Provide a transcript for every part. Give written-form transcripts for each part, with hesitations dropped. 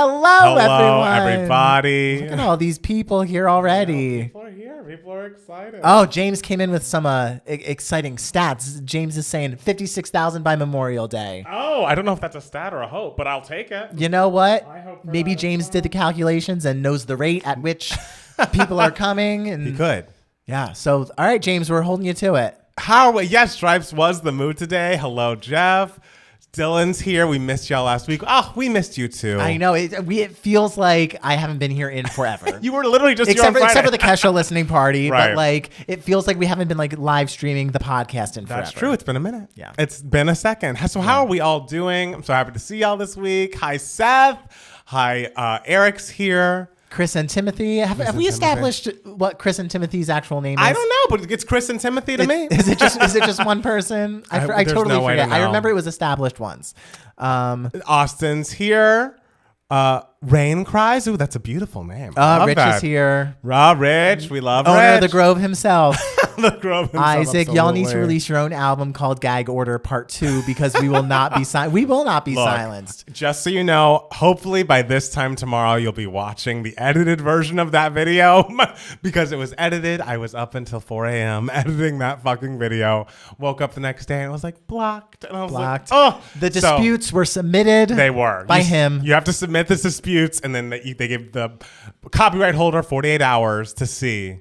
Hello, everyone. Everybody. Look at all these people here already. People are here. People are excited. Oh, James came in with some exciting stats. James is saying 56,000 by Memorial Day. Oh, I don't know if that's a stat or a hope, but I'll take it. You know what? I hope for Maybe that James as well. did the calculations and knows the rate at which people are coming. And You could. Yeah. So, all right, James, we're holding you to it. How are we? Yes, Stripes was the mood today. Hello, Jeff. Dylan's here. We missed y'all last week. Oh, we missed you too. I know. It feels like I haven't been here in forever. You were literally just except here on for the Friday. Kesha listening party. Right. But like, it feels like we haven't been like live streaming the podcast in forever. That's true. It's been a minute. Yeah. It's been a second. So how are we all doing? I'm so happy to see y'all this week. Hi, Seth. Hi, Eric's here. Chris and Timothy. Have we established what Chris and Timothy's actual name is? I don't know, but it's Chris and Timothy to me. Is it just one person? I there's totally no way to forget. I know. remember it was established once. Austin's here. Rain Cries. Ooh, that's a beautiful name. Rich is here. Rich. We love Owner of Rich. the Grove himself. The Grove himself, Isaac, y'all need to absolutely. release your own album called Gag Order Part 2 because we will not be we will not be Look, silenced. Just so you know, hopefully by this time tomorrow, you'll be watching the edited version of that video because it was edited. I was up until 4 a.m. editing that fucking video. Woke up the next day and it was like blocked. And I was Blocked. like, oh. The disputes were submitted. They were. by him. You have to submit the disputes and then they give the copyright holder 48 hours to see.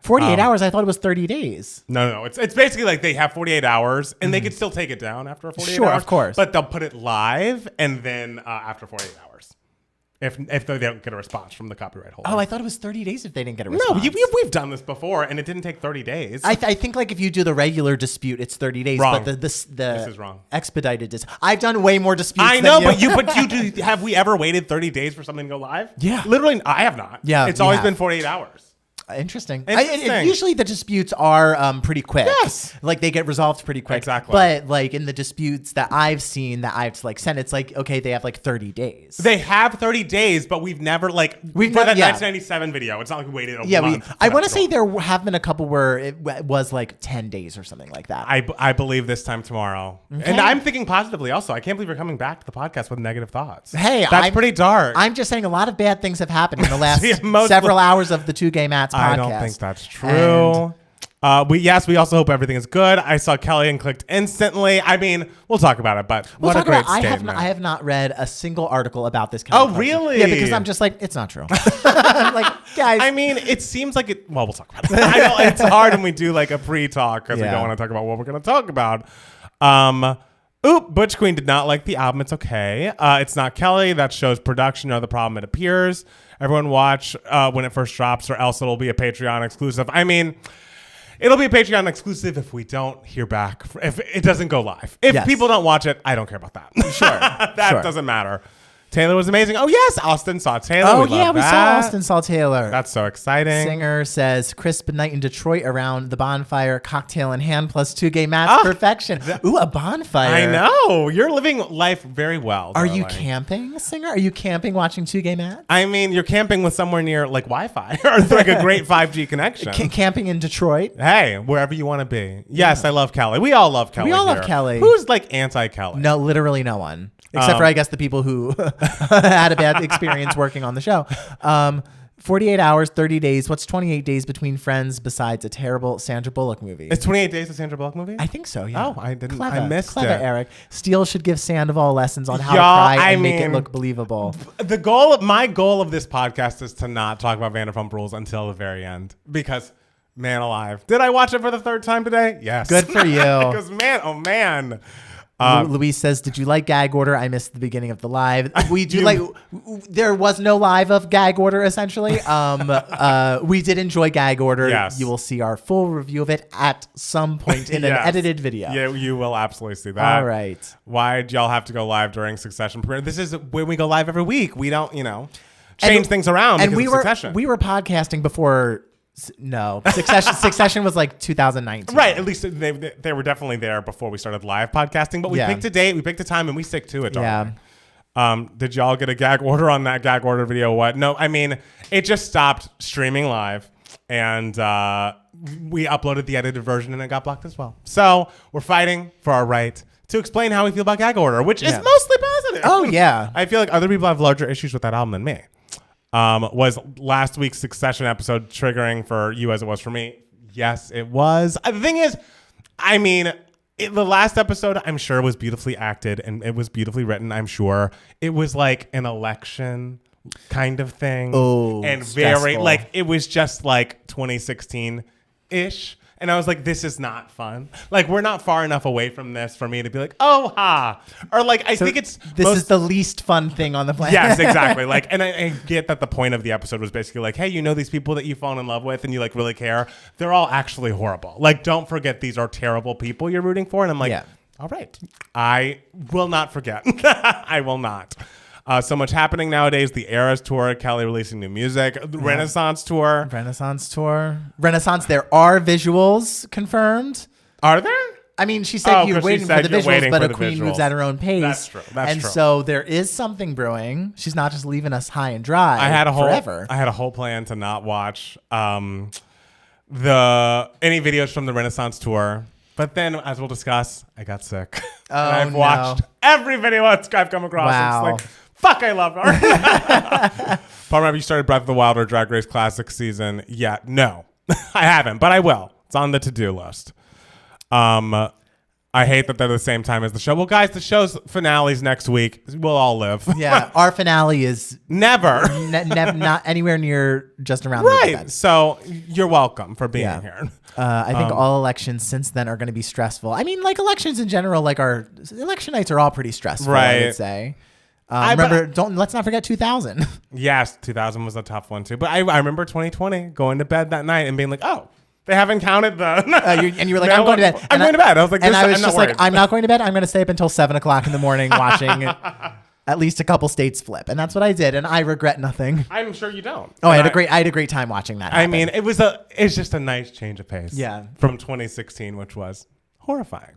48 hours. I thought it was 30 days. No. It's basically like they have 48 hours and they could still take it down after 48 Sure, hours. of course. But they'll put it live and then after 48 hours. If they don't get a response from the copyright holder. Oh, I thought it was 30 days if they didn't get a response. No, we've done this before and it didn't take 30 days. I think like if you do the regular dispute, it's 30 days. Wrong. But This is wrong. Expedited I've done way more disputes. I know, than you. but you do. Have we ever waited 30 days for something to go live? Yeah. Literally, I have not. Yeah, It's you always have. been 48 hours. Interesting. Interesting. Usually the disputes are pretty quick. Yes. Like they get resolved pretty quick. Exactly. But like in the disputes that I've seen that I've like sent, it's like, okay, they have like 30 days. They have 30 days, but we've never for that 1997 video. It's not like we waited a month. I want to say there have been a couple where it was like 10 days or something like that. I believe this time tomorrow. Okay. And I'm thinking positively also. I can't believe you're coming back to the podcast with negative thoughts. Hey, that's pretty dark. I'm just saying a lot of bad things have happened in the last Yeah, several hours of the Two Gay Mats podcast. I don't think that's true. We also hope everything is good. I saw Kelly and clicked instantly. I mean, we'll talk about it, but what a great statement. I have not read a single article about this. Oh, really? Yeah, because I'm just like, it's not true. I'm like, guys. I mean, it seems like it. Well, we'll talk about it. I know it's hard when we do like a pre-talk because we don't want to talk about what we're going to talk about. Butch Queen did not like the album. It's okay. It's not Kelly. That shows production or the problem it appears. Everyone watch when it first drops or else it'll be a Patreon exclusive. I mean, it'll be a Patreon exclusive if we don't hear back. If it doesn't go live. If people don't watch it, I don't care about that. Sure. That doesn't matter. Taylor was amazing. Oh, yes. Austin saw Taylor. Oh, we yeah. We saw Austin saw Taylor. That's so exciting. Singer says, crisp night in Detroit around the bonfire, cocktail in hand, plus Two Gay Mats perfection. Ooh, a bonfire. I know. You're living life very well. Are you darling. camping, Singer? Are you camping watching Two Gay Mats? I mean, you're camping with somewhere near like Wi-Fi or like a great 5G connection. Camping in Detroit? Hey, wherever you want to be. Yes, I love Kelly. We all love Kelly. We all here. love Kelly. Who's like anti-Kelly? No, literally no one. Except for, I guess, the people who had a bad experience working on the show. 48 hours, 30 days. What's 28 days between friends besides a terrible Sandra Bullock movie? It's 28 Days of Sandra Bullock movie? I think so, yeah. Oh, I didn't. Clever, I missed clever, it. Eric. Steele should give Sandoval lessons on how Y'all, to cry and I make it mean, look believable. My goal of this podcast is to not talk about Vanderpump Rules until the very end because, man alive, did I watch it for the third time today? Yes. Good for you. Because man, oh man. Louise says, did you like Gag Order? I missed the beginning of the live. We do there was no live of Gag Order, essentially. We did enjoy Gag Order. Yes. You will see our full review of it at some point in an edited video. Yeah, you will absolutely see that. All right. Why'd y'all have to go live during Succession premiere? This is when we go live every week. We don't, change things around and because of Succession. we were podcasting before. No, Succession was like 2019. Right. At least they were definitely there before we started live podcasting. But we picked a date, we picked a time, and we stick to it. Yeah. Did y'all get a gag order on that gag order video? What? No, I mean, it just stopped streaming live, and we uploaded the edited version, and it got blocked as well. So we're fighting for our right to explain how we feel about gag order, which is mostly positive. positive. Oh, yeah. I feel like other people have larger issues with that album than me. Was last week's Succession episode triggering for you as it was for me? Yes, it was. The thing is, I mean, the last episode, I'm sure, was beautifully acted and it was beautifully written, I'm sure. It was like an election kind of thing. Oh, and stressful. very, like, it was just like 2016-ish. And I was like, this is not fun. Like, we're not far enough away from this for me to be like, oh, ha. Or like, I think it's... This is the least fun thing on the planet. Yes, exactly. Like, and I get that the point of the episode was basically like, hey, you know these people that you've fallen in love with and you like really care? They're all actually horrible. Like, don't forget these are terrible people you're rooting for. And I'm like, all right. I will not forget. I will not. So much happening nowadays. The Eras Tour, Kelly releasing new music, the Renaissance Tour. Renaissance, there are visuals confirmed. Are there? I mean, she said you're waiting for the visuals, but a queen visuals. moves at her own pace. That's true. That's true. So there is something brewing. She's not just leaving us high and dry forever. I had a whole plan to not watch any videos from the Renaissance Tour. But then, as we'll discuss, I got sick. Oh, and I've watched every video I've come across. Wow. It's like, fuck, I love her. Paul, have you started Breath of the Wild or Drag Race Classic season yet? No, I haven't, but I will. It's on the to-do list. I hate that they're the same time as the show. Well, guys, the show's finale's next week. We'll all live. Yeah, our finale is never not anywhere near just around the right. So you're welcome for being here. I think all elections since then are going to be stressful. I mean, like elections in general, like our election nights are all pretty stressful. Right. I would say. Let's not forget 2000. Yes, 2000 was a tough one too. But I remember 2020 going to bed that night and being like, oh. They haven't counted the... and you were like, I'm going to bed. I'm going to bed. I was like, and I was just like, I'm not going to bed. I'm going to stay up until 7 o'clock in the morning watching at least a couple states flip. And that's what I did. And I regret nothing. I'm sure you don't. Oh, I had a great time watching that happen. I mean, it's just a nice change of pace. Yeah. From 2016, which was horrifying.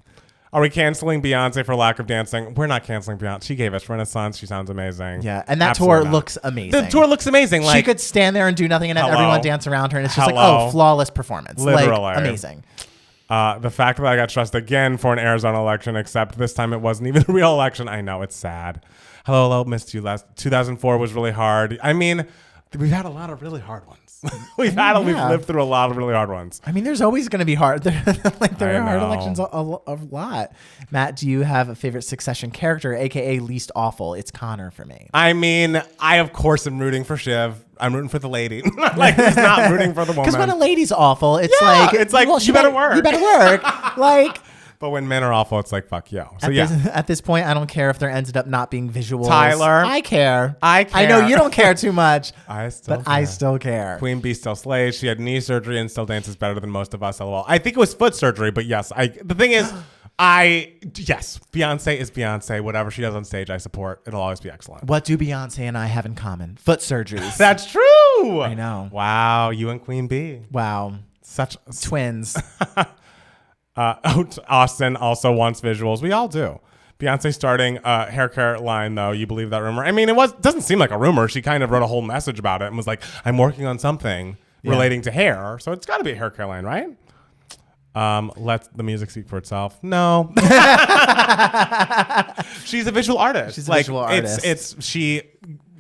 Are we canceling Beyonce for lack of dancing? We're not canceling Beyonce. She gave us Renaissance. She sounds amazing. Yeah, and that tour looks amazing. The tour looks amazing. Like, she could stand there and do nothing and have everyone dance around her, and it's just like, oh, flawless performance. Literally. Like, amazing. The fact that I got trusted again for an Arizona election, except this time it wasn't even a real election. I know, it's sad. Hello, missed you last. 2004 was really hard. I mean, we've had a lot of really hard ones. We've lived through a lot of really hard ones. I mean, there's always going to be hard. There are hard elections a lot. Matt, do you have a favorite Succession character, aka least awful? It's Connor for me. I mean, I of course am rooting for Shiv. I'm rooting for the lady. Like, who's not rooting for the woman? Because when a lady's awful, it's like well, you better work. You better work. Like. But when men are awful, it's like, fuck yo. So at this point, I don't care if there ended up not being visuals. Tyler. I care. I know you don't care too much. I still care. Queen Bee still slays. She had knee surgery and still dances better than most of us. LOL. I think it was foot surgery, but yes. The thing is, Beyonce is Beyonce. Whatever she does on stage, I support. It'll always be excellent. What do Beyonce and I have in common? Foot surgeries. That's true. I know. Wow. You and Queen Bee. Wow. Such twins. Austin also wants visuals. We all do. Beyonce starting a hair care line, though. You believe that rumor? I mean, doesn't seem like a rumor. She kind of wrote a whole message about it and was like, I'm working on something relating to hair. So it's got to be a hair care line, right? Let the music speak for itself. No. She's a visual artist. She's a visual artist. She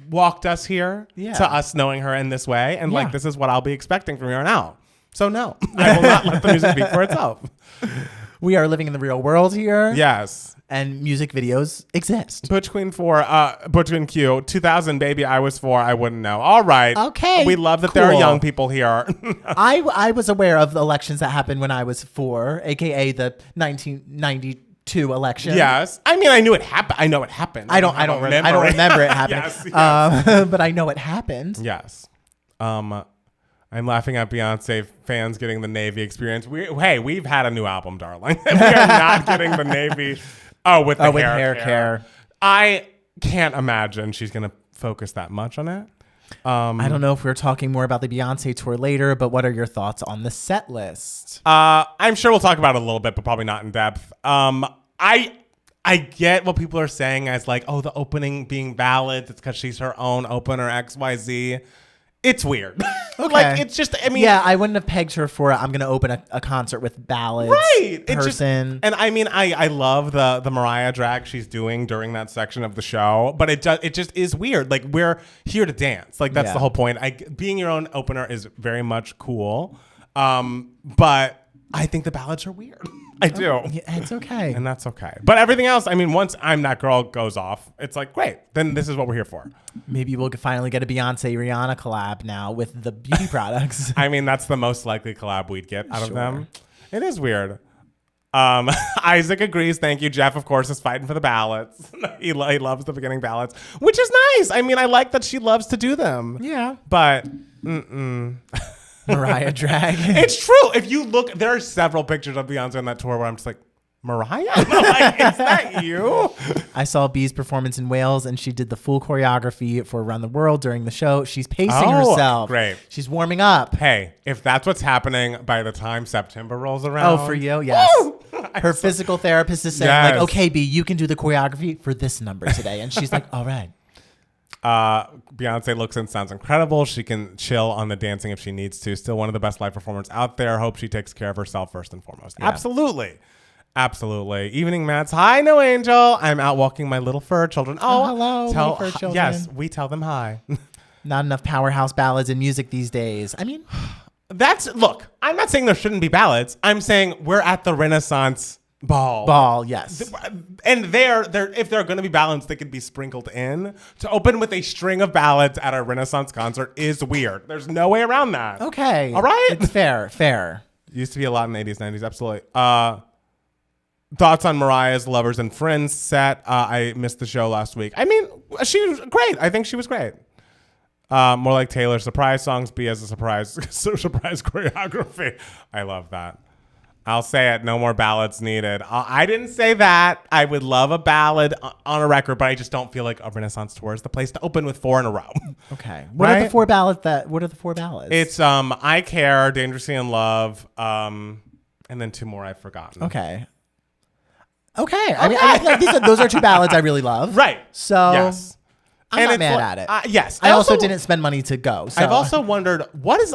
walked us here to us knowing her in this way. And like, this is what I'll be expecting from here on out. So no, I will not let the music speak for itself. We are living in the real world here. Yes. And music videos exist. Butch Queen Q, 2000 baby, I was 4, I wouldn't know. All right. Okay. We love that there are young people here. I was aware of the elections that happened when I was 4, aka the 1992 election. Yes. I mean, I knew it happened. I know it happened. I don't remember it happening. Yes. But I know it happened. Yes. I'm laughing at Beyonce fans getting the Navy experience. We've had a new album, darling. We are not getting the Navy. With hair care. I can't imagine she's going to focus that much on it. I don't know if we're talking more about the Beyonce tour later, but what are your thoughts on the set list? I'm sure we'll talk about it a little bit, but probably not in depth. I get what people are saying as like, oh, the opening being ballads. It's because she's her own opener, XYZ. It's weird. Okay. Like, it's just, I mean. Yeah, I wouldn't have pegged her for, I'm going to open a concert with ballads. Right. Person. And I mean, I love the Mariah drag she's doing during that section of the show, but it just is weird. Like, we're here to dance. Like, that's the whole point. Being your own opener is very much cool. But I think the ballads are weird. I do. Yeah, it's okay. And that's okay. But everything else, I mean, once I'm That Girl goes off, it's like, great. Then this is what we're here for. Maybe we'll finally get a Beyonce Rihanna collab now with the beauty products. I mean, that's the most likely collab we'd get out of them. It is weird. Isaac agrees. Thank you. Jeff, of course, is fighting for the ballots. he loves the beginning ballots, which is nice. I mean, I like that she loves to do them. Yeah. But, Mariah drag. It's true. If you look, there are several pictures of Beyonce on that tour where I'm just like, Mariah? Like, is that you? I saw B's performance in Wales, and she did the full choreography for Around the World during the show. She's pacing herself. Great. She's warming up. Hey, if that's what's happening by the time September rolls around. Oh, for you? Yes. Her physical therapist is saying, like, okay, B, you can do the choreography for this number today. And she's like, all right. Beyonce looks and sounds incredible. She can chill on the dancing if she needs to. Still one of the best live performers out there. Hope she takes care of herself first and foremost. Yeah. Absolutely. Evening Mats. Hi, No Angel. I'm out walking my little fur children. Oh, hello, little fur children. Yes, we tell them hi. Not enough powerhouse ballads in music these days. I mean, look, I'm not saying there shouldn't be ballads. I'm saying we're at the Renaissance ball. Yes. And if there are going to be ballads, they could be sprinkled in. To open with a string of ballads at a Renaissance concert is weird. There's no way around that. Okay. All right? It's fair. Used to be a lot in the 80s, 90s. Absolutely. Thoughts on Mariah's Lovers and Friends set. I missed the show last week. I mean, she was great. I think she was great. More like Taylor's surprise songs be as a surprise choreography. I love that. I'll say it. No more ballads needed. I didn't say that. I would love a ballad on a record, but I just don't feel like a Renaissance tour is the place to open with 4 in a row. Okay. What are the 4 ballads? What are the 4 ballads? It's I Care, Dangerously in Love, and then 2 more I've forgotten. Okay. I mean, I feel like those are 2 ballads I really love. Right. So yes. I'm not mad at it. Yes. I also didn't spend money to go. So. I've also wondered,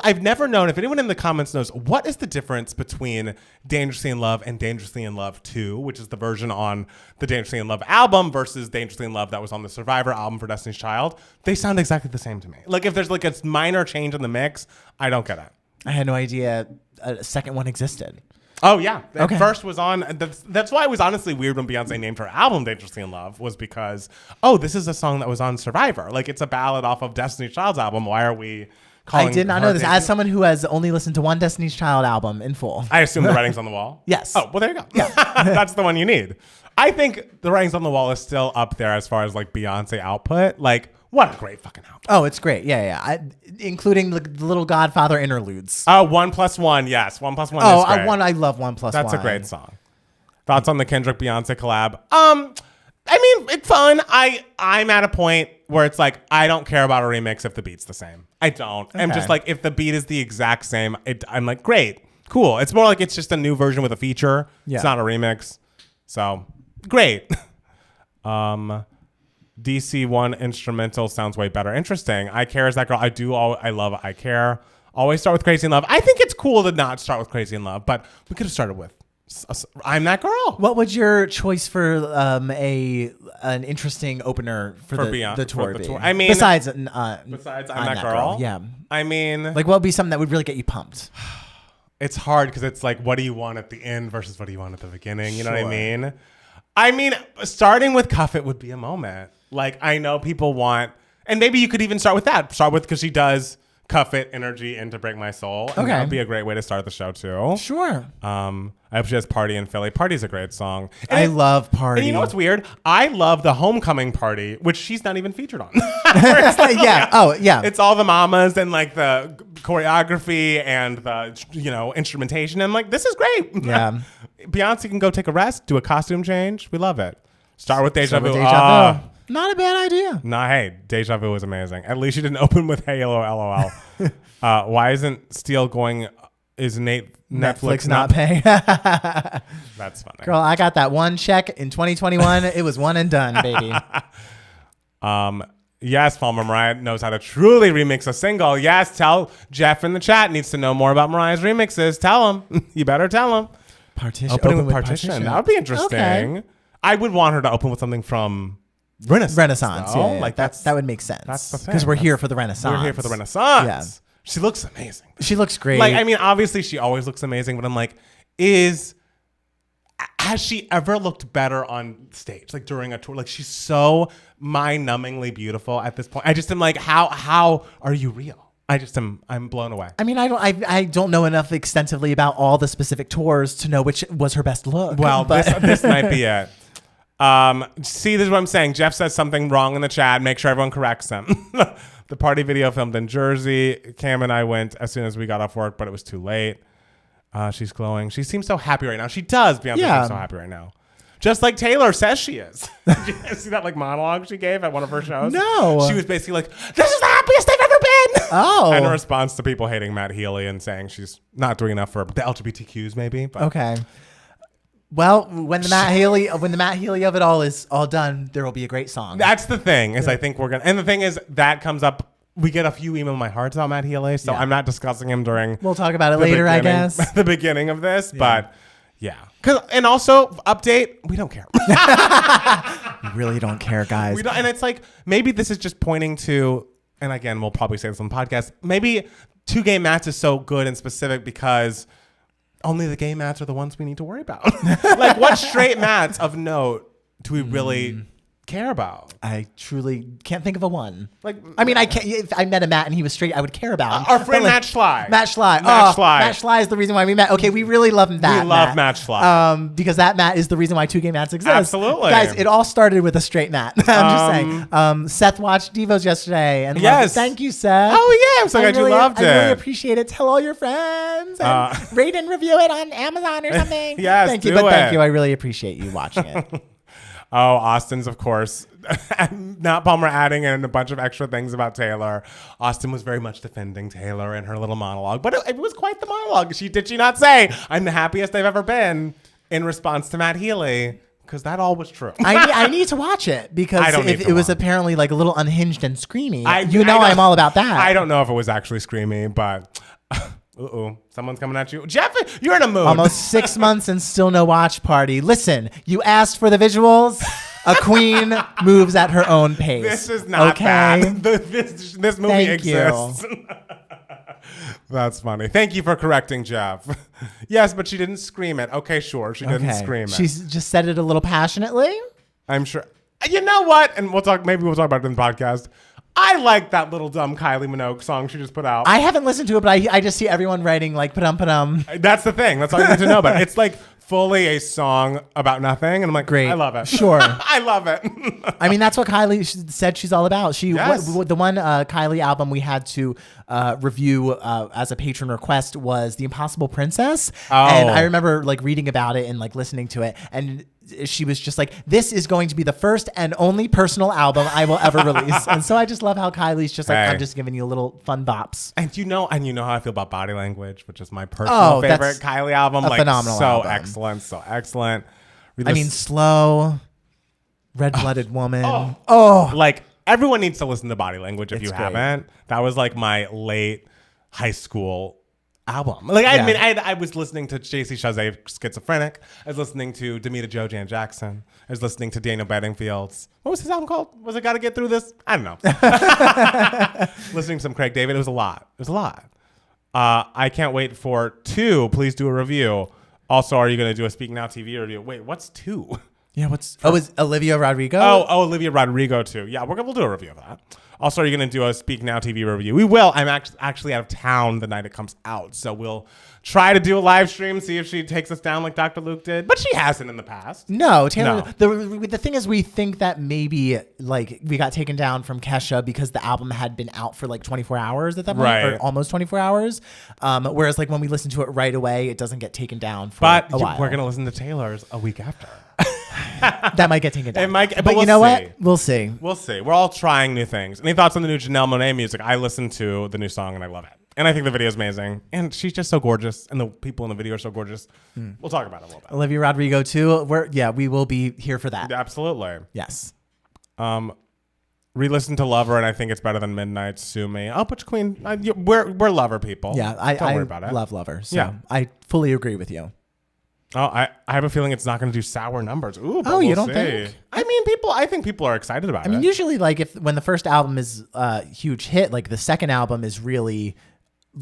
I've never known, if anyone in the comments knows, what is the difference between Dangerously in Love and Dangerously in Love 2, which is the version on the Dangerously in Love album, versus Dangerously in Love that was on the Survivor album for Destiny's Child? They sound exactly the same to me. Like, if there's like a minor change in the mix, I don't get it. I had no idea a second one existed. Oh, yeah. Okay. First was on. That's why it was honestly weird when Beyonce named her album Dangerously in Love, was because, this is a song that was on Survivor. Like, it's a ballad off of Destiny's Child's album. Why are we calling I did not know this. As someone who has only listened to one Destiny's Child album in full. I assume The Writing's on the Wall? Yes. Oh, well, there you go. Yeah. That's the one you need. I think The Writing's on the Wall is still up there as far as, like, Beyonce output. Like, what a great fucking album. Oh, it's great. Yeah. Including the little Godfather interludes. Oh, 1+1. Yes. 1+1 is great. I love 1+1. That's a great song. Thoughts on the Kendrick Beyonce collab? I mean, it's fun. I'm at a point where it's like, I don't care about a remix if the beat's the same. I don't. Okay. I'm just like, if the beat is the exact same, I'm like, great, cool. It's more like it's just a new version with a feature. Yeah. It's not a remix. So, great. DC1 instrumental sounds way better. Interesting. I Care is that girl. I love I Care. Always start with Crazy in Love. I think it's cool to not start with Crazy in Love, but we could have started with I'm That Girl. What would your choice for an interesting opener for the tour be? I mean, besides I'm That Girl. Yeah. I mean, like, what would be something that would really get you pumped? It's hard because it's like, what do you want at the end versus what do you want at the beginning? You know what I mean? Starting with Cuff It would be a moment. Like, I know people want, and maybe you could even start with that. Start with, because she does Cuff It energy into Break My Soul. And that would be a great way to start the show, too. Sure. I hope she has Party in Philly. Party's a great song. And I love Party. And you know what's weird? I love the Homecoming Party, which she's not even featured on. Yeah. Oh, yeah. It's all the mamas and like the choreography and the instrumentation. I'm like, this is great. Yeah. Beyonce can go take a rest, do a costume change. We love it. Start with Deja Vu. Not a bad idea. Nah, hey, Deja Vu was amazing. At least you didn't open with Hey Hello LOL. Why isn't Steele going? Is Netflix not paying? That's funny. Girl, I got that one check in 2021. It was one and done, baby. Yes, Palmer Mariah knows how to truly remix a single. Yes, tell Jeff in the chat needs to know more about Mariah's remixes. Tell him. You better tell him. Opening with Partition. That would be interesting. Okay. I would want her to open with something from Renaissance. Yeah. Like that would make sense. That's the thing. Because we're here for the Renaissance. We're here for the Renaissance. Yeah. She looks amazing. She looks great. Like, I mean, obviously she always looks amazing, but I'm like, has she ever looked better on stage, like during a tour? Like, she's so mind-numbingly beautiful at this point. I just am like, how are you real? I'm blown away. I mean, I don't know enough extensively about all the specific tours to know which was her best look. Well, this might be it. See, this is what I'm saying. Jeff says something wrong in the chat. Make sure everyone corrects him. The party video filmed in Jersey. Cam and I went as soon as we got off work, but it was too late. She's glowing. She seems so happy right now. She does. Beyonce seems so happy right now. Just like Taylor says she is. Did you see that like monologue she gave at one of her shows? No. She was basically like, this is the happiest I've ever been. Oh. And in response to people hating Matt Healy and saying she's not doing enough for the LGBTQs maybe. But. Okay. Well, when the Matt Healy of it all is all done, there will be a great song. That's the thing is I think we're going to, and the thing is that comes up. We get a few email my hearts about Matt Healy, so I'm not discussing him during. We'll talk about it later, I guess. The beginning of this, but yeah. And also update, we don't care. We really don't care, guys. We don't, and it's like maybe this is just pointing to, and again, we'll probably say this on the podcast. Maybe 2 gay mats is so good and specific because only the gay mats are the ones we need to worry about. Like, what straight mats of note do we really care about? I truly can't think of a one. Like, I mean, I can't. If I met a Matt and he was straight, I would care about him. Our friend Matt Schley. Matt Schley. Matt Schley is the reason why we met. Okay, we really love that. We love Matt Schley. Because that Matt is the reason why 2 gay mats exist. Absolutely, guys. It all started with a straight Matt. I'm just saying. Seth watched DeVos yesterday, and yes, thank you, Seth. Oh yeah, I'm so glad you loved it. I really appreciate it. Tell all your friends and rate and review it on Amazon or something. Yes, thank you. Thank you. I really appreciate you watching it. Oh, Austin's, of course, not Palmer adding in a bunch of extra things about Taylor. Austin was very much defending Taylor in her little monologue, but it was quite the monologue. Did she not say, I'm the happiest I've ever been in response to Matt Healy? Because that all was true. I need to watch it because it was apparently like a little unhinged and screamy. I'm all about that. I don't know if it was actually screamy, but... someone's coming at you. Jeff, you're in a mood. Almost 6 months and still no watch party. Listen, you asked for the visuals. A queen moves at her own pace. This is not bad. This movie exists. That's funny. Thank you for correcting Jeff. Yes, but she didn't scream it. Okay, sure. She didn't scream it. She's just said it a little passionately. I'm sure. You know what? And maybe we'll talk about it in the podcast. I like that little dumb Kylie Minogue song she just put out. I haven't listened to it, but I just see everyone writing like pa-dum. That's the thing. That's all you need to know about it. It's like fully a song about nothing. And I'm like, great. I love it. Sure. I love it. I mean, that's what Kylie said she's all about. The one Kylie album we had to review as a patron request was The Impossible Princess. And I remember like reading about it and like listening to it. And she was just like, this is going to be the first and only personal album I will ever release. And so I just love how Kylie's just like, I'm just giving you little fun bops. And you know how I feel about Body Language, which is my personal favorite Kylie album. A phenomenal album. Excellent. So excellent. I mean, Slow, Red-Blooded Woman. Like everyone needs to listen to Body Language if you haven't. That was like my late high school album. Like I was listening to JC Chazé, Schizophrenic. I was listening to Demita Joe Jan Jackson. I was listening to Daniel Bedingfield's. What was his album called? Was it Gotta Get Through This? I don't know. Listening to some Craig David. It was a lot. I can't wait for 2. Please do a review. Also, are you going to do a Speak Now TV review? Wait, what's 2? Yeah, is Olivia Rodrigo? Oh, Olivia Rodrigo too. Yeah, we'll do a review of that. Also, are you going to do a Speak Now TV review? We will. I'm actually out of town the night it comes out, so we'll try to do a live stream, see if she takes us down like Dr. Luke did. But she hasn't in the past. No, Taylor. No. The thing is, we think that maybe like we got taken down from Kesha because the album had been out for like 24 hours at that point, or almost 24 hours. Whereas like when we listen to it right away, it doesn't get taken down for a while. We're going to listen to Taylor's a week after. That might get taken down. It might, but you know what? We'll see. We'll see. We're all trying new things. Any thoughts on the new Janelle Monáe music? I listened to the new song and I love it. And I think the video is amazing. And she's just so gorgeous. And the people in the video are so gorgeous. We'll talk about it a little bit. Olivia Rodrigo too. We will be here for that. Absolutely. Yes. re-listen to Lover, and I think it's better than Midnight. Sue me. Oh, Butch Queen. We're Lover people. Yeah, Don't worry about it. Love Lover. So I fully agree with you. Oh, I have a feeling it's not going to do sour numbers. Ooh, but you we'll don't see. think? I think people are excited about it. I mean, usually, like, when the first album is a huge hit, like, the second album is really,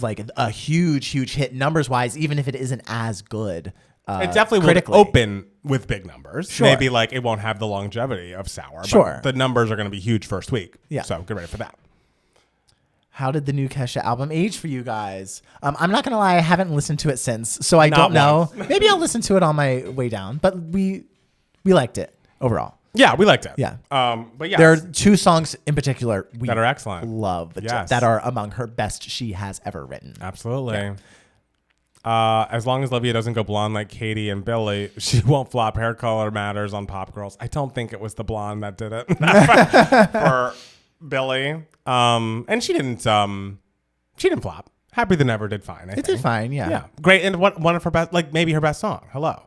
like, a huge hit numbers-wise, even if it isn't as good. It definitely critically. will open with big numbers. Sure. Maybe, like, it won't have the longevity of Sour. Sure. But the numbers are going to be huge first week. Yeah. So get ready for that. How did the new Kesha album age for you guys? I'm not going to lie, I haven't listened to it since, so I don't know. Maybe I'll listen to it on my way down, but we liked it overall. Yeah, we liked it. Yeah. But yeah. There are 2 songs in particular that are excellent. Love Yes. that are among her best she has ever written. Absolutely. Yeah. As long as Olivia doesn't go blonde like Katie and Billy, she won't flop. Hair color matters on Pop Girls. I don't think it was the blonde that did it for Billy. And she didn't flop. Happier Than Ever did fine. I think. Did fine, yeah. Yeah. Great. And one of her best, like maybe her best song. Hello.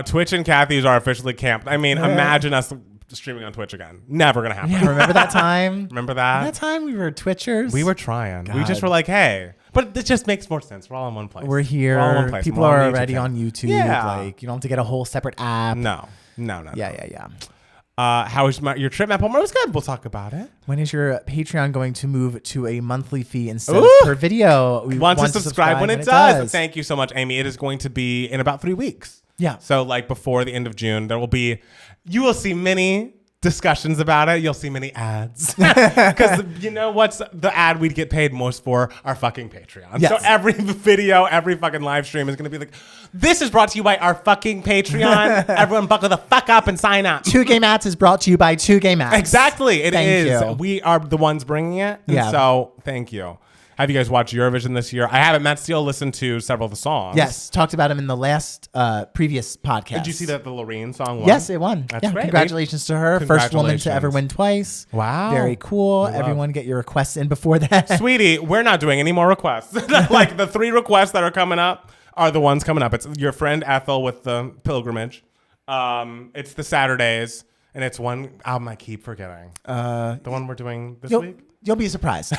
Twitch and Kathy's are officially camped. I mean, imagine us streaming on Twitch again. Never gonna happen. Yeah, remember that time? Remember that? That time we were Twitchers. We were trying. God. We just were like, hey. But it just makes more sense. We're all in one place. We're here. We're all in one place. People are already on YouTube. Yeah. Like, you don't have to get a whole separate app. No. Yeah. How was your trip, Matt Palmer? It was good. We'll talk about it. When is your Patreon going to move to a monthly fee instead Ooh. of per video? We want to subscribe when it does. Thank you so much, Amy. It is going to be in about 3 weeks. Yeah. So like before the end of June, you will see many discussions about it. You'll see many ads. Because you know what's the ad we'd get paid most for? Our fucking Patreon. Yes. So every video, every fucking live stream is going to be like, this is brought to you by our fucking Patreon. Everyone buckle the fuck up and sign up. 2 Gay Mats is brought to you by 2 Gay Mats. Exactly. It Thank is. you. We are the ones bringing it. And Yeah. so thank you. Have you guys watched Eurovision this year? I haven't. Matt Steele listened to several of the songs. Yes, talked about him in the last previous podcast. Did you see that the Loreen song won? Yes, it won. That's great. Congratulations to her. First woman to ever win twice. Wow. Very cool. Love. Everyone get your requests in before that. Sweetie, we're not doing any more requests. Like the 3 requests that are coming up are the ones coming up. It's your friend Ethel with the pilgrimage. It's the Saturdays. And it's one album I keep forgetting. The one we're doing this week? You'll be surprised.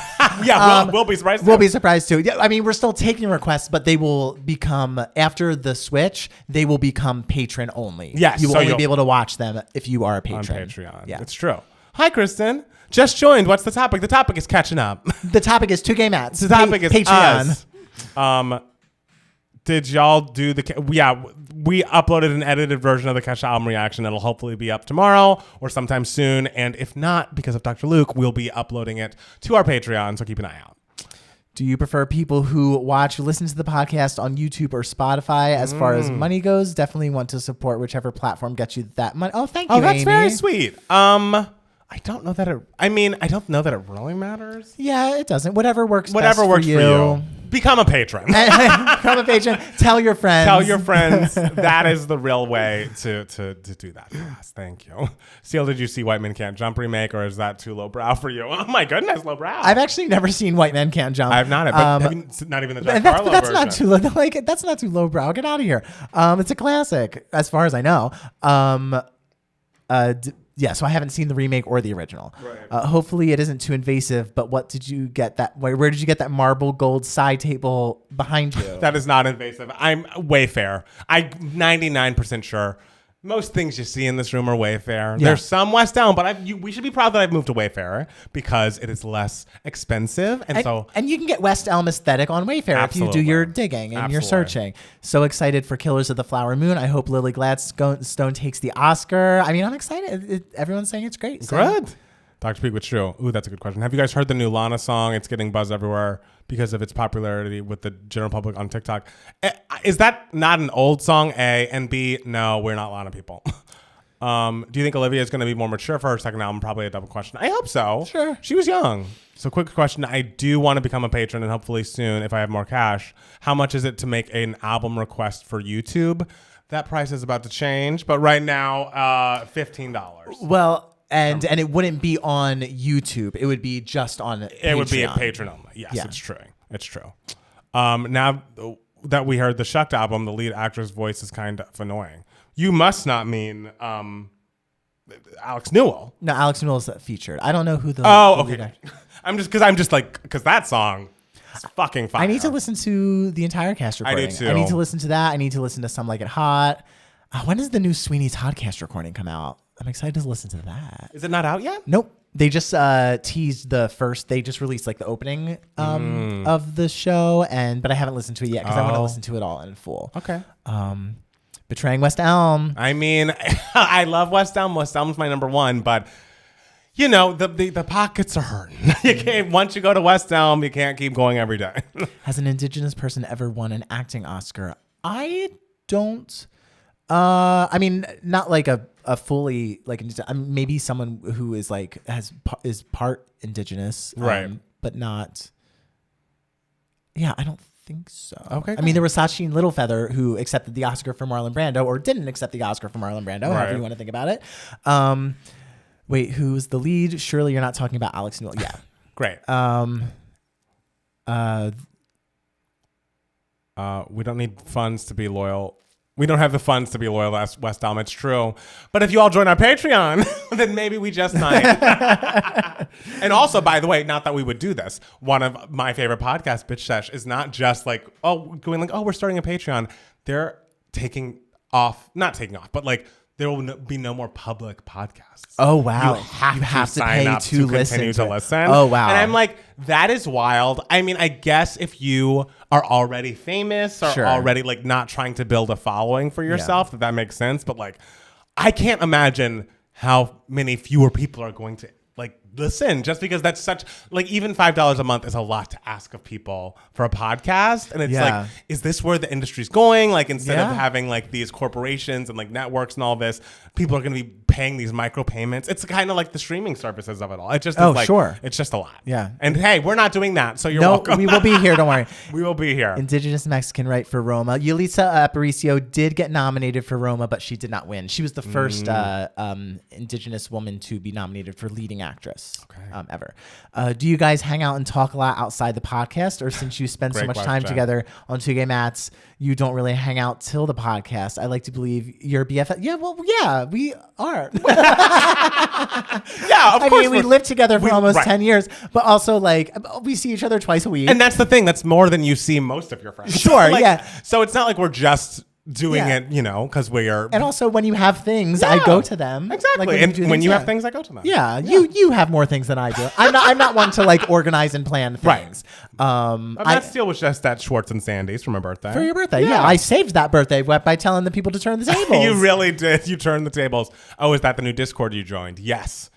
Yeah, we'll be surprised too. We'll be surprised too. Yeah, I mean, we're still taking requests, but they will become, after the switch, they will become patron only. Yes. You will only be able to watch them if you are a patron. On Patreon. Yeah. It's true. Hi, Kristen. Just joined. What's the topic? The topic is catching up. The topic is 2 Gay Mats. The topic is Patreon. Us. Did y'all do we uploaded an edited version of the Kesha album reaction. It'll hopefully be up tomorrow or sometime soon. And if not, because of Dr. Luke, we'll be uploading it to our Patreon. So keep an eye out. Do you prefer people who listen to the podcast on YouTube or Spotify? As far as money goes, definitely want to support whichever platform gets you that money. Oh, thank you, that's Amy. very sweet. I don't know that it really matters. Yeah, it doesn't. Whatever works for you. Become a patron. Become a patron. Tell your friends. Tell your friends. That is the real way to do that for us. Thank you. Seal, did you see White Men Can't Jump remake, or is that too lowbrow for you? Oh my goodness, lowbrow. I've actually never seen White Men Can't Jump. I've not. But not even the Jack Harlow that's version. not too low. Like, that's not too lowbrow. Get out of here. It's a classic, as far as I know. Yeah, so I haven't seen the remake or the original. Right. Hopefully it isn't too invasive, but what did you get that? Where did you get that marble gold side table behind you? That is not invasive. I'm Wayfair. I'm 99% sure. Most things you see in this room are Wayfair. Yeah. There's some West Elm, but we should be proud that I've moved to Wayfair because it is less expensive. And you can get West Elm aesthetic on Wayfair if you do your digging and your searching. So excited for Killers of the Flower Moon. I hope Lily Gladstone takes the Oscar. I mean, I'm excited. Everyone's saying it's great. So. Good. Dr. Peak, what's true? Ooh, that's a good question. Have you guys heard the new Lana song? It's getting buzz everywhere because of its popularity with the general public on TikTok. Is that not an old song, A? And B, no, we're not Lana people. Do you think Olivia is going to be more mature for her second album? Probably a double question. I hope so. Sure. She was young. So quick question. I do want to become a patron, and hopefully soon, if I have more cash. How much is it to make an album request for YouTube? That price is about to change, but right now, $15. Well... And it wouldn't be on YouTube. It would be just on Patreon. It would be a patron only. Yes, yeah. It's true. It's true. Now that we heard the Shucked album, the lead actress voice is kind of annoying. You must not mean Alex Newell. No, Alex Newell's featured. I don't know who the. Oh, okay. Because that song is fucking fire. I need to listen to the entire cast recording. I do too. I need to listen to that. I need to listen to Some Like It Hot. When does the new Sweeney Todd cast recording come out? I'm excited to listen to that. Is it not out yet? Nope. They just teased the first. They just released like the opening of the show, but I haven't listened to it yet because I want to listen to it all in full. Okay. Betraying West Elm. I mean, I love West Elm. West Elm's my number one, but you know the pockets are hurting. You can't, once you go to West Elm, you can't keep going every day. Has an Indigenous person ever won an acting Oscar? I don't. I mean, not like a fully like maybe someone who is like is part Indigenous, right? But not. Yeah, I don't think so. Okay. I mean, there was Sachin Littlefeather who accepted the Oscar for Marlon Brando, or didn't accept the Oscar for Marlon Brando, however you want to think about it. Wait, who's the lead? Surely you're not talking about Alex Newell. Yeah. Great. We don't need funds to be loyal. We don't have the funds to be loyal to West Elm. It's true. But if you all join our Patreon, then maybe we just might. And also, by the way, not that we would do this. One of my favorite podcasts, Bitch Sesh, is not just like, we're starting a Patreon. They're not taking off, but like there will be no more public podcasts. Oh, wow. You have to pay to continue to listen. Oh, wow. And I'm like, that is wild. I mean, I guess if you are already famous or already like not trying to build a following for yourself, that makes sense. But like, I can't imagine how many fewer people are going to like listen, just because that's such like even $5 a month is a lot to ask of people for a podcast. And it's like, is this where the industry's going? Like instead of having like these corporations and like networks and all this, people are going to be paying these micro payments. It's kind of like the streaming services of it all. It just is like, it's just a lot. Yeah. And hey, we're not doing that. So you're welcome. We will be here. Don't worry. We will be here. Indigenous Mexican right for Roma. Yulisa Aparicio did get nominated for Roma, but she did not win. She was the first Indigenous woman to be nominated for leading actress ever. Do you guys hang out and talk a lot outside the podcast, or since you spend so much time together on Two Gay Mats, you don't really hang out till the podcast? I like to believe you're BFF. Yeah, well, yeah, we are. Yeah, of course. I mean, we lived together for almost 10 years, but also like we see each other twice a week. And that's the thing. That's more than you see most of your friends. Sure, like, yeah. So it's not like we're just doing it, you know, because we are. And also, when you have things, I go to them. Exactly. Like, when you have things, I go to them. Yeah, you have more things than I do. I'm not one to like organize and plan things. That steal was just at Schwartz and Sandy's for my birthday. For your birthday, yeah. I saved that birthday by telling the people to turn the tables. You really did. You turned the tables. Oh, is that the new Discord you joined? Yes.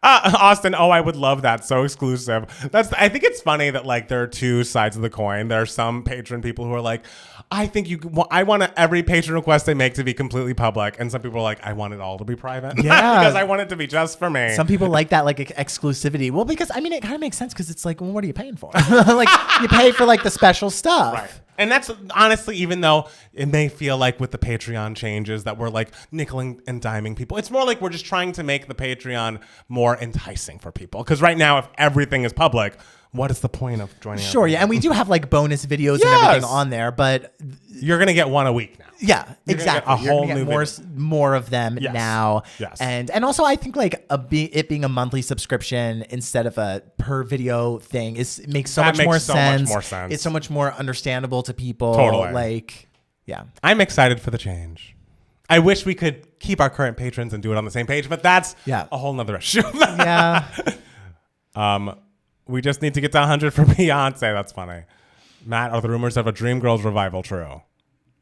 Austin, I would love that. So exclusive. I think it's funny that like there are two sides of the coin. There are some patron people who are like, I want every patron request I make to be completely public, and some people are like, I want it all to be private. Yeah, because I want it to be just for me. Some people like that, like exclusivity. Well, because I mean, it kind of makes sense because it's like, well, what are you paying for? Like you pay for like the special stuff, right? And that's honestly, even though it may feel like with the Patreon changes that we're like nickeling and diming people, it's more like we're just trying to make the Patreon more enticing for people. Because right now, if everything is public, what is the point of joining? Sure, yeah, and we do have like bonus videos and everything on there, but you're gonna get one a week now. Yeah, You're exactly. Gonna get a whole new more of them now. Yes. And also I think like it being a monthly subscription instead of a per video thing makes so much more sense. It's so much more understandable to people. Totally. Like, yeah. I'm excited for the change. I wish we could keep our current patrons and do it on the same page, but that's a whole nother issue. Yeah. We just need to get to 100 for Beyonce. That's funny. Matt, are the rumors of a Dreamgirls revival true?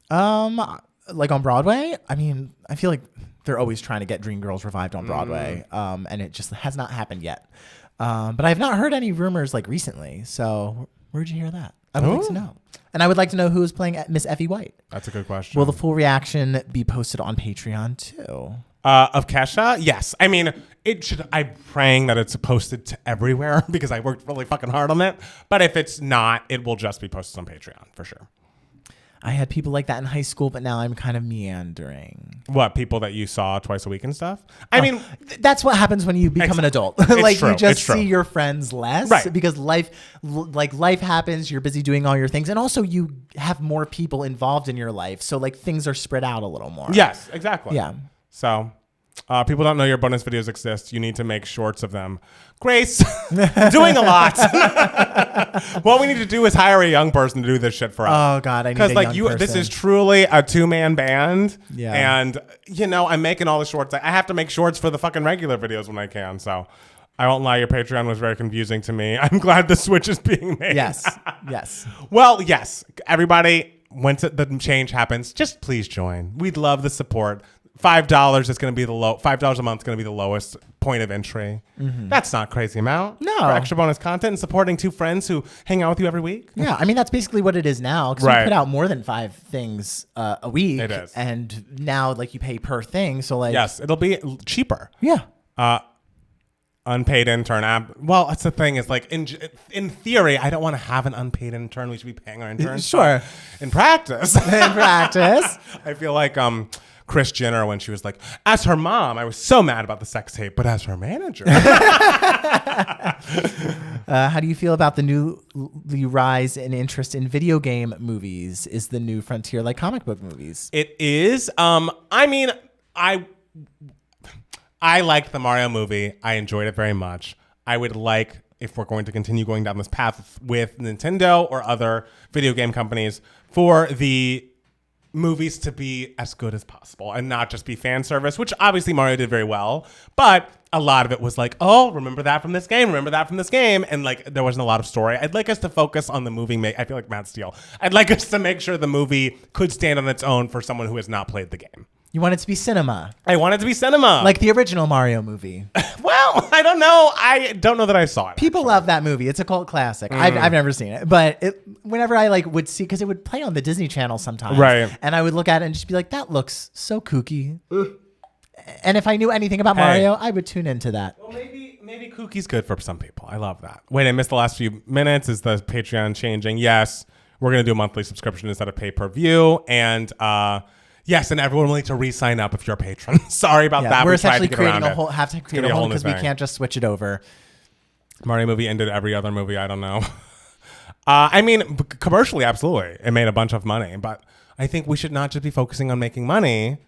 Like on Broadway? I mean, I feel like they're always trying to get Dreamgirls revived on Broadway. And it just has not happened yet. But I've not heard any rumors like recently. So where'd you hear that? I would like to know. And I would like to know who is playing Miss Effie White. That's a good question. Will the full reaction be posted on Patreon too? Of Kesha? Yes. I mean, it should. I'm praying that it's posted to everywhere because I worked really fucking hard on it. But if it's not, it will just be posted on Patreon for sure. I had people like that in high school, but now I'm kind of meandering. What, people that you saw twice a week and stuff? I mean, that's what happens when you become an adult. Like you just see your friends less, right? Because life happens. You're busy doing all your things, and also you have more people involved in your life, so like things are spread out a little more. Yes, exactly. Yeah. So, People don't know your bonus videos exist. You need to make shorts of them. Grace, doing a lot. What we need to do is hire a young person to do this shit for us. Oh God, I need a young person. This is truly a 2-man band. Yeah. And I'm making all the shorts. I have to make shorts for the fucking regular videos when I can. So I won't lie, your Patreon was very confusing to me. I'm glad the switch is being made. Yes. Yes. Well, yes. Everybody, once the change happens, just please join. We'd love the support. $5 is going to be $5 a month is going to be the lowest point of entry. Mm-hmm. That's not crazy amount. No. For extra bonus content and supporting 2 friends who hang out with you every week. Yeah, I mean that's basically what it is now because we put out more than 5 things a week. It is, and now you pay per thing. So yes, it'll be cheaper. Yeah. Unpaid intern. Well, that's the thing is in theory, I don't want to have an unpaid intern. We should be paying our interns. Sure. In practice, I feel like Kris Jenner when she was like, as her mom, I was so mad about the sex tape, but as her manager. How do you feel about the rise in interest in video game movies? Is the new frontier like comic book movies? It is. I mean, I liked the Mario movie. I enjoyed it very much. I would like, if we're going to continue going down this path with Nintendo or other video game companies, for the movies to be as good as possible and not just be fan service, which obviously Mario did very well, but a lot of it was like, oh, remember that from this game, and there wasn't a lot of story. I'd like us to focus on the movie. I feel like Matt Steele. I'd like us to make sure the movie could stand on its own for someone who has not played the game. You want it to be cinema. I want it to be cinema. Like the original Mario movie. Well, I don't know. I don't know that I saw it. People love that movie. It's a cult classic. I've never seen it. But whenever I would see, because it would play on the Disney Channel sometimes. Right. And I would look at it and just be like, that looks so kooky. And if I knew anything about Mario, I would tune into that. Well, maybe kookie's good for some people. I love that. Wait, I missed the last few minutes. Is the Patreon changing? Yes. We're going to do a monthly subscription instead of pay-per-view. And yes, and everyone will need to re-sign up if you're a patron. Sorry about that. We're essentially creating a whole because we can't just switch it over. Mario movie ended every other movie. I don't know. I mean, commercially, absolutely. It made a bunch of money. But I think we should not just be focusing on making money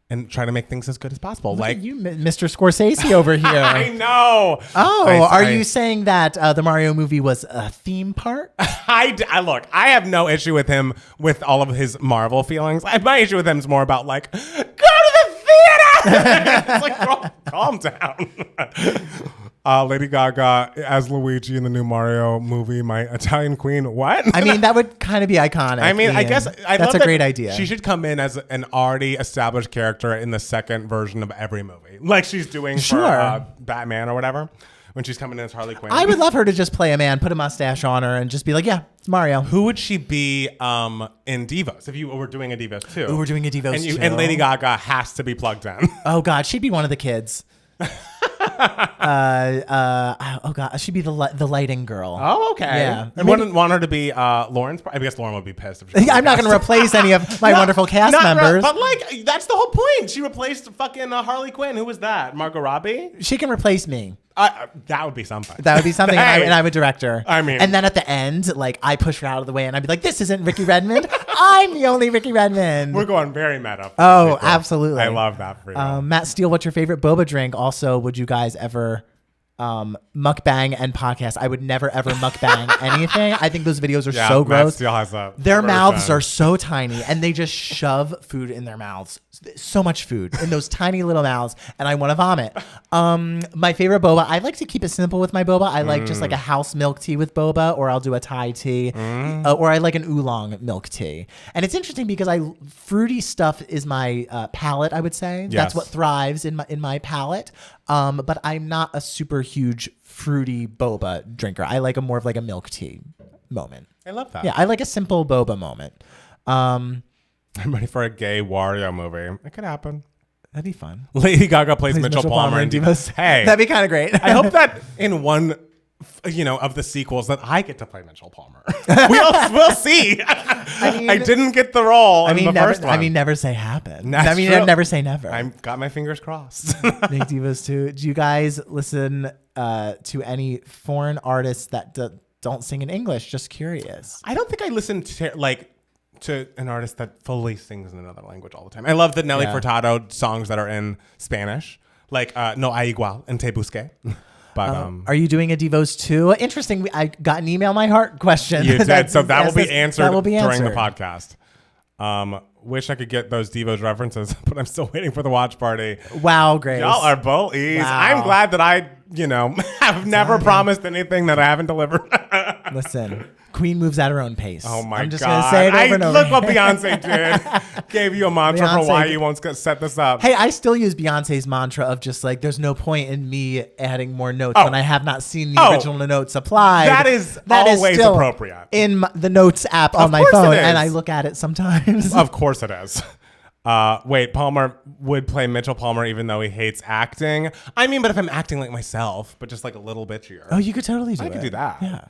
and try to make things as good as possible. Look at you, Mr. Scorsese over here. I know. Oh, are you saying that the Mario movie was a theme park? Look, I have no issue with him with all of his Marvel feelings. My issue with him is more about go to the theater. It's like, girl, calm down. Lady Gaga as Luigi in the new Mario movie, my Italian queen. What? I mean, that would kind of be iconic. I mean, I guess that's a great idea. She should come in as an already established character in the second version of every movie, like she's doing for Batman or whatever. When she's coming in as Harley Quinn, I would love her to just play a man, put a mustache on her, and just be like, "Yeah, it's Mario." Who would she be in DeVos? If you were doing a DeVos too, we're doing a DeVos too, and Lady Gaga has to be plugged in. Oh God, she'd be one of the kids. Oh God, she'd be the lighting girl. Oh, okay. Yeah. I wouldn't want her to be Lauren's. I guess Lauren would be pissed. If she I'm not going to replace any of my wonderful cast members. But that's the whole point. She replaced fucking Harley Quinn. Who was that? Margot Robbie? She can replace me. That would be something. That would be something, Hey. and I'm a director. I mean, and then at the end, I push her out of the way, and I'd be like, "This isn't Ricky Redmond. I'm the only Ricky Redmond." We're going very meta. Oh, people. Absolutely. I love that for you. Matt Steele, what's your favorite boba drink? Also, would you guys ever mukbang and podcast? I would never ever mukbang anything. I think those videos are so gross. Matt Steele has that. Their mouths are so tiny, and they just shove food in their mouths. So much food in those tiny little mouths, and I want to vomit. My favorite boba, I like to keep it simple with my boba. I like just a house milk tea with boba, or I'll do a Thai tea, or I like an oolong milk tea. And it's interesting because fruity stuff is my palate. I would say that's what thrives in my palate. But I'm not a super huge fruity boba drinker. I like more of a milk tea moment. I love that. Yeah, I like a simple boba moment. I'm ready for a gay Wario movie. It could happen. That'd be fun. Lady Gaga plays Mitchell Palmer in DeVos. Hey, that'd be kind of great. I hope that in one, of the sequels that I get to play Mitchell Palmer. we'll see. I didn't get the role in the first one. I mean, never say happen. That's true. Never say never. I've got my fingers crossed. Make DeVos too. Do you guys listen to any foreign artists that don't sing in English? Just curious. I don't think I listen to an artist that fully sings in another language all the time. I love the Nelly Furtado songs that are in Spanish. like No Hay Igual and Te Busqué. But are you doing a DeVos too? Interesting. I got an email my heart question. You did, so that will be answered during the answered. podcast. Wish I could get those DeVos references, but I'm still waiting for the watch party. Wow, Grace. Y'all are bullies. Wow. I'm glad that I, have never promised anything that I haven't delivered. Listen, Queen moves at her own pace. Oh my God. I'm just going to say it over and over. Look what Beyonce did. Gave you a mantra for why you won't set this up. Hey, I still use Beyonce's mantra of just like, there's no point in me adding more notes when I have not seen the original notes applied. That is always appropriate. In the notes app on my phone, and I look at it sometimes. Of course it is. Wait, Palmer would play Mitchell Palmer even though he hates acting. I mean, but if I'm acting like myself, but just like a little bitchier. Oh, you could totally do it. I could do that. Yeah.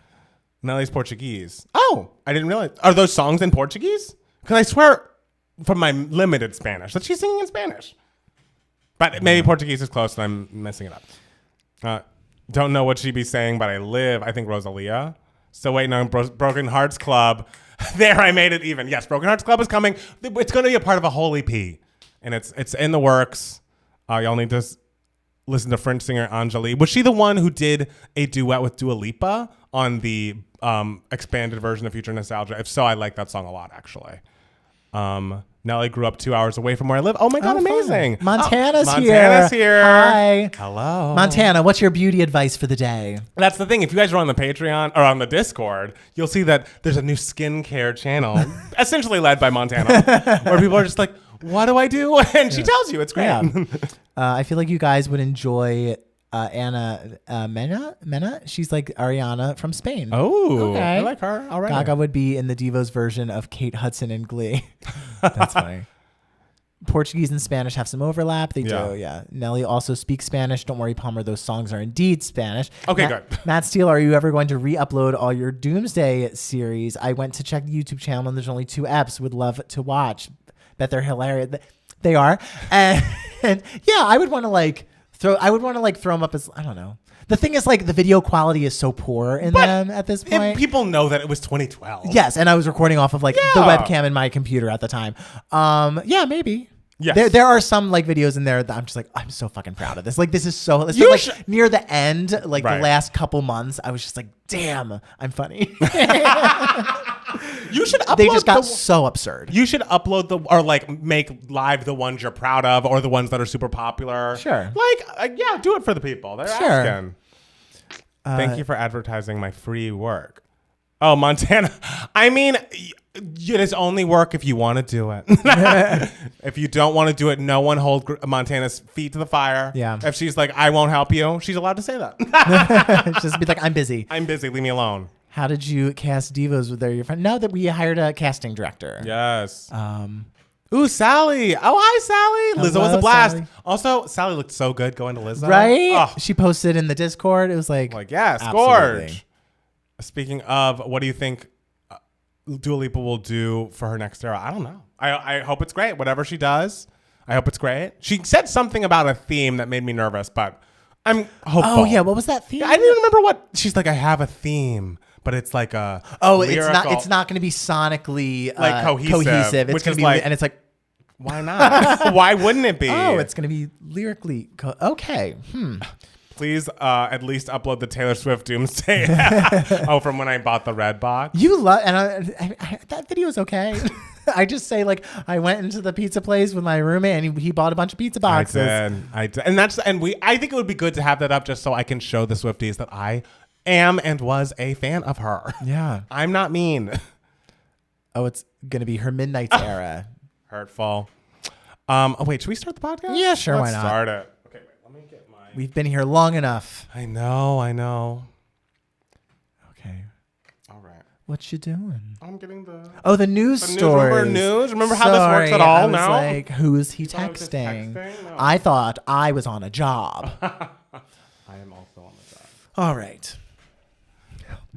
Nelly's Portuguese. Oh, I didn't realize. Are those songs in Portuguese? Because I swear from my limited Spanish that she's singing in Spanish. But maybe Portuguese is close and I'm messing it up. Don't know what she'd be saying, but I think Rosalia. Still waiting on Broken Hearts Club. There, I made it even. Yes, Broken Hearts Club is coming. It's going to be a part of a whole EP. And it's in the works. Y'all need to listen to French singer Angélie. Was she the one who did a duet with Dua Lipa on the expanded version of Future Nostalgia? If so, I like that song a lot, actually. Nelly grew up 2 hours away from where I live. Oh my God, amazing. Montana's here. Hi. Hello. Montana, what's your beauty advice for the day? That's the thing. If you guys are on the Patreon or on the Discord, you'll see that there's a new skincare channel, essentially led by Montana, where people are just like, what do I do? And she tells you. It's great. Yeah. I feel like you guys would enjoy Anna Mena. She's like Ariana from Spain. Oh, okay. I like her. All right. Gaga would be in the DeVos version of Kate Hudson in Glee. That's funny. Portuguese and Spanish have some overlap. They do, yeah. Nelly also speaks Spanish. Don't worry, Palmer. Those songs are indeed Spanish. Okay, good. Matt Steele, are you ever going to re-upload all your Doomsday series? I went to check the YouTube channel and there's only 2 eps. Would love to watch. Bet they're hilarious. They are. And yeah, I would want to throw them up as, I don't know. The thing is, like, the video quality is so poor in them at this point. People know that it was 2012. Yes, and I was recording off of the webcam in my computer at the time. Yeah, maybe. Yes. There are some like videos in there that I'm just like, I'm so fucking proud of this. Like, this is so like near the end, like the last couple months, I was just like, damn, I'm funny. You should upload. They just got so absurd. You should upload or like make live the ones you're proud of or the ones that are super popular. Sure. Like, do it for the people. They're asking. Thank you for advertising my free work. Oh, Montana. I mean, it is only work if you want to do it. If you don't want to do it, no one hold Montana's feet to the fire. Yeah. If she's like, I won't help you, she's allowed to say that. Just be like, I'm busy. I'm busy. Leave me alone. How did you cast DeVos with your friend? Now that we hired a casting director. Yes. Ooh, Sally. Oh, hi, Sally. Lizzo was a blast. Sally. Also, Sally looked so good going to Lizzo. Right? Oh. She posted in the Discord. It was like yeah, Scourge. Speaking of, what do you think Dua Lipa will do for her next era? I don't know. I hope it's great. Whatever she does, I hope it's great. She said something about a theme that made me nervous, but I'm hopeful. Oh, yeah. What was that theme? I didn't even remember what. She's like, I have a theme. But it's like a lyrical, it's not going to be sonically like cohesive. It's going to be and it's like, why not? Why wouldn't it be? Oh, it's going to be lyrically okay. Please at least upload the Taylor Swift Doomsday. From when I bought the red box. You love and that video is okay. I just say like I went into the pizza place with my roommate and he bought a bunch of pizza boxes. I did, and I think it would be good to have that up just so I can show the Swifties that I am and was a fan of her. Yeah. I'm not mean. Oh, it's going to be her Midnight's era. Hurtful. Wait, should we start the podcast? Yeah, sure. Let's why not? Start it. Okay, wait, let me get my... We've been here long enough. I know. Okay. All right. What you doing? I'm getting the news stories. Remember how this works at all I was now? like, who is he texting? No. I thought I was on a job. I am also on the job. All right.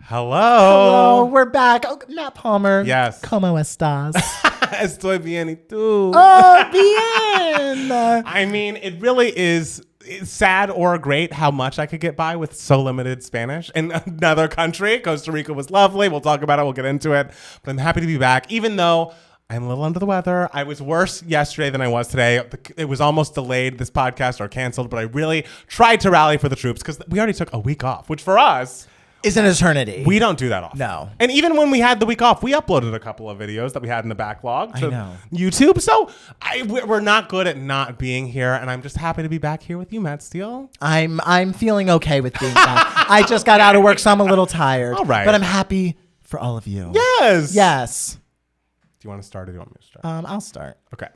Hello, we're back. Oh, Matt Palmer. Yes. ¿Cómo estás? Estoy bien y tú. Oh, bien. I mean, it really is sad or great how much I could get by with so limited Spanish in another country. Costa Rica was lovely. We'll talk about it. We'll get into it. But I'm happy to be back, even though I'm a little under the weather. I was worse yesterday than I was today. It was almost delayed, this podcast, or canceled, but I really tried to rally for the troops because we already took a week off, which for us is an eternity. We don't do that often. No. And even when we had the week off, we uploaded a couple of videos that we had in the backlog to YouTube. So we're not good at not being here, and I'm just happy to be back here with you, Matt Steele. I'm feeling okay with being back. I just got out of work, so I'm a little tired. All right. But I'm happy for all of you. Yes. Yes. Do you want to start or do you want me to start? I'll start. Okay.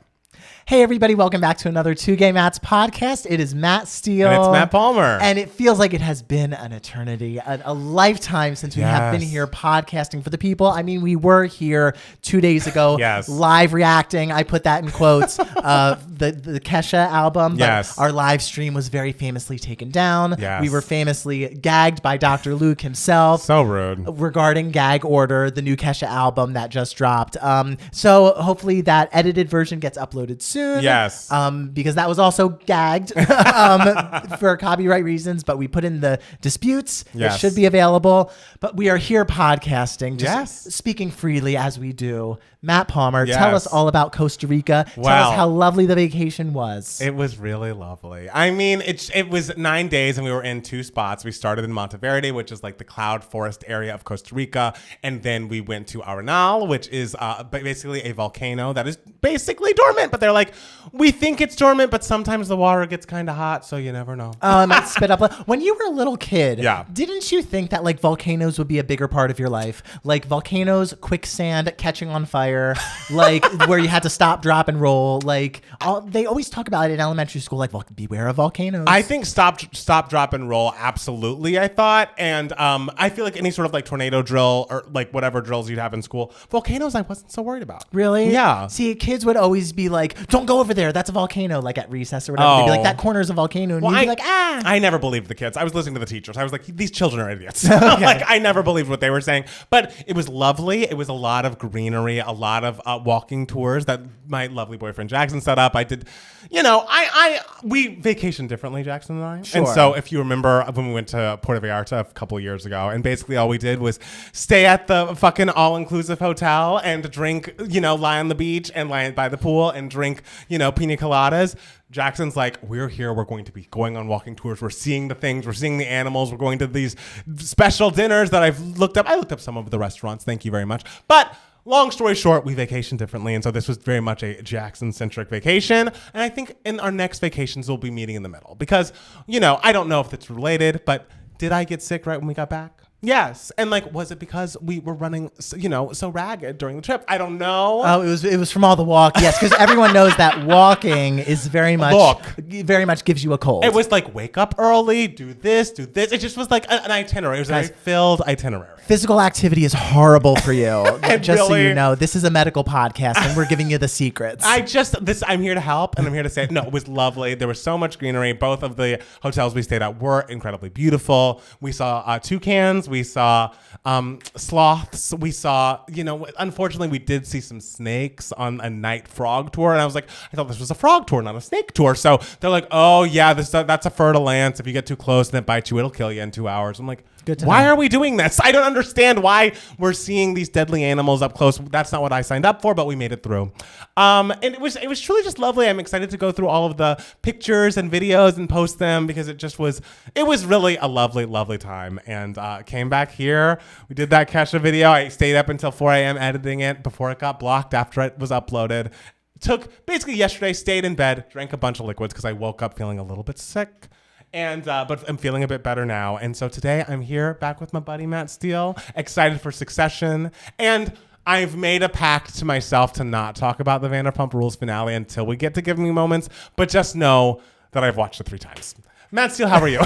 Hey, everybody. Welcome back to another Two Gay Mats podcast. It is Matt Steele. And it's Matt Palmer. And it feels like it has been an eternity, a lifetime since we have been here podcasting for the people. I mean, we were here 2 days ago live reacting. I put that in quotes. The Kesha album. But our live stream was very famously taken down. Yes. We were famously gagged by Dr. Luke himself. So rude. Regarding Gag Order, the new Kesha album that just dropped. So hopefully that edited version gets uploaded soon. Yes. Because that was also gagged for copyright reasons, but we put in the disputes. It should be available. But we are here podcasting, just speaking freely as we do. Matt Palmer, tell us all about Costa Rica. Tell us how lovely the vacation was. It was really lovely. I mean, it was 9 days and we were in two spots. We started in Monteverde, which is like the cloud forest area of Costa Rica. And then we went to Arenal, which is basically a volcano that is basically dormant. But they're like, we think it's dormant, but sometimes the water gets kind of hot. So you never know. It might spit up. When you were a little kid, didn't you think that like volcanoes would be a bigger part of your life? Like volcanoes, quicksand, catching on fire. Like where you had to stop, drop, and roll. Like they always talk about it in elementary school. Like beware of volcanoes. I think stop, drop, and roll. Absolutely, I thought, and I feel like any sort of like tornado drill or like whatever drills you'd have in school, volcanoes I wasn't so worried about. Really? Yeah. See, kids would always be like, "Don't go over there. That's a volcano." Like at recess or whatever, they'd be like, "That corner is a volcano," and you'd be like, "Ah." I never believed the kids. I was listening to the teachers. I was like, these children are idiots. Like I never believed what they were saying. But it was lovely. It was a lot of greenery, a lot of walking tours that my lovely boyfriend Jackson set up. I did, we vacationed differently, Jackson and I. Sure. And so if you remember when we went to Puerto Vallarta a couple of years ago, and basically all we did was stay at the fucking all-inclusive hotel and drink, lie on the beach and lie by the pool and drink, pina coladas. Jackson's like, we're here. We're going to be going on walking tours. We're seeing the things. We're seeing the animals. We're going to these special dinners that I've looked up. I looked up some of the restaurants. Thank you very much. But long story short, we vacation differently. And so this was very much a Jackson-centric vacation. And I think in our next vacations, we'll be meeting in the middle. Because, I don't know if it's related, but did I get sick right when we got back? Yes. And was it because we were running, so ragged during the trip? I don't know. Oh, it was from all the walk. Yes, because everyone knows that walking is very much gives you a cold. It was like wake up early, do this. It just was like an itinerary. It was a very filled itinerary. Physical activity is horrible for you. Just so you know, this is a medical podcast and we're giving you the secrets. I'm here to help and I'm here to say, no, it was lovely. There was so much greenery. Both of the hotels we stayed at were incredibly beautiful. We saw toucans. We saw sloths. We saw, unfortunately, we did see some snakes on a night frog tour. And I was like, I thought this was a frog tour, not a snake tour. So they're like, oh, yeah, that's a fer-de-lance. If you get too close and it bites you, it'll kill you in 2 hours. I'm like, why are we doing this? I don't understand why we're seeing these deadly animals up close. That's not what I signed up for, but we made it through. And it was truly just lovely. I'm excited to go through all of the pictures and videos and post them because it was really a lovely, lovely time. And came back here. We did that Kesha video. I stayed up until 4 a.m. editing it before it got blocked after it was uploaded. Took basically yesterday, stayed in bed, drank a bunch of liquids because I woke up feeling a little bit sick. But I'm feeling a bit better now. And so today I'm here back with my buddy Matt Steele, excited for Succession. And I've made a pact to myself to not talk about the Vanderpump Rules finale until we get to Give Me Moments. But just know that I've watched it 3 times. Matt Steele, how are you?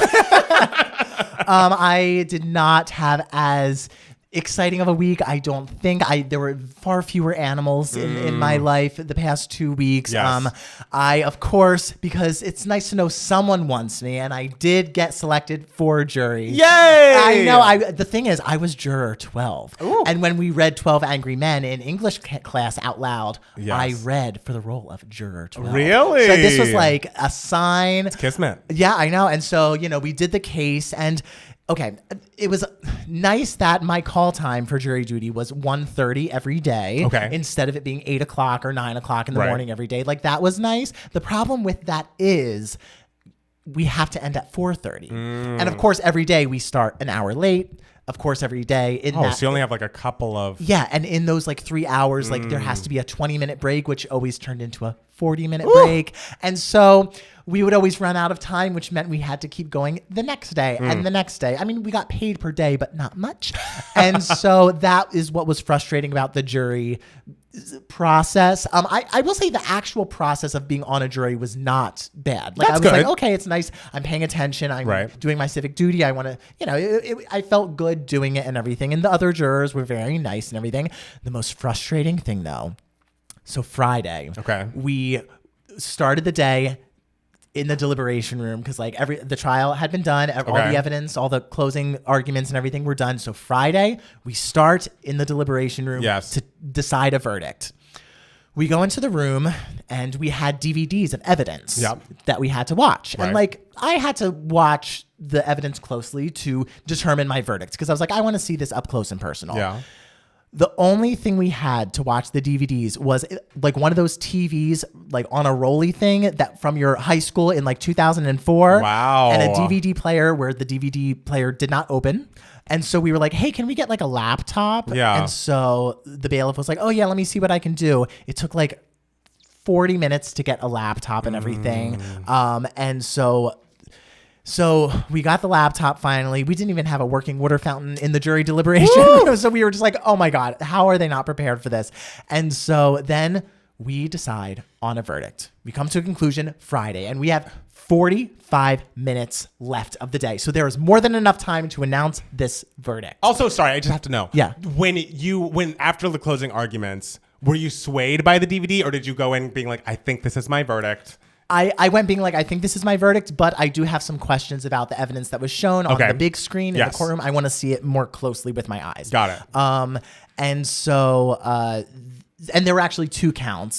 I did not have as exciting of a week. I don't think there were far fewer animals in my life the past 2 weeks. Yes. I, of course, because it's nice to know someone wants me, and I did get selected for jury. Yay! I know. The thing is, I was juror 12. Ooh. And when we read 12 Angry Men in English class out loud, I read for the role of juror 12. Really? So this was like a sign. It's kismet. Yeah, I know. And so, we did the case, and okay, it was nice that my call time for jury duty was 1:30 every day. Okay. Instead of it being 8 o'clock or 9 o'clock in the morning every day. Like, that was nice. The problem with that is we have to end at 4:30. And of course, every day we start an hour late. Of course, every day. So you only have like a couple of... Yeah, and in those like 3 hours, like there has to be a 20-minute break, which always turned into a 40-minute break. And so we would always run out of time, which meant we had to keep going the next day and the next day. I mean, we got paid per day, but not much. And so that is what was frustrating about the jury process. I will say the actual process of being on a jury was not bad. Like, I was like, okay, it's nice. I'm paying attention. I'm doing my civic duty. I want to, I felt good doing it and everything. And the other jurors were very nice and everything. The most frustrating thing, though, so Friday, we started the day in the deliberation room because like the trial had been done, all the evidence, all the closing arguments and everything were done. So Friday we start in the deliberation room to decide a verdict. We go into the room and we had DVDs of evidence that we had to watch. And like, I had to watch the evidence closely to determine my verdict because I was like, I want to see this up close and personal. Yeah. The only thing we had to watch the DVDs was like one of those TVs like on a rolly thing that from your high school in like 2004. Wow. And a DVD player where the DVD player did not open. And so we were like, hey, can we get like a laptop? Yeah. And so the bailiff was like, oh yeah, let me see what I can do. It took like 40 minutes to get a laptop and everything. And so we got the laptop finally. We didn't even have a working water fountain in the jury deliberation room. So we were just like, oh my God, how are they not prepared for this? And so then we decide on a verdict. We come to a conclusion Friday and we have 45 minutes left of the day. So there is more than enough time to announce this verdict. Also, sorry, I just have to know. Yeah. When after the closing arguments, were you swayed by the DVD or did you go in being like, I think this is my verdict? I went being like, I think this is my verdict, but I do have some questions about the evidence that was shown on the big screen in the courtroom. I want to see it more closely with my eyes. Got it. And so, and there were actually 2 counts.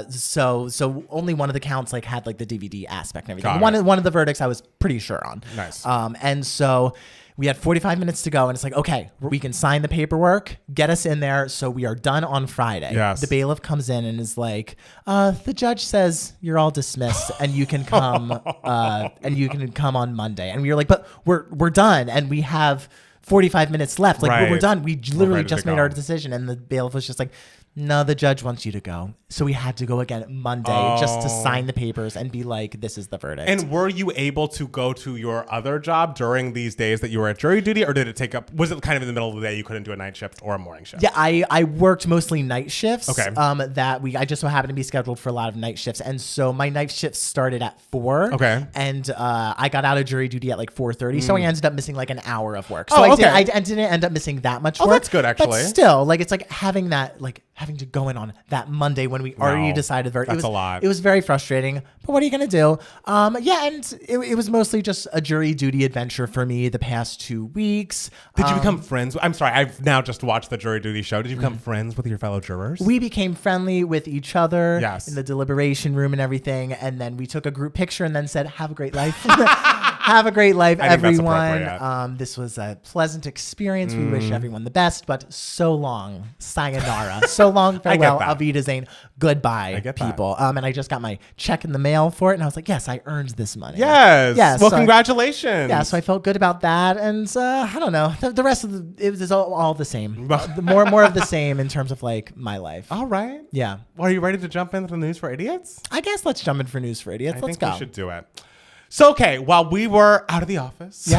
So only one of the counts like had like the DVD aspect and everything. One of the verdicts I was pretty sure on. Nice. And so we had 45 minutes to go and it's like, okay, we can sign the paperwork, get us in there. So we are done on Friday. Yes. The bailiff comes in and is like, the judge says you're all dismissed and you can come, on Monday. And we were like, but we're done. And we have 45 minutes left. Like we're done. We literally just made our decision. And the bailiff was just like, no, the judge wants you to go. So we had to go again Monday just to sign the papers and be like, this is the verdict. And were you able to go to your other job during these days that you were at jury duty, or did it take up, was it kind of in the middle of the day you couldn't do a night shift or a morning shift? Yeah, I worked mostly night shifts. Okay. I just so happened to be scheduled for a lot of night shifts. And so my night shift started at 4. Okay. And I got out of jury duty at like 4:30. So I ended up missing like an hour of work. So I didn't end up missing that much work. That's good actually. But still, like, it's like having to go in on that Monday when we already decided the verdict. That's a lot. It was very frustrating, but what are you going to do? And it was mostly just a jury duty adventure for me the past 2 weeks. Did you become friends? I'm sorry, I've now just watched the jury duty show. Did you become friends with your fellow jurors? We became friendly with each other in the deliberation room and everything. And then we took a group picture and then said, have a great life. Have a great life, everyone. This was a pleasant experience. We wish everyone the best, but so long, sayonara. So long, farewell, auf Wiedersehen, goodbye, people. And I just got my check in the mail for it, and I was like, yes, I earned this money. Yes. Well, congratulations. So I felt good about that, and I don't know. The rest of it was all the same. more of the same in terms of like my life. All right. Yeah. Well, are you ready to jump into the news for idiots? I guess let's jump in for news for idiots. Let's go. We should do it. So, okay, while we were out of the office,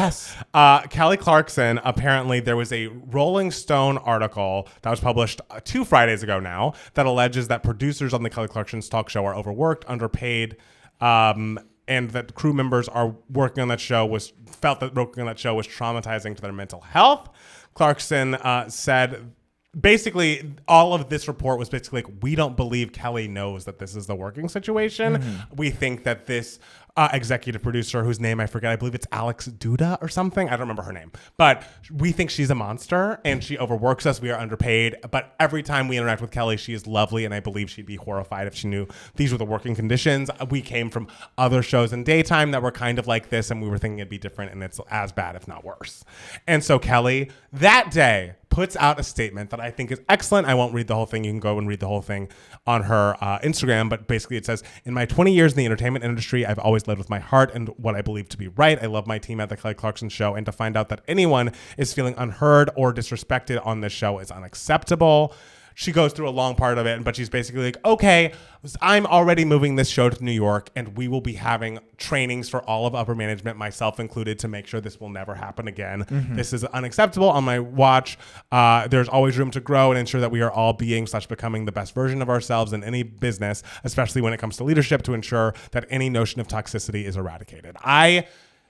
Kelly Clarkson, apparently there was a Rolling Stone article that was published 2 Fridays ago now that alleges that producers on the Kelly Clarkson's talk show are overworked, underpaid, and that crew members are working on that show felt that working on that show was traumatizing to their mental health. Clarkson said basically, all of this report was basically like, we don't believe Kelly knows that this is the working situation. We think that this executive producer whose name I forget. I believe it's Alex Duda or something. I don't remember her name. But we think she's a monster and she overworks us. We are underpaid. But every time we interact with Kelly, she is lovely. And I believe she'd be horrified if she knew these were the working conditions. We came from other shows in daytime that were kind of like this, and we were thinking it'd be different, and it's as bad, if not worse. And so Kelly, that day, puts out a statement that I think is excellent. I won't read the whole thing. You can go and read the whole thing on her Instagram. But basically it says, in my 20 years in the entertainment industry, I've always led with my heart and what I believe to be right. I love my team at the Kelly Clarkson Show. And to find out that anyone is feeling unheard or disrespected on this show is unacceptable. She goes through a long part of it, but she's basically like, okay, I'm already moving this show to New York, and we will be having trainings for all of upper management, myself included, to make sure this will never happen again. Mm-hmm. This is unacceptable on my watch. There's always room to grow and ensure that we are all becoming the best version of ourselves in any business, especially when it comes to leadership, to ensure that any notion of toxicity is eradicated. I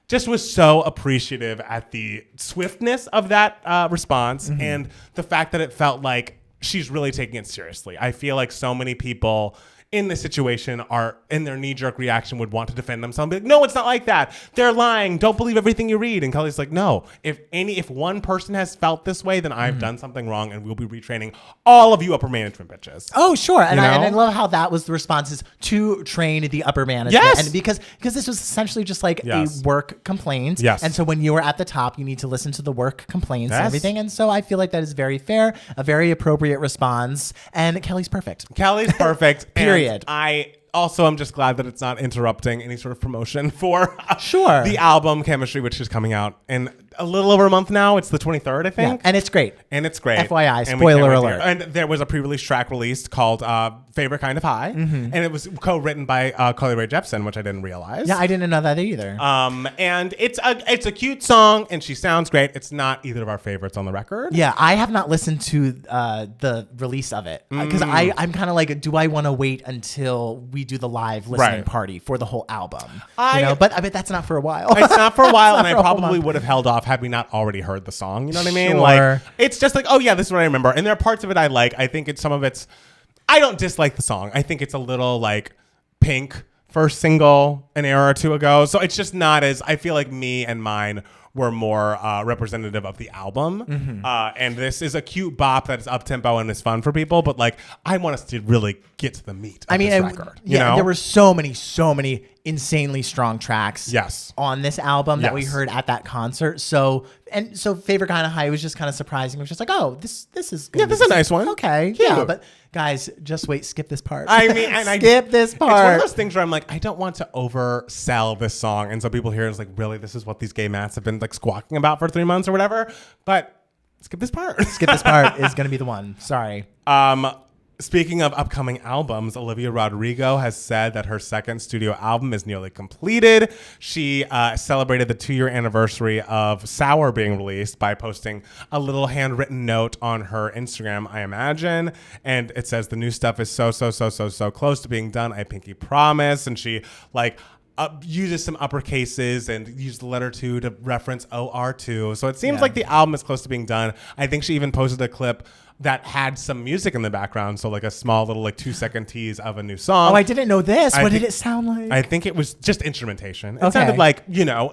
just was so appreciative at the swiftness of that response and the fact that it felt like she's really taking it seriously. I feel like so many people in this situation are in their knee-jerk reaction would want to defend themselves and be like, no, it's not like that. They're lying. Don't believe everything you read. And Kelly's like, no, if one person has felt this way, then I've done something wrong, and we'll be retraining all of you upper management bitches. Oh, sure. And I love how that was the responses to train the upper management. Yes. And because this was essentially just like a work complaint. Yes. And so when you were at the top, you need to listen to the work complaints and everything. And so I feel like that is very fair, a very appropriate response. And Kelly's perfect. Kelly's perfect. Period. I'm just glad that it's not interrupting any sort of promotion for the album Chemistry, which is coming out in a little over a month now. It's the 23rd, I think. Yeah, and it's great. And FYI, spoiler alert. And there was a pre-release track released called Favorite Kind of High. And it was co-written by Carly Rae Jepsen, which I didn't realize. Yeah, I didn't know that either. And it's a cute song, and she sounds great. It's not either of our favorites on the record. Yeah, I have not listened to the release of it because I'm kind of like, do I want to wait until we do the live listening party for the whole album? But I bet that's not for a while. It's not for a while, and I probably would have held off had we not already heard the song. You know what I mean? Sure. Like, it's just like, oh yeah, this is what I remember. And there are parts of it I like. I think I don't dislike the song. I think it's a little like Pink first single an era or two ago. So it's just not as, I feel like me and mine were more representative of the album. And this is a cute bop that is up-tempo and is fun for people, but like, I want us to really get to the meat of this record. There were so many insanely strong tracks on this album that we heard at that concert. So Favorite Kind of High was just kind of surprising. It was just like, oh, this is good. Yeah, this is a nice one. Okay. Cute. Yeah, but guys, just wait, skip this part. I mean, and skip this part. It's one of those things where I'm like, I don't want to oversell this song. And so people hear it's like, really, this is what these gay mats have been like squawking about for 3 months or whatever. But skip this part. Skip this part is going to be the one. Sorry. Speaking of upcoming albums, Olivia Rodrigo has said that her second studio album is nearly completed. She celebrated the 2-year anniversary of Sour being released by posting a little handwritten note on her Instagram, I imagine. And it says, the new stuff is so close to being done. I pinky promise. And she uses some uppercases and uses the letter 2 to reference OR2. So it seems like the album is close to being done. I think she even posted a clip that had some music in the background, so like a small little 2-second tease of a new song. Oh, I didn't know this. What did it sound like? I think it was just instrumentation. It sounded like, a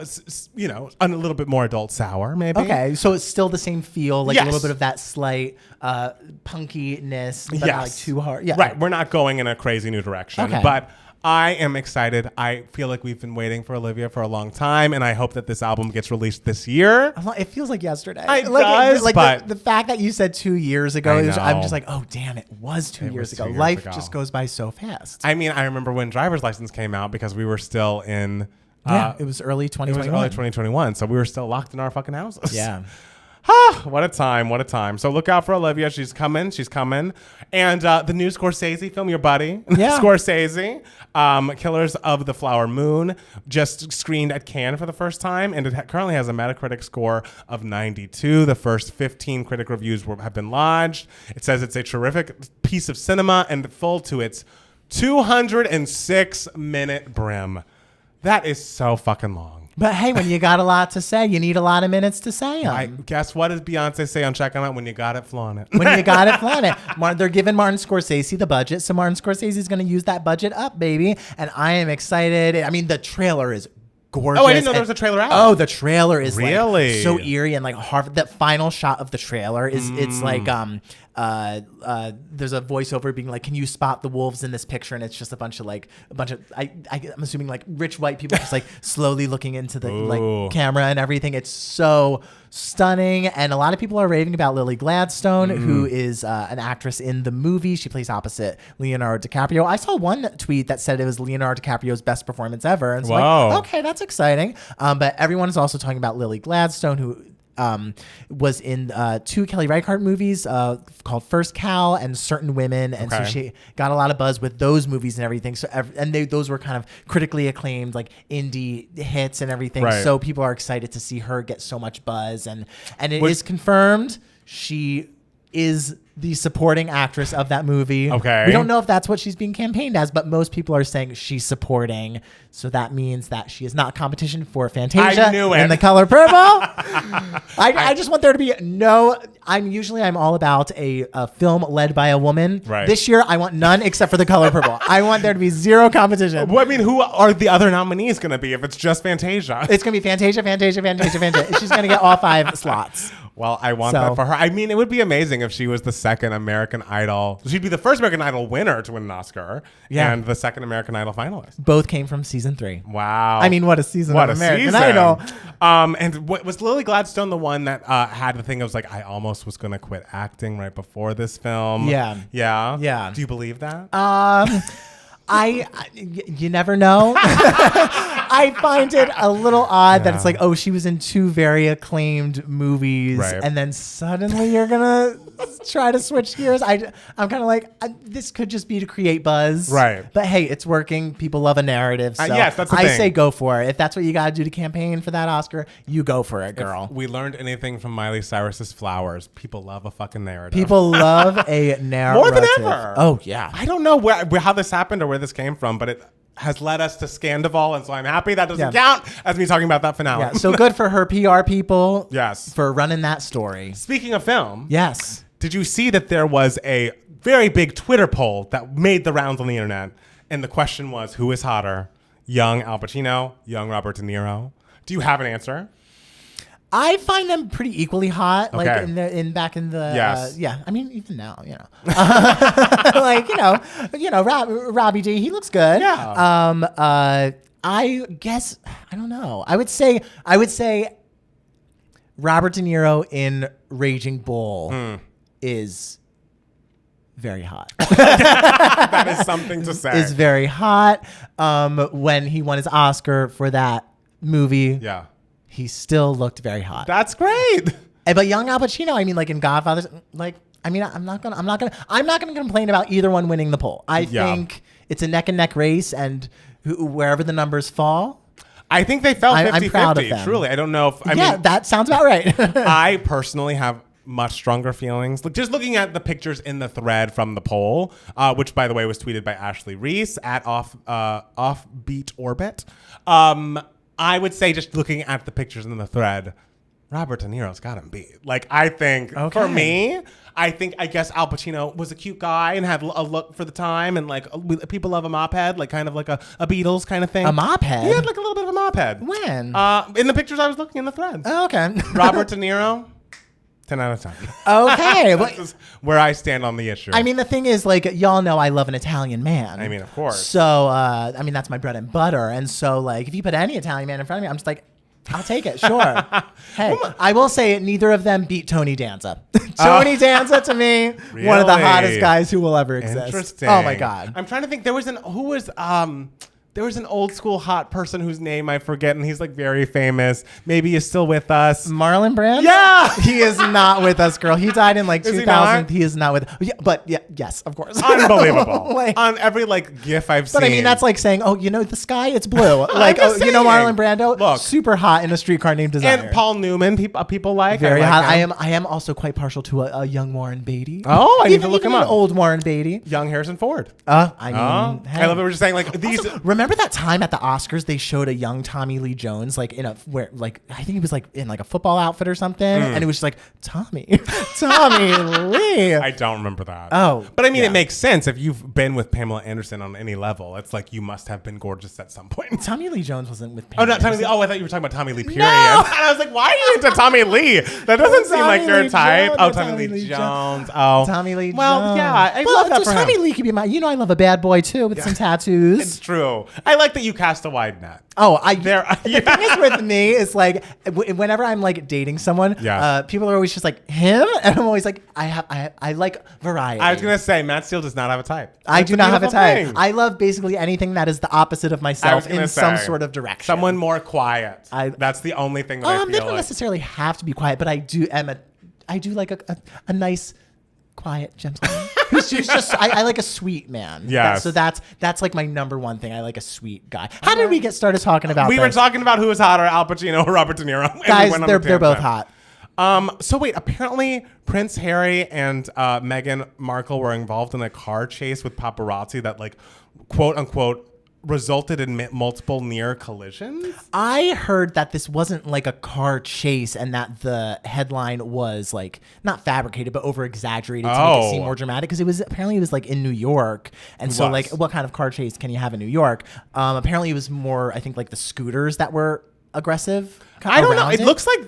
little bit more adult Sour, maybe. Okay, so it's still the same feel, like a little bit of that slight punkiness, but not like too hard. Yeah, right. We're not going in a crazy new direction, but I am excited. I feel like we've been waiting for Olivia for a long time, and I hope that this album gets released this year. It feels like yesterday. It does, but the fact that you said 2 years ago, I'm just like, oh, damn, it was 2 years ago. Life just goes by so fast. I mean, I remember when Driver's License came out because we were still in... it was early 2021. It was early 2021, so we were still locked in our fucking houses. Yeah. What a time. So look out for Olivia. She's coming. And the new Scorsese film, your buddy, Scorsese, Killers of the Flower Moon, just screened at Cannes for the first time. And it currently has a Metacritic score of 92. The first 15 critic reviews have been lodged. It says it's a terrific piece of cinema and full to its 206-minute brim. That is so fucking long. But hey, when you got a lot to say, you need a lot of minutes to say them. Guess what does Beyonce say on Check 'Em Out? When you got it, flaunt it. When you got it, flaunt it. They're giving Martin Scorsese the budget, so Martin Scorsese is going to use that budget up, baby. And I am excited. I mean, the trailer is gorgeous. Oh, I didn't know there was a trailer out. Oh, the trailer is really like so eerie and like hard. The final shot of the trailer is it's like there's a voiceover being like, "Can you spot the wolves in this picture?" And it's just a bunch of I'm assuming like rich white people just like slowly looking into the like camera and everything. It's so stunning, and a lot of people are raving about Lily Gladstone, who is an actress in the movie. She plays opposite Leonardo DiCaprio. I saw one tweet that said it was Leonardo DiCaprio's best performance ever, and it's like, okay, that's exciting. But everyone is also talking about Lily Gladstone, who was in 2 Kelly Reichardt movies called First Cow and Certain Women, and so she got a lot of buzz with those movies and everything. So those were kind of critically acclaimed, like indie hits and everything. Right. So people are excited to see her get so much buzz, and it is confirmed she is the supporting actress of that movie. Okay. We don't know if that's what she's being campaigned as, but most people are saying she's supporting. So that means that she is not competition for Fantasia in The Color Purple. I just want there to be I'm all about a film led by a woman. Right. This year, I want none except for The Color Purple. I want there to be zero competition. Well, I mean, who are the other nominees going to be if it's just Fantasia? It's going to be Fantasia. She's going to get all 5 slots. Well, I want that for her. I mean, it would be amazing if she was the second American Idol. She'd be the first American Idol winner to win an Oscar and the second American Idol finalist. Both came from season 3. Wow. I mean, what a season of American Idol. And was Lily Gladstone the one that had the thing that was like, I almost was going to quit acting right before this film? Yeah. Yeah? Yeah. Do you believe that? You never know. I find it a little odd that it's like, oh, she was in 2 very acclaimed movies, and then suddenly you're gonna try to switch gears. I'm kind of like, this could just be to create buzz, right? But hey, it's working. People love a narrative, so yes, that's the I thing. say go for it. If that's what you gotta do to campaign for that Oscar, you go for it, girl. If we learned anything from Miley Cyrus's Flowers, people love a fucking narrative. People love a narrative more than ever. Oh yeah. I don't know how this happened or where this came from, but it has led us to Scandival, and so I'm happy that doesn't count as me talking about that finale. Yeah, so good for her PR people. Yes. For running that story. Speaking of film. Yes. Did you see that there was a very big Twitter poll that made the rounds on the internet? And the question was, who is hotter? Young Al Pacino, young Robert De Niro? Do you have an answer? I find them pretty equally hot, like Okay. back in the Yes. I mean even now, like Robbie D, he looks good. Yeah. I guess I don't know. I would say Robert De Niro in Raging Bull is very hot. That is something to say. Is very hot. When he won his Oscar for that movie, he still looked very hot. That's great. But young Al Pacino, I mean, like in Godfather, like I mean, I'm not gonna complain about either one winning the poll. I think it's a neck and neck race, and wherever the numbers fall, I think they fell 50-50. I'm proud of them. Truly, I don't know if I mean that sounds about right. I personally have much stronger feelings. Just looking at the pictures in the thread from the poll, which by the way was tweeted by Ashley Reese at Offbeat Orbit. I would say just looking at the pictures in the thread, Robert De Niro's got him beat. Like I think for me, I guess Al Pacino was a cute guy and had a look for the time, and like people love a mop head, like kind of like a Beatles kind of thing. A mop head? He had like a little bit of a mop head. When? In the pictures I was looking in the thread. Oh, okay. Robert De Niro. 10 out of 10. Okay. That's just where I stand on the issue. I mean, the thing is, like, y'all know I love an Italian man. I mean, of course. So, I mean, that's my bread and butter. And so, like, if you put any Italian man in front of me, I'm just like, I'll take it, sure. Hey, I will say neither of them beat Tony Danza. Tony Danza, to me, one of the hottest guys who will ever exist. Interesting. Oh, my God. I'm trying to think. There was an old school hot person whose name I forget, and he's like very famous. Maybe he's still with us. Marlon Brando? Yeah! He is not with us, girl. He died in like 2000. He is not with. Yes, of course. Unbelievable. On every like GIF I've seen. But I mean, that's like saying, oh, the sky, it's blue. Like, Marlon Brando? Look. Super hot in A Streetcar Named Desire. And Paul Newman, people like. Very hot. I am also quite partial to a young Warren Beatty. Oh, I need to look him up. Old Warren Beatty. Young Harrison Ford. I mean, hey. I love it. We're just saying like these. Also, remember that time at the Oscars they showed a young Tommy Lee Jones like I think he was like in like a football outfit or something, and it was just like Tommy Lee. I don't remember that. Oh, but I mean, it makes sense if you've been with Pamela Anderson on any level. It's like you must have been gorgeous at some point. Tommy Lee Jones wasn't with Pamela. Oh, not Tommy Lee. Oh, I thought you were talking about Tommy Lee. Period. No! And I was like, why are you into Tommy Lee? That doesn't seem like your type. Oh, Tommy Lee Jones. Oh, Tommy Lee Jones. Well, yeah, I love that for him. Tommy Lee could be I love a bad boy too with some tattoos. It's true. I like that you cast a wide net. Oh, the thing is with me is like whenever I'm like dating someone, people are always just like him, and I'm always like I like variety. I was gonna say Matt Steele does not have a type. I do not have a type. I love basically anything that is the opposite of myself in some sort of direction. Someone more quiet. That's the only thing that I feel they don't necessarily have to be quiet, but I do like a nice quiet gentleman. Who's just I like a sweet man. Yeah. So that's like my number one thing. I like a sweet guy. How did we get started talking about this? We were talking about who was hotter, Al Pacino or Robert De Niro. Guys, they're both hot. So wait, apparently Prince Harry and Meghan Markle were involved in a car chase with paparazzi that like quote unquote resulted in multiple near collisions. I heard that this wasn't like a car chase and that the headline was like not fabricated but over exaggerated to make it seem more dramatic, because it was like in New York, and so like what kind of car chase can you have in New York? Apparently it was more, I think, like the scooters that were aggressive. I don't know. It looks like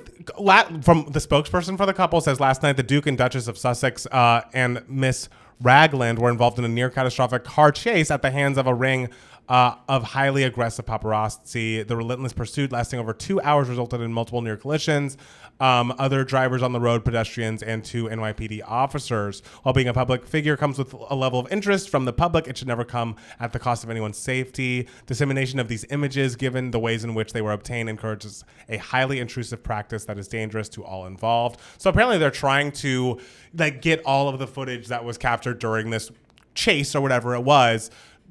from the spokesperson for the couple says last night the Duke and Duchess of Sussex and Miss Ragland were involved in a near catastrophic car chase at the hands of a ring of highly aggressive paparazzi. The relentless pursuit lasting over 2 hours resulted in multiple near collisions. Other drivers on the road, pedestrians, and 2 NYPD officers. While being a public figure comes with a level of interest from the public, it should never come at the cost of anyone's safety. Dissemination of these images, given the ways in which they were obtained, encourages a highly intrusive practice that is dangerous to all involved. So apparently they're trying to like get all of the footage that was captured during this chase or whatever it was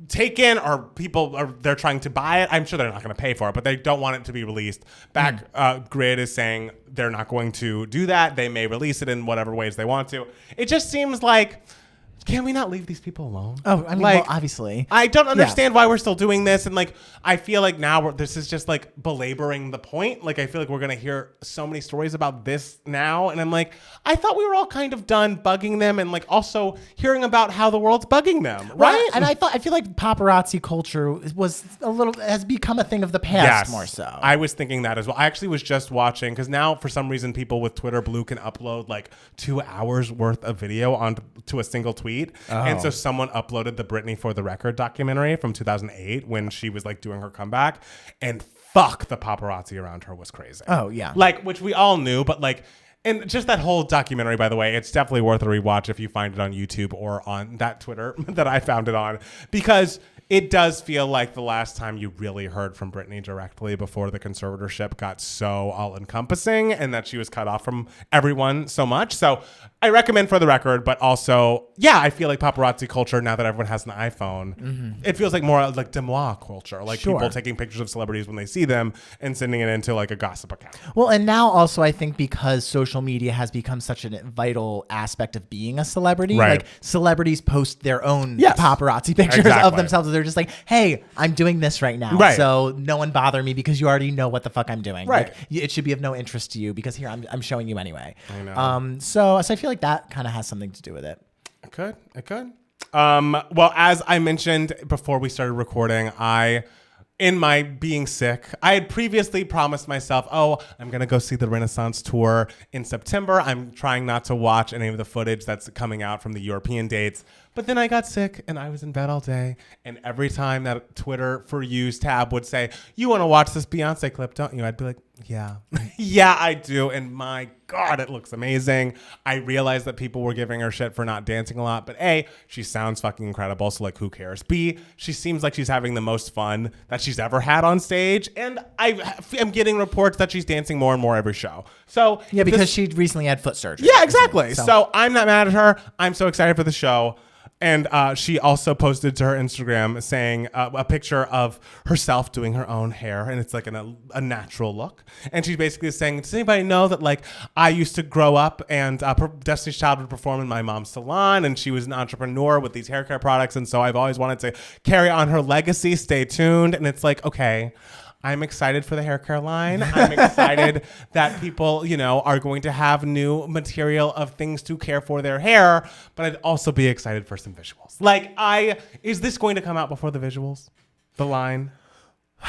taken, or people they're trying to buy it. I'm sure they're not going to pay for it, but they don't want it to be released. Grid is saying they're not going to do that. They may release it in whatever ways they want to. It just seems like, can we not leave these people alone? Oh, I mean, well, obviously. I don't understand why we're still doing this. And like, I feel like now this is just like belaboring the point. Like, I feel like we're going to hear so many stories about this now. And I'm like, I thought we were all kind of done bugging them and like also hearing about how the world's bugging them. Right. Well, and I feel like paparazzi culture has become a thing of the past more so. I was thinking that as well. I actually was just watching, because now for some reason people with Twitter Blue can upload like 2 hours worth of video onto a single tweet. And so someone uploaded the Britney for the Record documentary from 2008 when she was like doing her comeback, and fuck, the paparazzi around her was crazy. Oh yeah. Like, which we all knew, but like, and just that whole documentary, by the way, it's definitely worth a rewatch if you find it on YouTube or on that Twitter that I found it on, because it does feel like the last time you really heard from Britney directly before the conservatorship got so all-encompassing and that she was cut off from everyone so much. So I recommend For the Record, but also, yeah, I feel like paparazzi culture, now that everyone has an iPhone, it feels like more like demois culture, like people taking pictures of celebrities when they see them and sending it into like a gossip account. Well, and now also I think because social media has become such a vital aspect of being a celebrity, like celebrities post their own paparazzi pictures of themselves. They're just like, hey, I'm doing this right now. So no one bother me because you already know what the fuck I'm doing. Like, it should be of no interest to you because here I'm showing you anyway. I know. So I feel like that kind of has something to do with it. It could. Well, as I mentioned before we started recording, in my being sick, I had previously promised myself, I'm going to go see the Renaissance tour in September. I'm trying not to watch any of the footage that's coming out from the European dates. But then I got sick and I was in bed all day. And every time that Twitter For You's tab would say, you want to watch this Beyonce clip, don't you? I'd be like, yeah. Yeah, I do. And my God, it looks amazing. I realized that people were giving her shit for not dancing a lot. But A, she sounds fucking incredible. So like, who cares? B, she seems like she's having the most fun that she's ever had on stage. And I am getting reports that she's dancing more and more every show. So yeah, because she recently had foot surgery. Yeah, exactly. So I'm not mad at her. I'm so excited for the show. And she also posted to her Instagram saying a picture of herself doing her own hair, and it's like a natural look. And she's basically saying, does anybody know that like I used to grow up and Destiny's Child would perform in my mom's salon, and she was an entrepreneur with these hair care products, and so I've always wanted to carry on her legacy. Stay tuned. And it's like, okay, I'm excited for the hair care line. I'm excited that people, are going to have new material of things to care for their hair, but I'd also be excited for some visuals. Is this going to come out before the visuals? The line?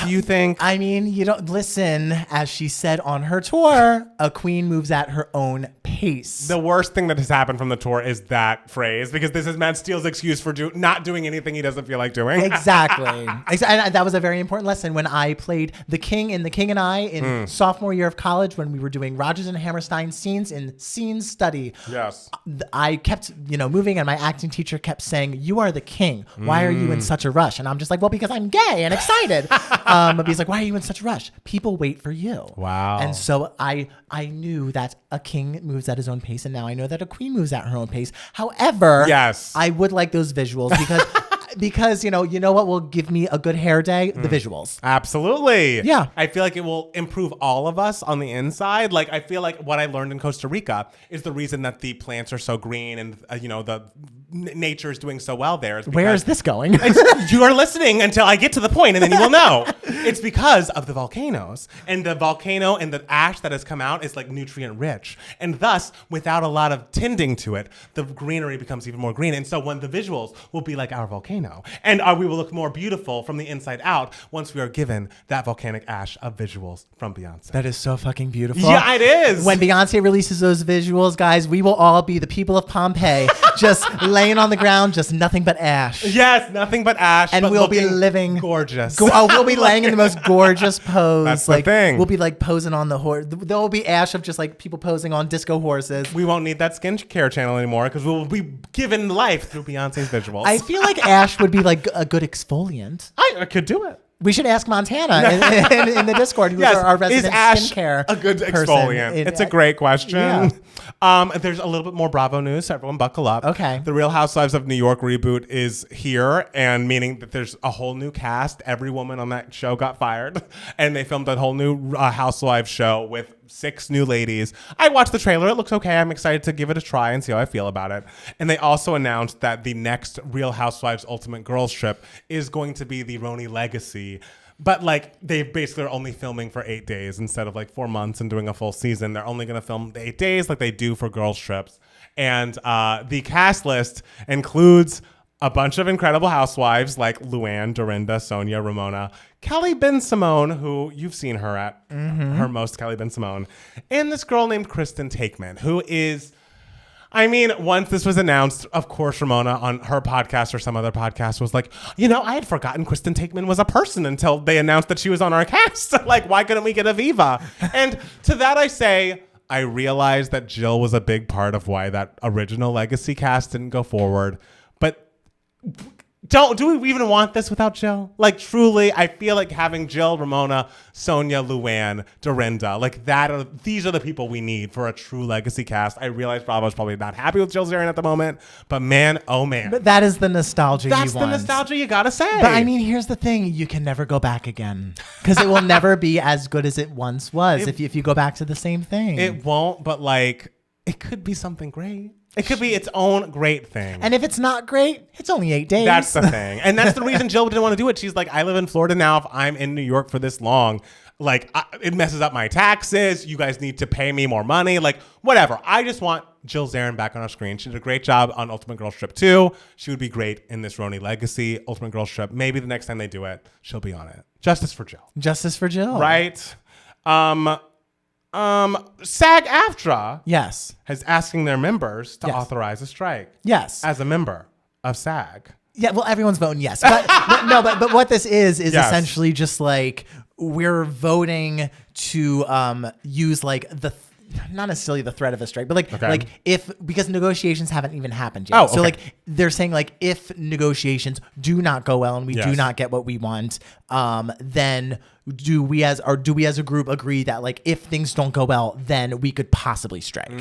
Do you think? I mean, you don't listen, as she said on her tour, a queen moves at her own pace. The worst thing that has happened from the tour is that phrase, because this is Matt Steele's excuse for not doing anything he doesn't feel like doing. Exactly. And that was a very important lesson when I played The King in The King and I in sophomore year of college, when we were doing Rodgers and Hammerstein scenes in scene study. Yes. I kept, moving, and my acting teacher kept saying, "You are the king. Why are you in such a rush?" And I'm just like, well, because I'm gay and excited. But he's like, "Why are you in such a rush? People wait for you." Wow. And so I knew that a king moves at his own pace, and now I know that a queen moves at her own pace. However, yes, I would like those visuals because you know what will give me a good hair day? The visuals. Absolutely. Yeah. I feel like it will improve all of us on the inside. Like, I feel like what I learned in Costa Rica is the reason that the plants are so green and the nature is doing so well there. Where is this going? You are listening until I get to the point, and then you will know. It's because of the volcanoes, and the volcano and the ash that has come out is like nutrient rich, and thus without a lot of tending to it, the greenery becomes even more green. And so when the visuals will be like our volcano, and we will look more beautiful from the inside out once we are given that volcanic ash of visuals from Beyonce. That is so fucking beautiful. Yeah, it is. When Beyonce releases those visuals, guys, we will all be the people of Pompeii, just laying on the ground, just nothing but ash. Yes, nothing but ash. And we'll be living gorgeous. We'll be laying in the most gorgeous pose. That's the thing. We'll be like posing on the horse. There will be ash of just like people posing on disco horses. We won't need that skincare channel anymore because we'll be given life through Beyonce's visuals. I feel like ash would be like a good exfoliant. I could do it. We should ask Montana in the Discord, who's our resident is ash skincare a good person. exfoliant? It's a great question. Yeah. There's a little bit more Bravo news. So everyone buckle up. Okay. The Real Housewives of New York reboot is here, and meaning that there's a whole new cast. Every woman on that show got fired, and they filmed a whole new Housewives show with 6 new ladies. I watched the trailer. It looks okay. I'm excited to give it a try and see how I feel about it. And they also announced that the next Real Housewives Ultimate Girls Trip is going to be the Roni Legacy. But like they basically are only filming for 8 days instead of like 4 months and doing a full season. They're only going to film the 8 days like they do for girls trips. And the cast list includes a bunch of incredible housewives like Luann, Dorinda, Sonia, Ramona, Kelly Ben-Simone, who you've seen her at her most, Kelly Ben-Simone, and this girl named Kristen Takeman, who is... I mean, once this was announced, of course, Ramona on her podcast or some other podcast was like, I had forgotten Kristen Takeman was a person until they announced that she was on our cast. Like, why couldn't we get Aviva? And to that I say, I realized that Jill was a big part of why that original Legacy cast didn't go forward. But do we even want this without Jill? Like, truly, I feel like having Jill, Ramona, Sonia, Luann, Dorinda, like these are the people we need for a true Legacy cast. I realize Bravo's probably not happy with Jill Zarin at the moment, but man, oh man. But that is the nostalgia That's you want. the nostalgia you gotta say. But I mean, here's the thing. You can never go back again because it will never be as good as it once was if you go back to the same thing. It won't, but like, it could be something great. It could be its own great thing. And if it's not great, it's only 8 days. That's the thing. And that's the reason Jill didn't want to do it. She's like, I live in Florida now. If I'm in New York for this long, like, it messes up my taxes. You guys need to pay me more money. Like, whatever. I just want Jill Zarin back on our screen. She did a great job on Ultimate Girls Trip 2. She would be great in this Roni Legacy Ultimate Girls Trip. Maybe the next time they do it, she'll be on it. Justice for Jill. Justice for Jill. Right? SAG-AFTRA is asking their members to authorize a strike. Yes. As a member of SAG. Yeah, well, everyone's voting yes. But but what this is essentially just like we're voting to use like not necessarily the threat of a strike, but like because negotiations haven't even happened yet. So like they're saying like if negotiations do not go well and we do not get what we want, then do we as a group agree that like if things don't go well, then we could possibly strike.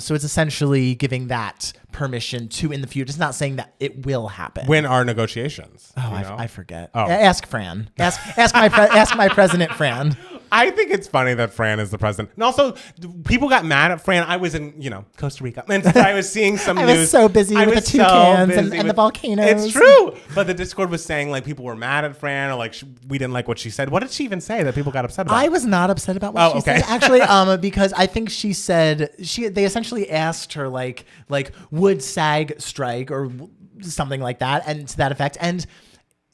So it's essentially giving that permission to in the future. It's not saying that it will happen. When are negotiations? Oh, I forget. Oh. Ask Fran. Ask my president, Fran. I think it's funny that Fran is the president. And also, people got mad at Fran. I was in, Costa Rica. And so I was seeing some news. I was so busy with the toucans and the volcanoes. It's true. But the Discord was saying, like, people were mad at Fran or, like, we didn't like what she said. What did she even say that people got upset about? I was not upset about what she said, actually, because I think she said, they essentially asked her, like, would SAG strike or something like that, and to that effect. And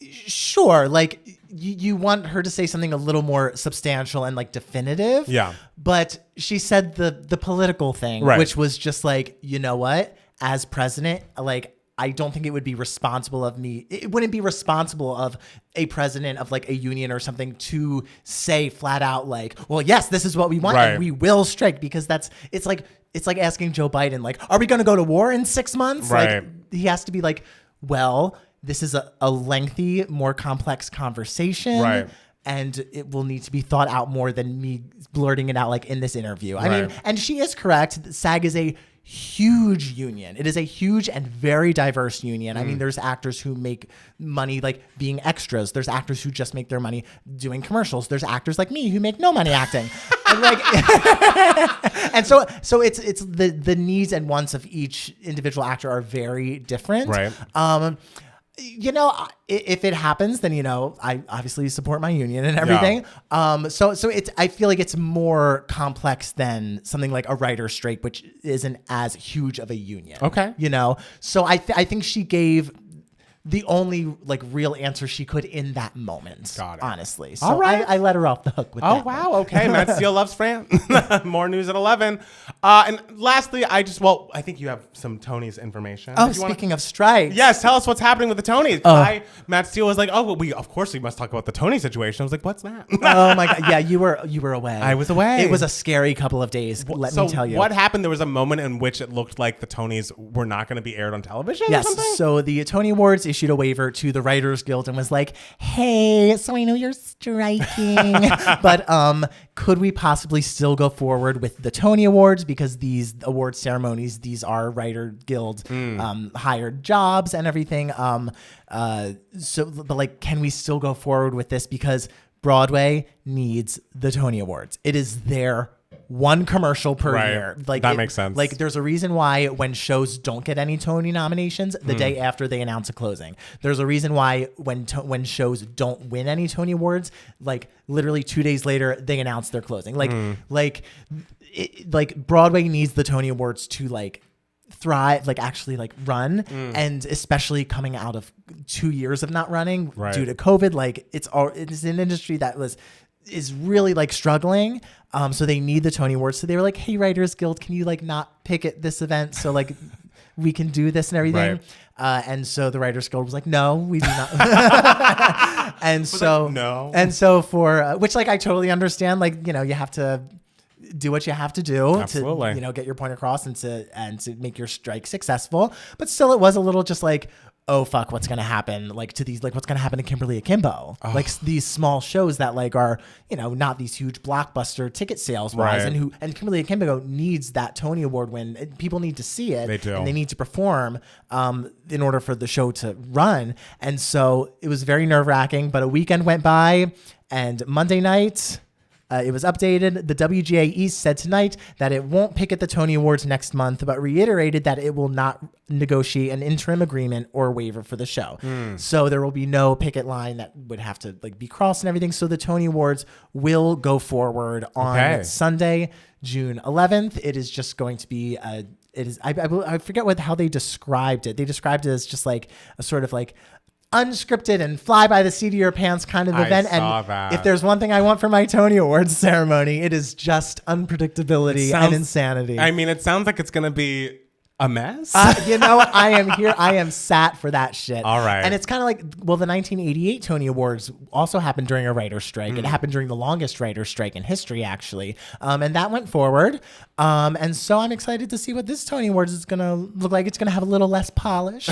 sure, like, you want her to say something a little more substantial and like definitive. Yeah. But she said the political thing, which was just like, you know what? As president, like, I don't think it would be responsible of me. It wouldn't be responsible of a president of like a union or something to say flat out like, well, yes, this is what we want and we will strike, because it's like asking Joe Biden, like, are we going to go to war in 6 months? Right. Like, he has to be like, well, this is a lengthy, more complex conversation. Right. And it will need to be thought out more than me blurting it out like in this interview. I mean, and she is correct. SAG is a huge union. It is a huge and very diverse union. I mean, there's actors who make money like being extras. There's actors who just make their money doing commercials. There's actors like me who make no money acting. And like, and so it's the needs and wants of each individual actor are very different. Right. If it happens, then, I obviously support my union and everything. Yeah. So I feel like it's more complex than something like a writer's strike, which isn't as huge of a union. Okay. So I think she gave the only like real answer she could in that moment. Got it. Honestly. So all right. I let her off the hook with that. Oh, wow. Okay. Matt Steele loves Fran. More news at 11. And lastly, I think you have some Tony's information. Oh, speaking of strikes. Yes. Tell us what's happening with the Tonys. Matt Steele was like, oh, well, of course we must talk about the Tony situation. I was like, what's that? Oh my God. Yeah. You were away. I was away. It was a scary couple of days. Let me tell you. What happened? There was a moment in which it looked like the Tonys were not going to be aired on television. Yes. Or something? So the Tony Awards issued a waiver to the Writers Guild and was like, hey, so I know you're striking, but could we possibly still go forward with the Tony Awards, because these award ceremonies, these are Writer Guild hired jobs and everything. But like, can we still go forward with this, because Broadway needs the Tony Awards. It is their one commercial per year. Like, that makes sense. Like, there's a reason why when shows don't get any Tony nominations, the day after they announce a closing. There's a reason why when shows don't win any Tony Awards, like literally 2 days later, they announce their closing. Like Broadway needs the Tony Awards to like thrive, like actually like run, and especially coming out of 2 years of not running due to COVID. Like, it's an industry that is really like struggling. So they need the Tony Awards. So they were like, hey, Writers Guild, can you like not pick at this event so like we can do this and everything? And so the Writers Guild was like, no, we do not. And so, like, no. And so for, which like, I totally understand, like, you have to do what you have to do. Absolutely. To, get your point across and to make your strike successful. But still, it was a little just like, oh fuck, what's gonna happen? Like to these, like what's gonna happen to Kimberly Akimbo? Oh. Like these small shows that like are, not these huge blockbuster ticket sales wise, and Kimberly Akimbo needs that Tony Award win. People need to see it. They do. And they need to perform in order for the show to run. And so it was very nerve wracking. But a weekend went by, and Monday night, it was updated. The WGA East said tonight that it won't pick at the Tony Awards next month, but reiterated that it will not negotiate an interim agreement or waiver for the show. So there will be no picket line that would have to like be crossed and everything. So the Tony Awards will go forward on Sunday, June 11th. It is just going to be I forget how they described it. They described it as just like a sort of like unscripted and fly by the seat of your pants kind of event. If there's one thing I want for my Tony Awards ceremony, it is just unpredictability and insanity. I mean, it sounds like it's going to be a mess. I am here. I am sat for that shit. All right. And it's kind of like, well, the 1988 Tony Awards also happened during a writer's strike. It happened during the longest writer's strike in history, actually. And that went forward. And so I'm excited to see what this Tony Awards is going to look like. It's going to have a little less polish.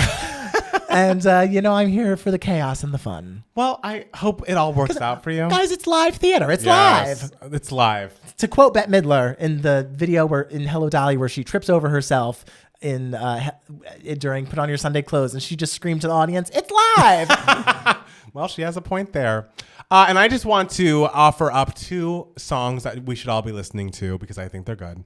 And, I'm here for the chaos and the fun. Well, I hope it all works out for you. Guys, it's live theater. It's live. It's live. To quote Bette Midler in the video in Hello Dolly, where she trips over herself during Put On Your Sunday Clothes, and she just screamed to the audience, "It's live!" Well, she has a point there. And I just want to offer up 2 songs that we should all be listening to because I think they're good.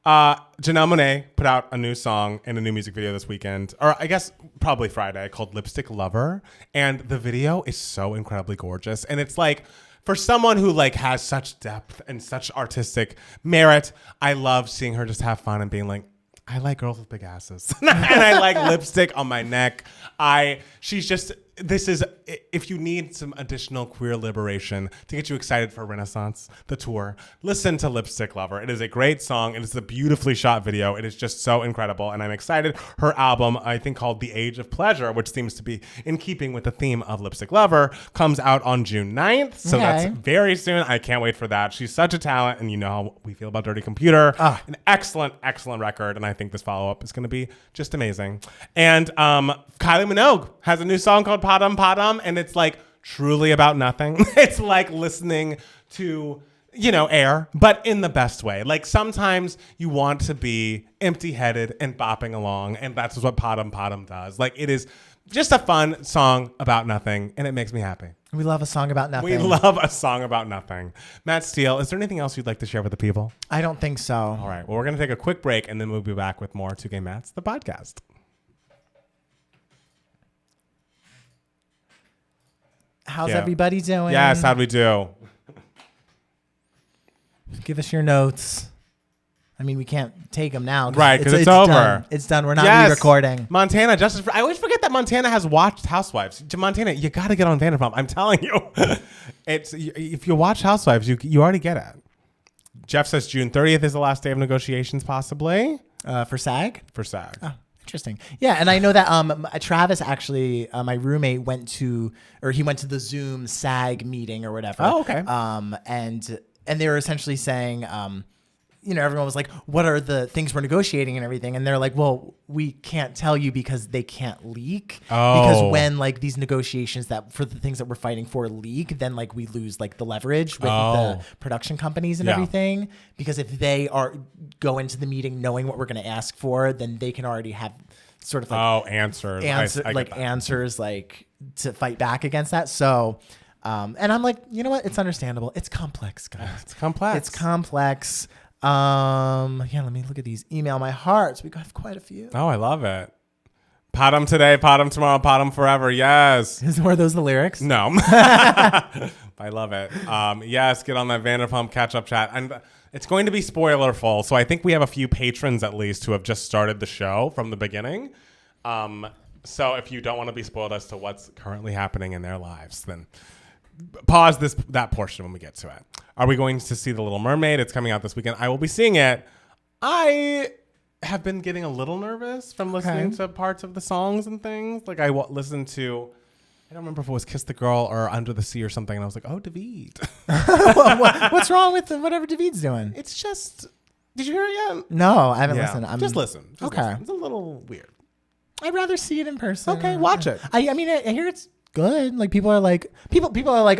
Janelle Monáe put out a new song and a new music video this weekend, or I guess probably Friday, called Lipstick Lover. And the video is so incredibly gorgeous. And it's like, for someone who like has such depth and such artistic merit, I love seeing her just have fun and being like, I like girls with big asses. And I like lipstick on my neck. This is, if you need some additional queer liberation to get you excited for Renaissance, the tour, listen to Lipstick Lover. It is a great song. It is a beautifully shot video. It is just so incredible. And I'm excited. Her album, I think called The Age of Pleasure, which seems to be in keeping with the theme of Lipstick Lover, comes out on June 9th. So that's very soon. I can't wait for that. She's such a talent. And you know how we feel about Dirty Computer. An excellent, excellent record. And I think this follow-up is going to be just amazing. And Kylie Minogue has a new song called Padam Padam, and it's like truly about nothing. It's like listening to, air, but in the best way. Like sometimes you want to be empty-headed and bopping along, and that's what Padam Padam does. Like it is just a fun song about nothing, and it makes me happy. We love a song about nothing. We love a song about nothing. Matt Steele, is there anything else you'd like to share with the people? I don't think so. All right. Well, we're going to take a quick break, and then we'll be back with more 2K Mats, the podcast. How's everybody doing? Yes, how'd we do? Give us your notes. I mean, we can't take them now. Right, because it's over. Done. It's done. We're not re-recording. Montana, I always forget that Montana has watched Housewives. Montana, you got to get on Vanderpump. I'm telling you. If you watch Housewives, you already get it. Jeff says June 30th is the last day of negotiations, possibly. For SAG? For SAG. Oh. Interesting. Yeah, and I know that Travis actually, my roommate went to the Zoom SAG meeting or whatever. Oh, okay. And they were essentially saying, everyone was like, what are the things we're negotiating and everything? And they're like, well, we can't tell you because they can't leak. Oh. Because when like these negotiations that for the things that we're fighting for leak, then like we lose like the leverage with the production companies and everything. Because if they go into the meeting knowing what we're going to ask for, then they can already have sort of like answers like to fight back against that. So, and I'm like, you know what? It's understandable. It's complex, guys. It's complex. It's complex. Let me look at these. Email my hearts. We got quite a few. Oh, I love it. Pot 'em today, pot 'em tomorrow, pot 'em forever. Yes. Were those the lyrics? No. I love it. Yes, get on that Vanderpump catch-up chat. And it's going to be spoiler-full, so I think we have a few patrons at least who have just started the show from the beginning. So if you don't want to be spoiled as to what's currently happening in their lives, then pause that portion when we get to it. Are we going to see The Little Mermaid? It's coming out this weekend. I will be seeing it. I have been getting a little nervous from listening to parts of the songs and things. Like I listened to, I don't remember if it was Kiss the Girl or Under the Sea or something. And I was like, oh, David. What's wrong with whatever David's doing? It's just, did you hear it yet? No, I haven't listened. Just listen. Okay. It's a little weird. I'd rather see it in person. Okay, watch it. I mean, I hear it's good. Like people are like,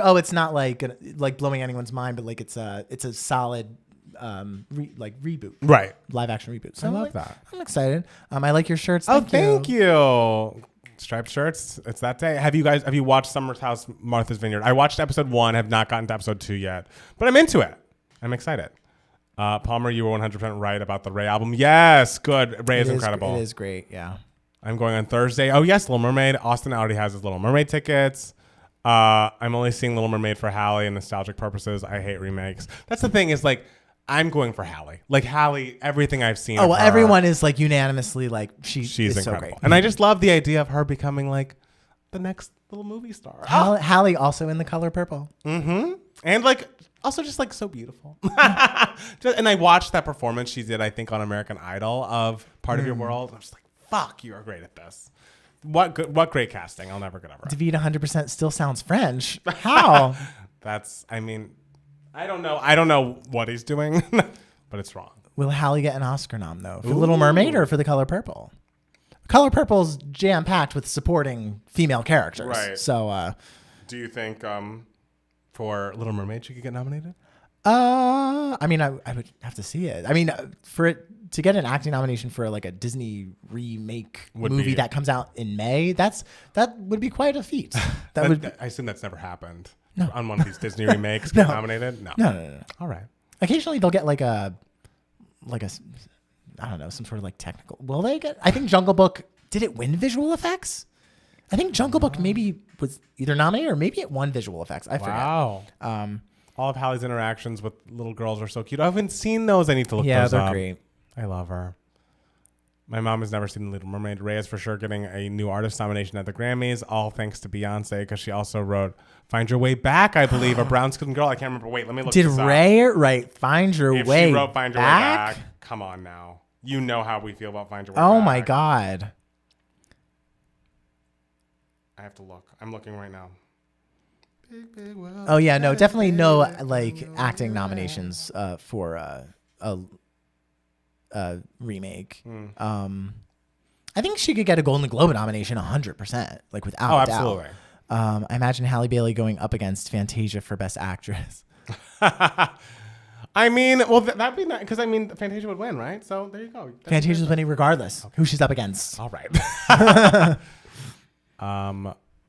oh, it's not like blowing anyone's mind, but like it's a solid reboot, right? Live action reboot. So I love that. I'm excited. I like your shirts. Thank you. Striped shirts. It's that day. Have you watched Summer's House, Martha's Vineyard? I watched episode 1. Have not gotten to episode 2 yet, but I'm into it. I'm excited. Palmer, you were 100% right about the Ray album. Yes, good. Ray is incredible. It is great. Yeah. I'm going on Thursday. Oh, yes, Little Mermaid. Austin already has his Little Mermaid tickets. I'm only seeing Little Mermaid for Halle and nostalgic purposes. I hate remakes. That's the thing is, like, I'm going for Halle. Like, Halle, everything I've seen. Oh, well, everyone is, like, unanimously, like, she's incredible. So great. And I just love the idea of her becoming, like, the next little movie star. Halle also in The Color Purple. Mm-hmm. And, like, also just, like, so beautiful. And I watched that performance she did, I think, on American Idol of Part of Your World. I'm just like, fuck, you are great at this. What great casting. I'll never get over it. David 100% still sounds French. How? I don't know what he's doing, but it's wrong. Will Halle get an Oscar nom, though? For Little Mermaid or for The Color Purple? Color Purple's jam-packed with supporting female characters. Right. So, do you think for Little Mermaid she could get nominated? I mean, I would have to see it. I mean, for it to get an acting nomination for like a Disney remake movie that comes out in May, that would be quite a feat. I assume that's never happened on one of these Disney remakes. Get nominated? No. All right. Occasionally they'll get like a I don't know, some sort of like technical. Will they get? I think Jungle Book, did it win visual effects? I think Jungle Book maybe was either nominated or maybe it won visual effects. I forget. Wow. All of Halle's interactions with little girls are so cute. I haven't seen those. I need to look those up. Yeah, they're great. I love her. My mom has never seen The Little Mermaid. Ray is for sure getting a new artist nomination at the Grammys, all thanks to Beyonce, because she also wrote Find Your Way Back, I believe, a brown-skinned girl. I can't remember. Wait, let me look this up. Did Ray write Find Your Way Back? If she wrote Find Your Way Back, come on now. You know how we feel about Find Your Way Back. Oh, my God. I have to look. I'm looking right now. Big world, oh, yeah, no, definitely no, like, acting nominations for a remake. I think she could get a Golden Globe nomination 100%, like without doubt. Absolutely. I imagine Halle Bailey going up against Fantasia for Best Actress. I mean, well, that'd be nice because I mean, Fantasia would win, right? So there you go. Fantasia's winning regardless who she's up against. All right.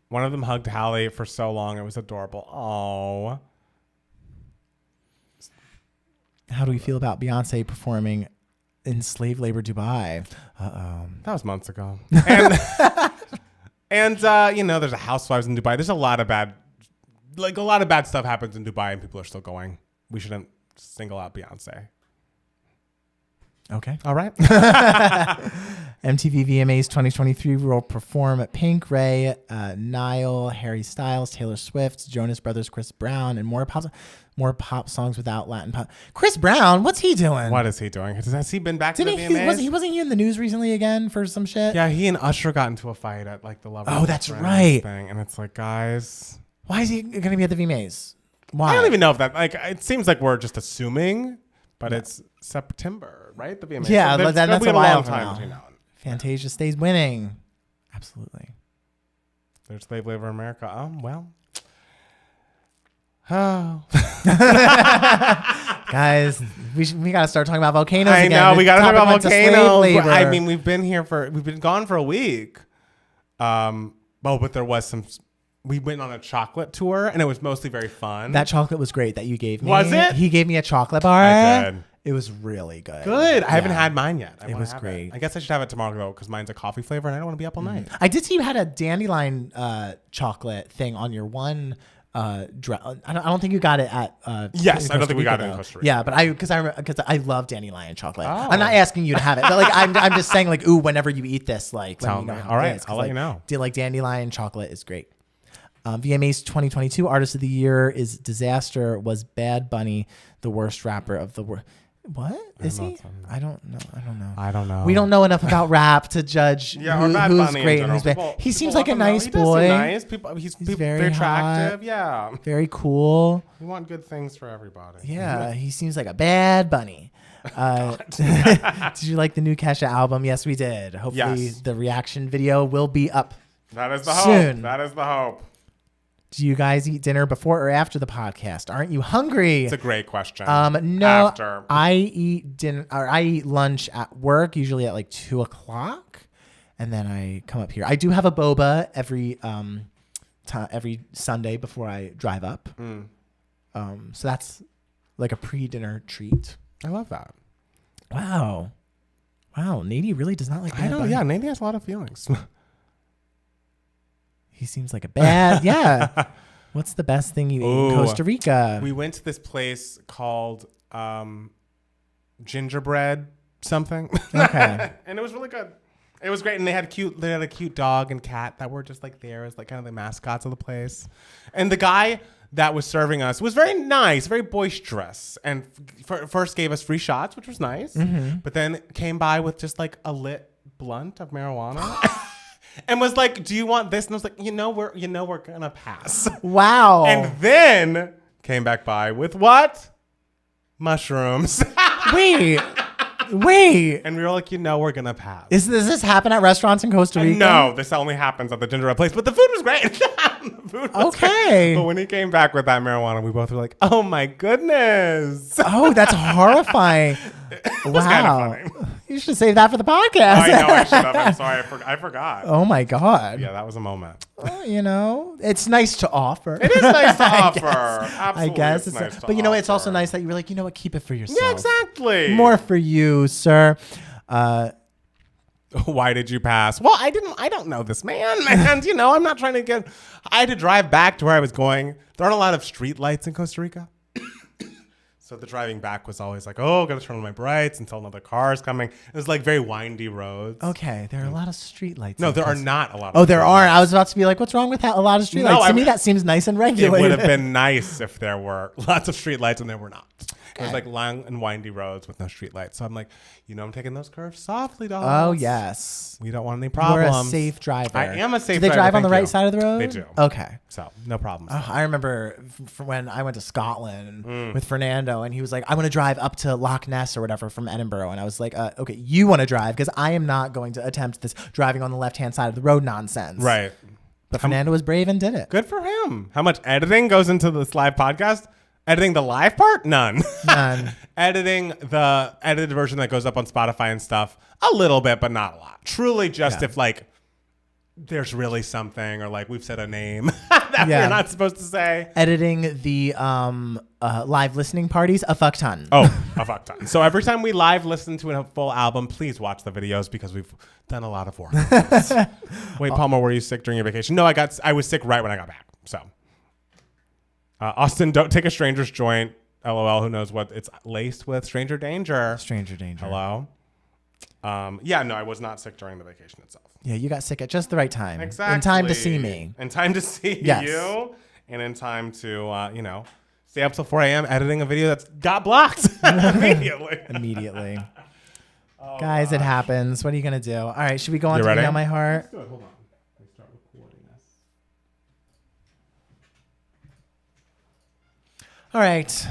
One of them hugged Halle for so long; it was adorable. Oh. How do we feel about Beyonce performing in slave labor Dubai? That was months ago. And you know, there's a Housewives in Dubai. There's a lot of bad stuff happens in Dubai, and people are still going. We shouldn't single out Beyonce. Okay. All right. MTV VMAs 2023 will perform Pink, Ray, Niall, Harry Styles, Taylor Swift, Jonas Brothers, Chris Brown, and more pop songs without Latin pop. Chris Brown, what's he doing? What is he doing? Has he been back to the VMAs? Wasn't he in the news recently again for some shit? Yeah, he and Usher got into a fight at like the Love. Oh, that's right. Thing, and it's like, guys, why is he going to be at the VMAs? Why? I don't even know if that. Like, it seems like we're just assuming, but it's September, right? The VMAs. Yeah, so that's a while time now. between now. Fantasia stays winning. Absolutely. There's slave labor in America. Well. Oh. Guys, we got to start talking about volcanoes again. I know, we got to talk about volcanoes. I mean, we've been gone for a week. But there was we went on a chocolate tour and it was mostly very fun. That chocolate was great that you gave me. Was it? He gave me a chocolate bar. I did. It was really good. Good. I haven't had mine yet. It was great. I guess I should have it tomorrow though, because mine's a coffee flavor and I don't want to be up all night. I did see you had a dandelion chocolate thing on your one. I don't think you got it at. Yes, I don't think we got it in Costa Rica. Yeah, but because I love dandelion chocolate. Oh. I'm not asking you to have it, but like I'm just saying like, ooh, whenever you eat this, like, tell me. All right, I'll let you know. Like dandelion chocolate is great. VMAs 2022 Artist of the Year is Disaster. Was Bad Bunny the worst rapper of the world? What is he? I don't know. We don't know enough about rap to judge who's great and who's bad. He seems like a nice boy. Nice. He's very attractive. Hot, yeah. Very cool. We want good things for everybody. Yeah. He seems like a bad bunny. Did you like the new Kesha album? Yes, we did. Hopefully the reaction video will be up. That is the soon. hope. That is the hope. Do you guys eat dinner before or after the podcast? Aren't you hungry? It's a great question. No, after. I eat lunch at work, usually at like 2:00, and then I come up here. I do have a boba every Sunday before I drive up. So that's like a pre-dinner treat. I love that. Wow, Nady really does not like that. I know. Yeah, Nady has a lot of feelings. He seems like a bad, yeah. What's the best thing you ate in Costa Rica? We went to this place called Gingerbread something. Okay. And it was really good. It was great. And they had a cute dog and cat that were just like there as like kind of the mascots of the place. And the guy that was serving us was very nice, very boisterous. And first gave us free shots, which was nice. Mm-hmm. But then came by with just like a lit blunt of marijuana. And was like, "Do you want this?" And I was like, we're gonna pass." Wow. And then came back by with what? Mushrooms. Wait, Wait. And we were like, we're going to pass. Does this happen at restaurants in Costa Rica? No, this only happens at the gingerbread place. But the food was great. The food was okay. Great. But when he came back with that marijuana, we both were like, oh my goodness. Oh, that's horrifying. Wow. Kind of you should save that for the podcast. I know, I should have. I'm sorry. I forgot. Oh my God. Yeah, that was a moment. Well, it's nice to offer. It is nice to offer. Absolutely. I guess. It's nice but it's also nice that you were like, what, keep it for yourself. Yeah, exactly. More for you, sir. Why did you pass? Well, I don't know this man. And, I'm not trying to get... I had to drive back to where I was going. There aren't a lot of street lights in Costa Rica. So the driving back was always like, got to turn on my brights until another car is coming. It was like very windy roads. Okay, there are a lot of street lights. No, there are not a lot of Oh, there aren't. I was about to be like, what's wrong with that? A lot of street lights. To me, that seems nice and regular. It would have been nice if there were lots of street lights and there were not. It was like long and windy roads with no street lights. So I'm like, I'm taking those curves softly, dolls. Oh, yes. We don't want any problems. You're a safe driver. I am a safe driver. Do they drive on the right side of the road? They do. Okay. So no problems. Oh, I remember when I went to Scotland with Fernando and he was like, I want to drive up to Loch Ness or whatever from Edinburgh. And I was like, okay, you want to drive because I am not going to attempt this driving on the left-hand side of the road nonsense. Right. But Fernando was brave and did it. Good for him. How much editing goes into this live podcast? Editing the live part? None. Editing the edited version that goes up on Spotify and stuff, a little bit, but not a lot. Truly just if there's really something or we've said a name that we're not supposed to say. Editing the live listening parties, a fuck ton. Oh, a fuck ton. So every time we live listen to a full album, please watch the videos because we've done a lot of work. Wait, Palmer, were you sick during your vacation? No, I was sick right when I got back. So. Austin, don't take a stranger's joint. LOL, who knows what it's laced with? Stranger danger. Stranger danger. Hello? No, I was not sick during the vacation itself. Yeah, you got sick at just the right time. Exactly. In time to see me. In time to see you. And in time to, stay up till 4 a.m. editing a video that's got blocked immediately. Oh, guys, it happens. What are you going to do? All right, should we go on to Email My Heart? Let's do it. Hold on. Let me start recording this. All right.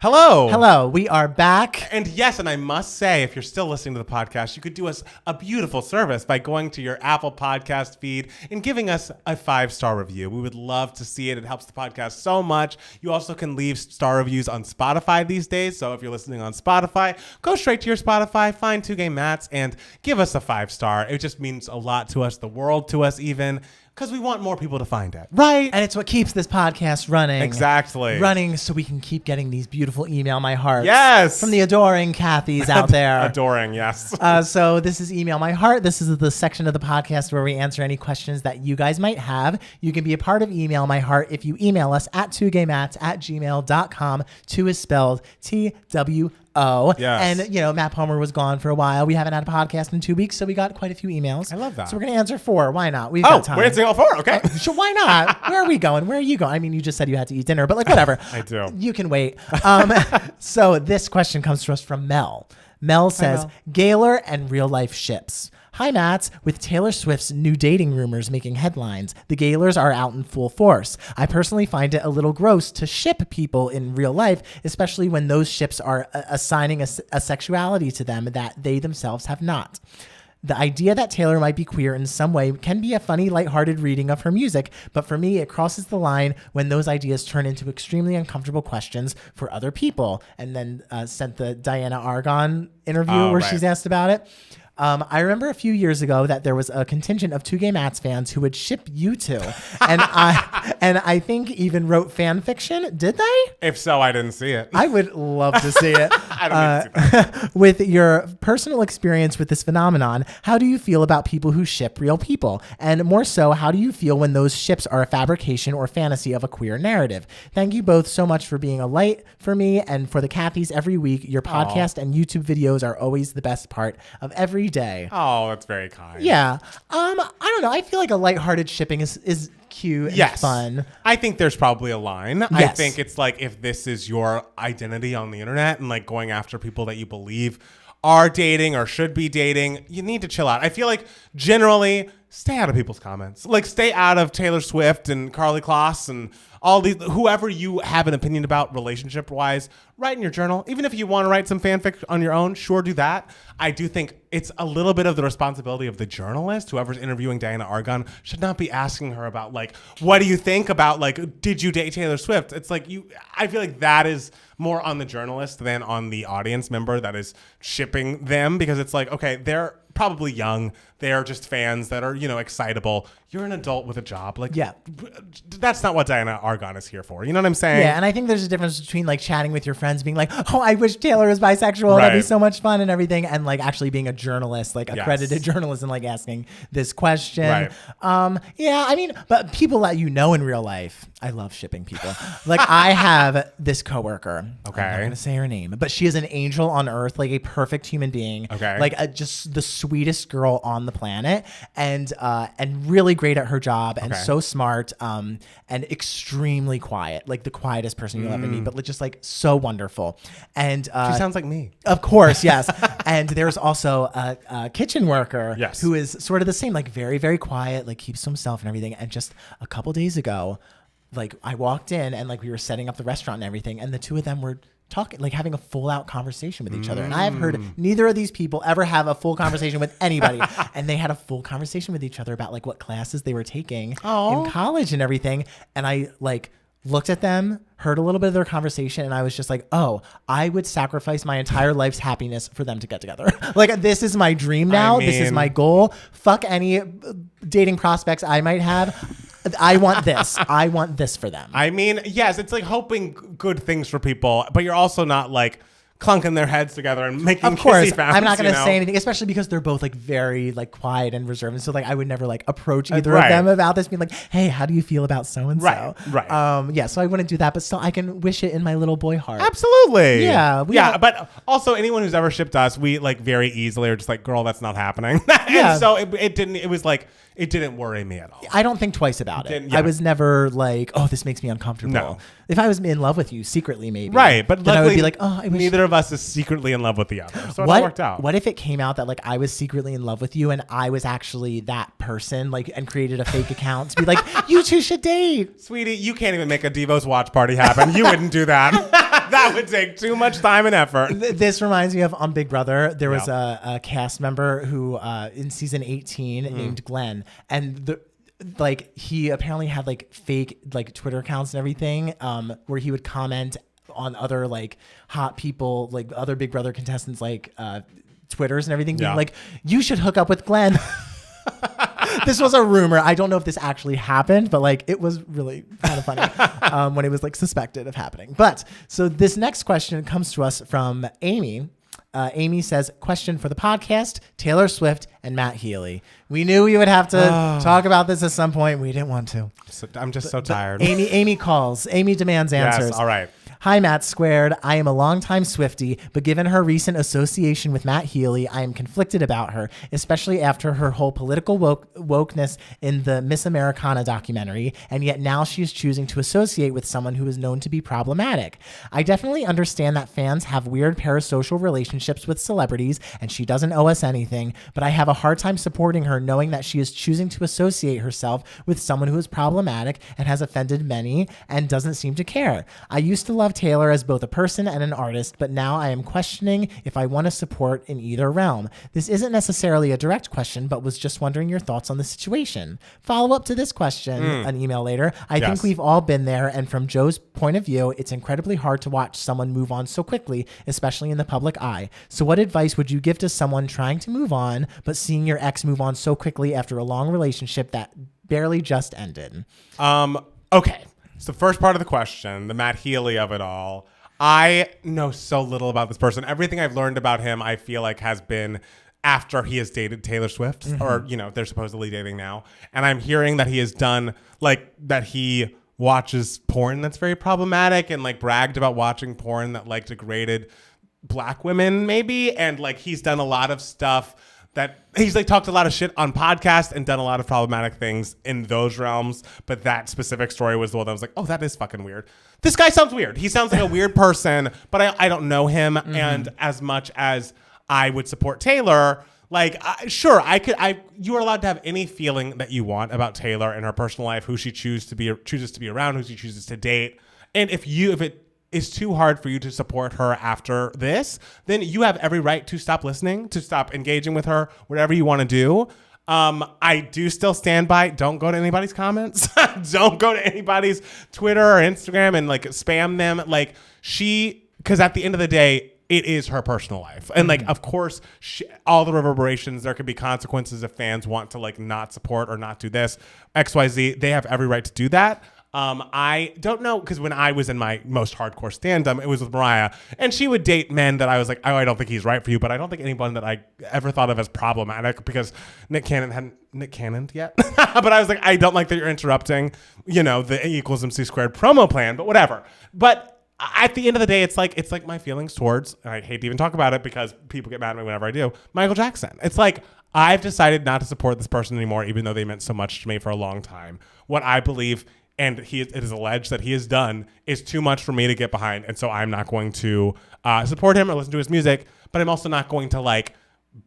Hello. We are back. And yes, and I must say, if you're still listening to the podcast, you could do us a beautiful service by going to your Apple Podcast feed and giving us a 5-star review. We would love to see it. It helps the podcast so much. You also can leave star reviews on Spotify these days. So if you're listening on Spotify, go straight to your Spotify, find 2 Gay Mats, and give us a 5-star. It just means a lot to us, the world to us even. Because we want more people to find it. Right. And it's what keeps this podcast running. Exactly. Running so we can keep getting these beautiful Email My Hearts. Yes. From the adoring Kathys out there. Adoring, yes. So this is Email My Heart. This is the section of the podcast where we answer any questions that you guys might have. You can be a part of Email My Heart if you email us at 2gaymats@gmail.com. 2 is spelled TWO. Yes. And, Matt Palmer was gone for a while. We haven't had a podcast in 2 weeks, so we got quite a few emails. I love that. So we're going to answer 4. Why not? We've got time. We're answering all 4. Okay. Sure, why not? Where are we going? Where are you going? I mean, you just said you had to eat dinner, but whatever. I do. You can wait. So this question comes to us from Mel. Mel says, Gaylor and real life ships. Hi, Matt. With Taylor Swift's new dating rumors making headlines, the Gaylors are out in full force. I personally find it a little gross to ship people in real life, especially when those ships are assigning a sexuality to them that they themselves have not. The idea that Taylor might be queer in some way can be a funny, lighthearted reading of her music, but for me, it crosses the line when those ideas turn into extremely uncomfortable questions for other people. And then sent the Diana Argon interview where she's asked about it. I remember a few years ago that there was a contingent of 2 Gay Mats fans who would ship you two. And I think even wrote fan fiction. Did they? If so, I didn't see it. I would love to see it. I don't need to see that. With your personal experience with this phenomenon, how do you feel about people who ship real people? And more so, how do you feel when those ships are a fabrication or fantasy of a queer narrative? Thank you both so much for being a light for me and for the Kathys every week. Your podcast and YouTube videos are always the best part of every day. Oh, that's very kind. Yeah. I don't know. I feel like a lighthearted shipping is cute and fun. I think there's probably a line. Yes. I think it's like if this is your identity on the internet and like going after people that you believe are dating or should be dating, you need to chill out. I feel like generally stay out of people's comments. Like, stay out of Taylor Swift and Carly Kloss and all these, whoever you have an opinion about relationship wise, write in your journal. Even if you want to write some fanfic on your own, sure, do that. I do think it's a little bit of the responsibility of the journalist. Whoever's interviewing Diana Argon should not be asking her about, like, what do you think about, like, did you date Taylor Swift? It's like, I feel like that is more on the journalist than on the audience member that is shipping them, because it's like, okay, they're probably young. They're just fans that are, excitable. You're an adult with a job. Like, yeah, that's not what Diana Argon is here for. You know what I'm saying? Yeah, and I think there's a difference between, like, chatting with your friends, being like, oh, I wish Taylor was bisexual. That'd be so much fun and everything. And, like, actually being a journalist, like, accredited journalist, and, like, asking this question. Right. Yeah, I mean, but people that you know in real life, I love shipping people. Like, I have this coworker. Okay. I'm not going to say her name, but she is an angel on earth, like a perfect human being. Okay. Like, just the sweetest girl on the planet, and really great at her job, and so smart, and extremely quiet, like the quietest person you'll ever meet, but just like so wonderful. And she sounds like me, of course. Yes. And there's also a kitchen worker who is sort of the same, like very, very quiet, like keeps to himself and everything. And just a couple days ago, like I walked in and like we were setting up the restaurant and everything, and the two of them were talking, like having a full out conversation with each other. And I have heard neither of these people ever have a full conversation with anybody. And they had a full conversation with each other about like what classes they were taking in college and everything. And I like looked at them, heard a little bit of their conversation, and I was just like, oh, I would sacrifice my entire life's happiness for them to get together. Like, this is my dream now. This is my goal. Fuck any dating prospects I might have. I want this. I want this for them. I mean, yes, it's like hoping good things for people, but you're also not like clunking their heads together and making of course kissy sounds, I'm not going to say anything, especially because they're both like very like quiet and reserved, and so like I would never like approach either of them about this, being like, hey, how do you feel about so and so? Right. Yeah, so I wouldn't do that, but still I can wish it in my little boy heart. Absolutely. Yeah. But also anyone who's ever shipped us, we like very easily are just like, girl, that's not happening. And so it didn't. It was like, it didn't worry me at all. I don't think twice about it. I was never like, oh, this makes me uncomfortable. No. If I was in love with you secretly, maybe. Right. But then I would be like, oh, I wish. Neither of us is secretly in love with the other. So it all worked out. What if it came out that like I was secretly in love with you and I was actually that person, like, and created a fake account to be like, you two should date? Sweetie, you can't even make a DeVos watch party happen. You wouldn't do that. That would take too much time and effort. This reminds me of on Big Brother. There was a cast member who in season 18 named Glenn, and he apparently had like fake like Twitter accounts and everything, where he would comment on other like hot people, like other Big Brother contestants, like Twitters and everything, being like, you should hook up with Glenn. This was a rumor. I don't know if this actually happened, but like it was really kind of funny when it was like suspected of happening. But so this next question comes to us from Amy. Amy says, question for the podcast, Taylor Swift and Matt Healy. We knew we would have to talk about this at some point. We didn't want to. I'm just so tired. Amy calls. Amy demands answers. Yes, all right. Hi, Matt Squared. I am a longtime Swiftie, but given her recent association with Matt Healy, I am conflicted about her, especially after her whole political wokeness in the Miss Americana documentary, and yet now she is choosing to associate with someone who is known to be problematic. I definitely understand that fans have weird parasocial relationships with celebrities, and she doesn't owe us anything, but I have a hard time supporting her knowing that she is choosing to associate herself with someone who is problematic and has offended many and doesn't seem to care. I used to love Taylor as both a person and an artist, but now I am questioning if I want to support in either realm. This isn't necessarily a direct question, but was just wondering your thoughts on the situation. Follow up to this question, an email later. I think we've all been there, and from Joe's point of view, it's incredibly hard to watch someone move on so quickly, especially in the public eye. So what advice would you give to someone trying to move on, but seeing your ex move on so quickly after a long relationship that barely just ended? Okay. So the first part of the question, the Matt Healy of it all, I know so little about this person. Everything I've learned about him, I feel like has been after he has dated Taylor Swift, or, they're supposedly dating now. And I'm hearing that he has done, like, that he watches porn that's very problematic and, like, bragged about watching porn that, like, degraded black women, maybe. And, like, he's done a lot of stuff that he's like talked a lot of shit on podcasts and done a lot of problematic things in those realms. But that specific story was the one that was like, oh, that is fucking weird. This guy sounds weird. He sounds like a weird person, but I don't know him. And as much as I would support Taylor, Like, sure, you are allowed to have any feeling that you want about Taylor and her personal life, who she chooses to be around, who she chooses to date. And if it is too hard for you to support her after this, then you have every right to stop listening, to stop engaging with her, whatever you want to do. I do still stand by, don't go to anybody's comments. Don't go to anybody's Twitter or Instagram and like spam them. Like because at the end of the day, it is her personal life. And like, of course, all the reverberations, there could be consequences if fans want to like not support or not do this, XYZ. They have every right to do that. I don't know, because when I was in my most hardcore stand-up, it was with Mariah, and she would date men that I was like, oh, I don't think he's right for you, but I don't think anyone that I ever thought of as problematic, because Nick Cannon hadn't Nick Cannon yet. But I was like, I don't like that you're interrupting, the A equals MC squared promo plan, but whatever. But at the end of the day, it's like my feelings towards, and I hate to even talk about it because people get mad at me whenever I do, Michael Jackson. It's like, I've decided not to support this person anymore, even though they meant so much to me for a long time. What I believe, and it is alleged that he has done, is too much for me to get behind. And so I'm not going to support him or listen to his music, but I'm also not going to like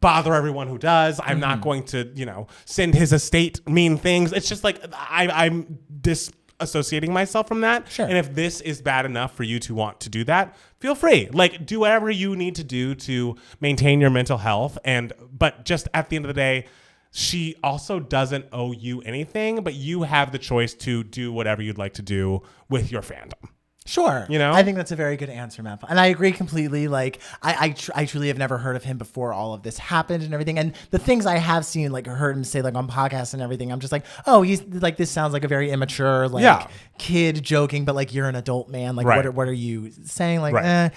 bother everyone who does. I'm not going to, send his estate mean things. It's just like I'm disassociating myself from that. Sure. And if this is bad enough for you to want to do that, feel free. Like, do whatever you need to do to maintain your mental health. But just at the end of the day, she also doesn't owe you anything, but you have the choice to do whatever you'd like to do with your fandom. Sure. I think that's a very good answer, Matt. And I agree completely. Like, I truly have never heard of him before all of this happened and everything. And the things I have seen, like, heard him say, like, on podcasts and everything, I'm just like, oh, he's like, this sounds like a very immature, like, kid joking, but like, you're an adult man. Like, right. what are you saying? Like, right.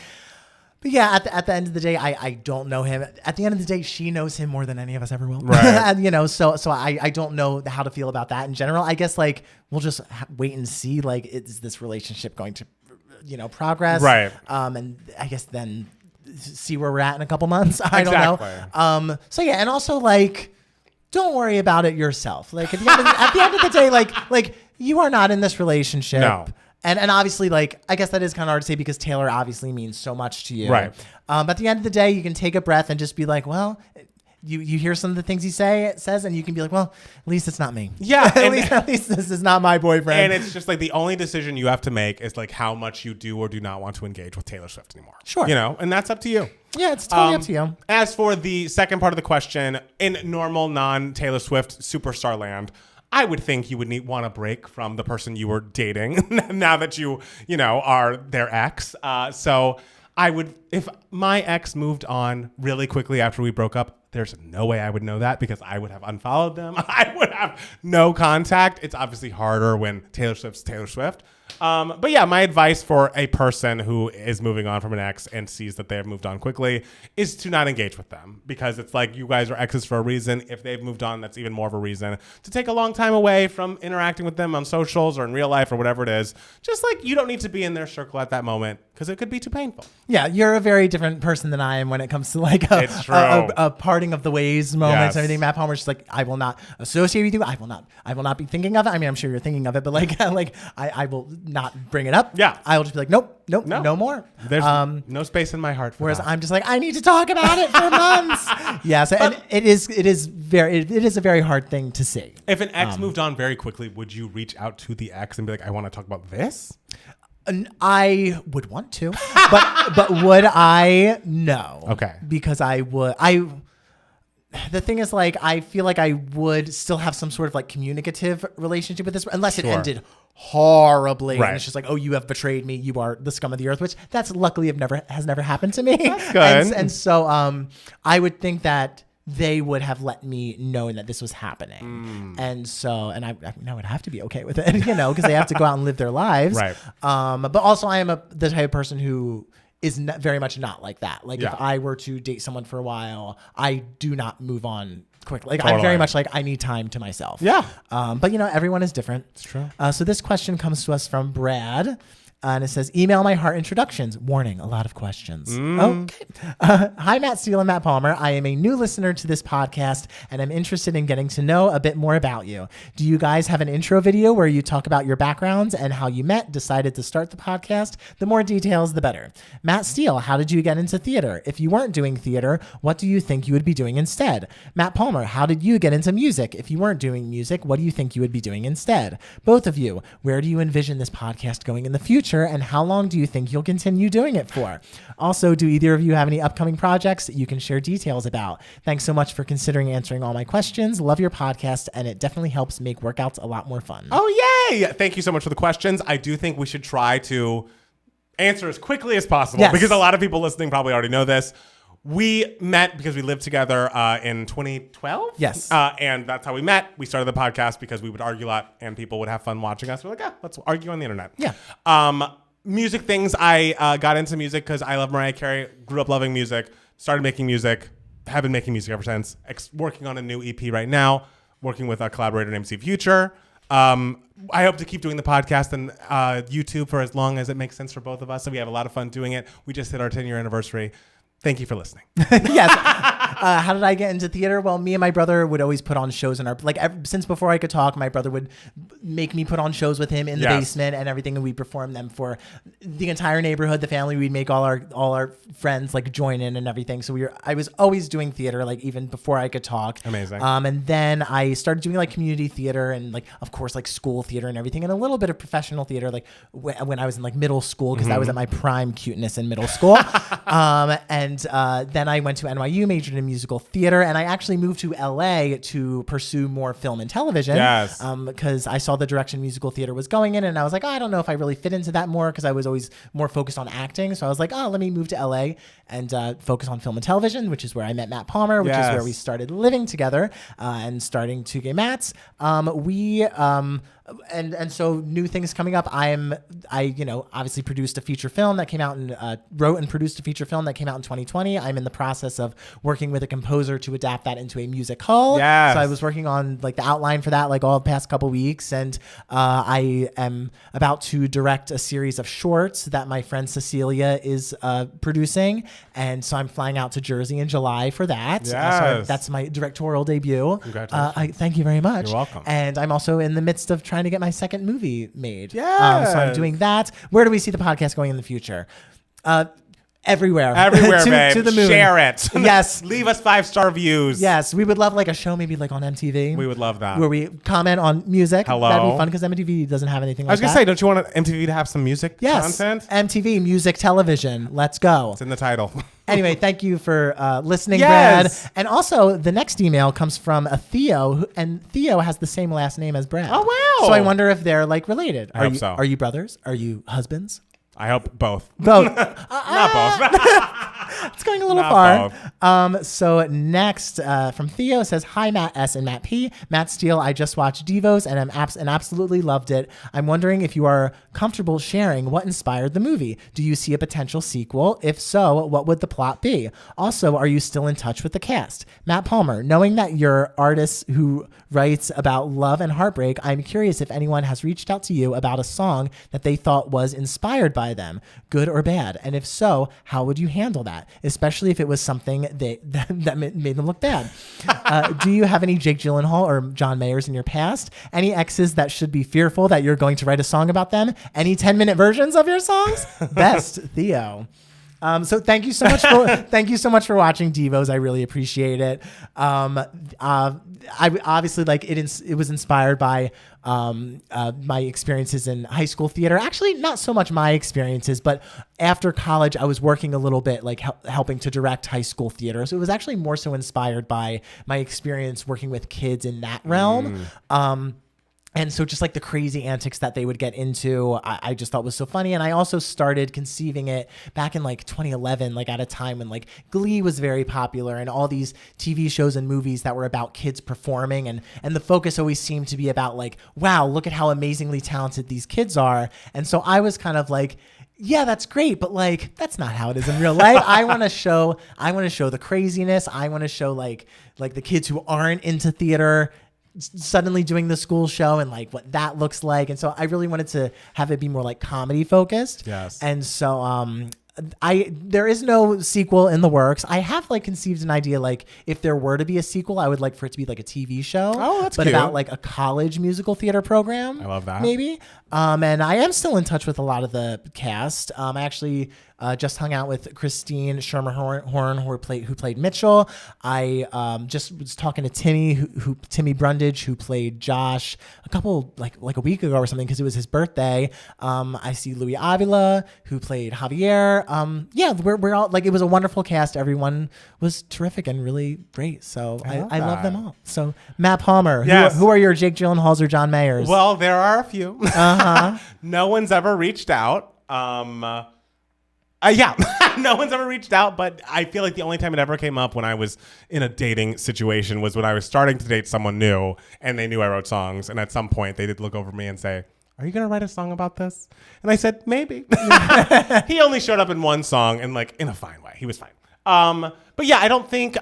But yeah, at the end of the day, I don't know him. At the end of the day, she knows him more than any of us ever will. Right. And, so I don't know how to feel about that in general. I guess, like, we'll just wait and see, like, is this relationship going to, progress? Right. And I guess then see where we're at in a couple months. I don't know. So yeah, and also, like, don't worry about it yourself. Like, at the end of the day, like you are not in this relationship. No. And obviously, like, I guess that is kind of hard to say because Taylor obviously means so much to you. Right. But at the end of the day, you can take a breath and just be like, well, you hear some of the things he says, and you can be like, well, at least it's not me. Yeah. at least this is not my boyfriend. And it's just like the only decision you have to make is like how much you do or do not want to engage with Taylor Swift anymore. Sure. And that's up to you. Yeah, it's totally up to you. As for the second part of the question, in normal non-Taylor Swift superstar land, I would think you would want a break from the person you were dating now that you are their ex. So I would, if my ex moved on really quickly after we broke up, there's no way I would know that because I would have unfollowed them. I would have no contact. It's obviously harder when Taylor Swift's Taylor Swift. But yeah, my advice for a person who is moving on from an ex and sees that they have moved on quickly is to not engage with them because it's like you guys are exes for a reason. If they've moved on, that's even more of a reason to take a long time away from interacting with them on socials or in real life or whatever it is. Just like you don't need to be in their circle at that moment because it could be too painful. Yeah, you're a very different person than I am when it comes to like a parting of the ways moments and everything. Matt Palmer's just like, I will not associate with you. I will not be thinking of it. I mean, I'm sure you're thinking of it, but like I will not bring it up. Yeah. I will just be like, nope, no more. There's no space in my heart for whereas that. I'm just like, I need to talk about it for months. Yes, and it is a very hard thing to see. If an ex moved on very quickly, would you reach out to the ex and be like, I want to talk about this? I would want to, but would I? No. Okay. Because I would. The thing is, like, I feel like I would still have some sort of like communicative relationship with this, unless it ended horribly. Right. And it's just like, oh, you have betrayed me. You are the scum of the earth, which that's luckily has never happened to me. That's good. And so I would think that they would have let me know that this was happening. And so, and I would have to be okay with it, because they have to go out and live their lives. Right. But also I am the type of person who is very much not like that. Like if I were to date someone for a while, I do not move on quickly. Like totally. I'm very much like, I need time to myself. Yeah. But everyone is different. It's true. So this question comes to us from Brad. And it says, email my heart introductions. Warning, a lot of questions. Okay. Hi, Matt Steele and Matt Palmer. I am a new listener to this podcast, and I'm interested in getting to know a bit more about you. Do you guys have an intro video where you talk about your backgrounds and how you met, decided to start the podcast? The more details, the better. Matt Steele, how did you get into theater? If you weren't doing theater, what do you think you would be doing instead? Matt Palmer, how did you get into music? If you weren't doing music, what do you think you would be doing instead? Both of you, where do you envision this podcast going in the future, and how long do you think you'll continue doing it for? Also, do either of you have any upcoming projects that you can share details about? Thanks so much for considering answering all my questions. Love your podcast, and it definitely helps make workouts a lot more fun. Oh, yay! Thank you so much for the questions. I do think we should try to answer as quickly as possible because a lot of people listening probably already know this. We met because we lived together in 2012. Yes. And that's how we met. We started the podcast because we would argue a lot and people would have fun watching us. We're like, let's argue on the internet. Yeah. Music things. I got into music because I love Mariah Carey, grew up loving music, started making music, have been making music ever since. Working on a new EP right now, working with a collaborator named Steve Future. I hope to keep doing the podcast and YouTube for as long as it makes sense for both of us. So we have a lot of fun doing it. We just hit our 10-year anniversary. Thank you for listening. Yes. How did I get into theater? Well, me and my brother would always put on shows in our, since before I could talk, my brother would make me put on shows with him in the basement and everything. And we'd perform them for the entire neighborhood, the family. We'd make all our friends join in and everything. So I was always doing theater, even before I could talk. Amazing. And then I started doing community theater and of course, school theater and everything, and a little bit of professional theater, when I was in middle school, because I was at my prime cuteness in middle school. And then I went to NYU, majored in musical theater, and I actually moved to LA to pursue more film and television. Yes. Because I saw the direction musical theater was going in, and I was like, I don't know if I really fit into that more, because I was always more focused on acting. So I was like, let me move to LA and focus on film and television, which is where I met Matt Palmer, which is where we started living together and starting Two Gay Mats. And so new things coming up. I obviously produced a feature film that came out and wrote and produced a feature film that came out in 2020. I'm in the process of working with a composer to adapt that into a musical. Yes. So I was working on the outline for that all the past couple weeks, and I am about to direct a series of shorts that my friend Cecilia is producing, and so I'm flying out to Jersey in July for that. Yes. So that's my directorial debut. Congratulations. Thank you very much. You're welcome. And I'm also in the midst of trying to get my second movie made. Yes. So I'm doing that. Where do we see the podcast going in the future? Everywhere, babe. To the moon. Share it. Yes. Leave us 5-star views. Yes, we would love a show maybe on MTV. We would love that. Where we comment on music. Hello. That'd be fun because MTV doesn't have anything like that. I was going to say, don't you want MTV to have some music content? MTV, music, television. Let's go. It's in the title. Anyway, thank you for listening, Yes. Brad. And also, the next email comes from a Theo, and Theo has the same last name as Brad. Oh, wow. So I wonder if they're related. I hope so. Are you brothers? Are you husbands? I hope both. Both. Not both. It's going a little Not far. So next from Theo says, hi, Matt S. and Matt P. Matt Steele, I just watched DeVos and absolutely loved it. I'm wondering if you are comfortable sharing what inspired the movie. Do you see a potential sequel? If so, what would the plot be? Also, are you still in touch with the cast? Matt Palmer, knowing that you're artists who writes about love and heartbreak, I'm curious if anyone has reached out to you about a song that they thought was inspired by them, good or bad. And if so, how would you handle that? Especially if it was something that made them look bad. Do you have any Jake Gyllenhaal or John Mayers in your past? Any exes that should be fearful that you're going to write a song about them? Any 10-minute versions of your songs? Best, Theo. So thank you so much for watching DeVos. I really appreciate it. I obviously it was inspired by my experiences in high school theater. Actually, not so much my experiences, but after college, I was working a little bit helping to direct high school theater. So it was actually more so inspired by my experience working with kids in that realm. And so just the crazy antics that they would get into, I just thought was so funny. And I also started conceiving it back in 2011, at a time when Glee was very popular and all these TV shows and movies that were about kids performing. And the focus always seemed to be about wow, look at how amazingly talented these kids are. And so I was kind of yeah, that's great, but that's not how it is in real life. I want to show the craziness. I want to show the kids who aren't into theater suddenly doing the school show and like what that looks like. And so I really wanted to have it be more like comedy focused. Yes. And so there is no sequel in the works. I have like conceived an idea, like if there were to be a sequel, I would like for it to be like a TV show. Oh, that's but cute. about like a college musical theater program. I love that. Maybe. And I am still in touch with a lot of the cast. I actually just hung out with Christine Schermerhorn, who played Mitchell. I just was talking to Timmy Brundage, who played Josh, a couple like a week ago or something, because it was his birthday. I see Louis Avila, who played Javier. Yeah, we're all like, it was a wonderful cast. Everyone was terrific and really great. So I love them all. So Matt Palmer, yes. who are your Jake Gyllenhaals or John Mayers? Well, there are a few. No one's ever reached out. Yeah, no one's ever reached out, but I feel like the only time it ever came up when I was in a dating situation was when I was starting to date someone new and they knew I wrote songs. And at some point they did look over me and say, "Are you going to write a song about this?" And I said, "Maybe." He only showed up in one song and like in a fine way. He was fine. But yeah, I don't think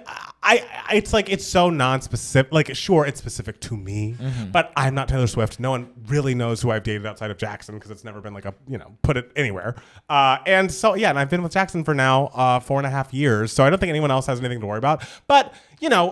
it's like, it's so non-specific. Like, sure, it's specific to me, but I'm not Taylor Swift. No one really knows who I've dated outside of Jackson because it's never been like put it anywhere. And so, yeah, and I've been with Jackson for now 4.5 years. So I don't think anyone else has anything to worry about. But,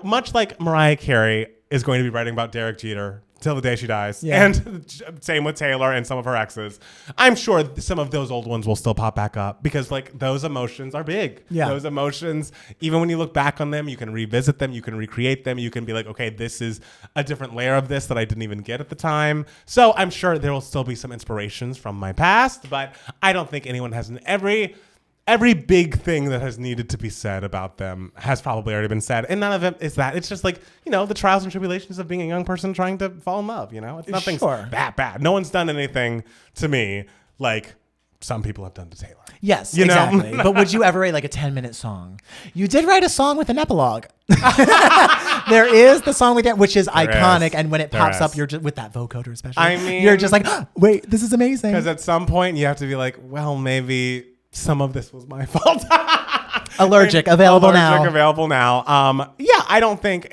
much like Mariah Carey is going to be writing about Derek Jeter till the day she dies. Yeah. And same with Taylor and some of her exes. I'm sure some of those old ones will still pop back up because like those emotions are big. Yeah. Those emotions, even when you look back on them, you can revisit them, you can recreate them, you can be like, okay, this is a different layer of this that I didn't even get at the time. So I'm sure there will still be some inspirations from my past, but I don't think anyone has every big thing that has needed to be said about them has probably already been said. And none of it is that. It's just like, the trials and tribulations of being a young person trying to fall in love, It's nothing that bad. No one's done anything to me like some people have done to Taylor. Yes, exactly. But would you ever write like a 10-minute song? You did write a song with an epilogue. There is the song with that, which is iconic. And when it pops up, you're just with that vocoder especially. I mean, you're just like, oh, wait, this is amazing. Because at some point you have to be like, well, maybe some of this was my fault. Available now. Yeah, I don't think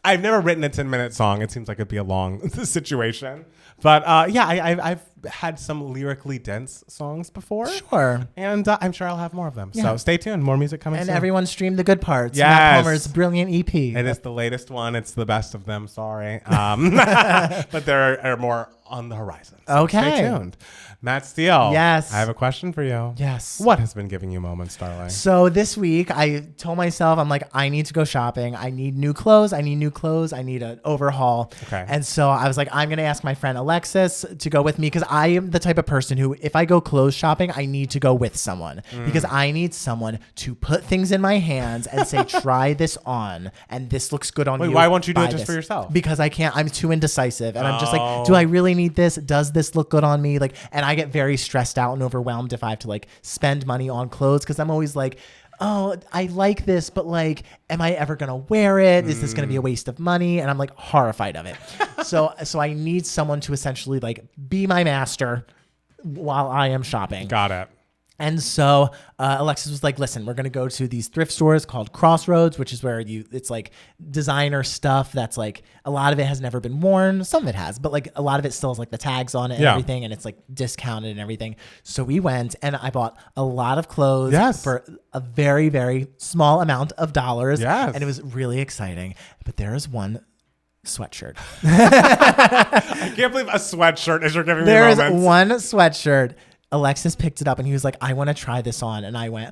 I've never written a 10-minute song. It seems like it'd be a long situation. But I've had some lyrically dense songs before. Sure. And I'm sure I'll have more of them. Yeah. So stay tuned. More music coming soon. And everyone stream the good parts. Yes. Matt Palmer's brilliant EP. It is the latest one. It's the best of them. Sorry. But there are more on the horizon. So okay. Stay tuned. Matt Steele. Yes. I have a question for you. Yes. What has been giving you moments, darling? So this week, I told myself, I'm like, I need to go shopping. I need new clothes. I need an overhaul. Okay. And so I was like, I'm going to ask my friend Alexis to go with me because I am the type of person who, if I go clothes shopping, I need to go with someone because I need someone to put things in my hands and say, try this on. And this looks good on you. Wait, why won't you do it just for yourself? Because I can't. I'm too indecisive. And I'm just like, do I really need this? Does this look good on me? Like, and I get very stressed out and overwhelmed if I have to like spend money on clothes because I'm always like, oh, I like this, but like, am I ever gonna wear it? Is this gonna be a waste of money? And I'm like horrified of it. So I need someone to essentially like be my master while I am shopping. Got it. And so Alexis was like, listen, we're going to go to these thrift stores called Crossroads, which is where it's like designer stuff that's like, a lot of it has never been worn. Some of it has, but like a lot of it still has like the tags on it and everything. And it's like discounted and everything. So we went and I bought a lot of clothes for a very, very small amount of dollars. Yes. And it was really exciting. But there is one sweatshirt. I can't believe a sweatshirt is you're giving me moments. There is one sweatshirt. Alexis picked it up and he was like, I want to try this on. And I went,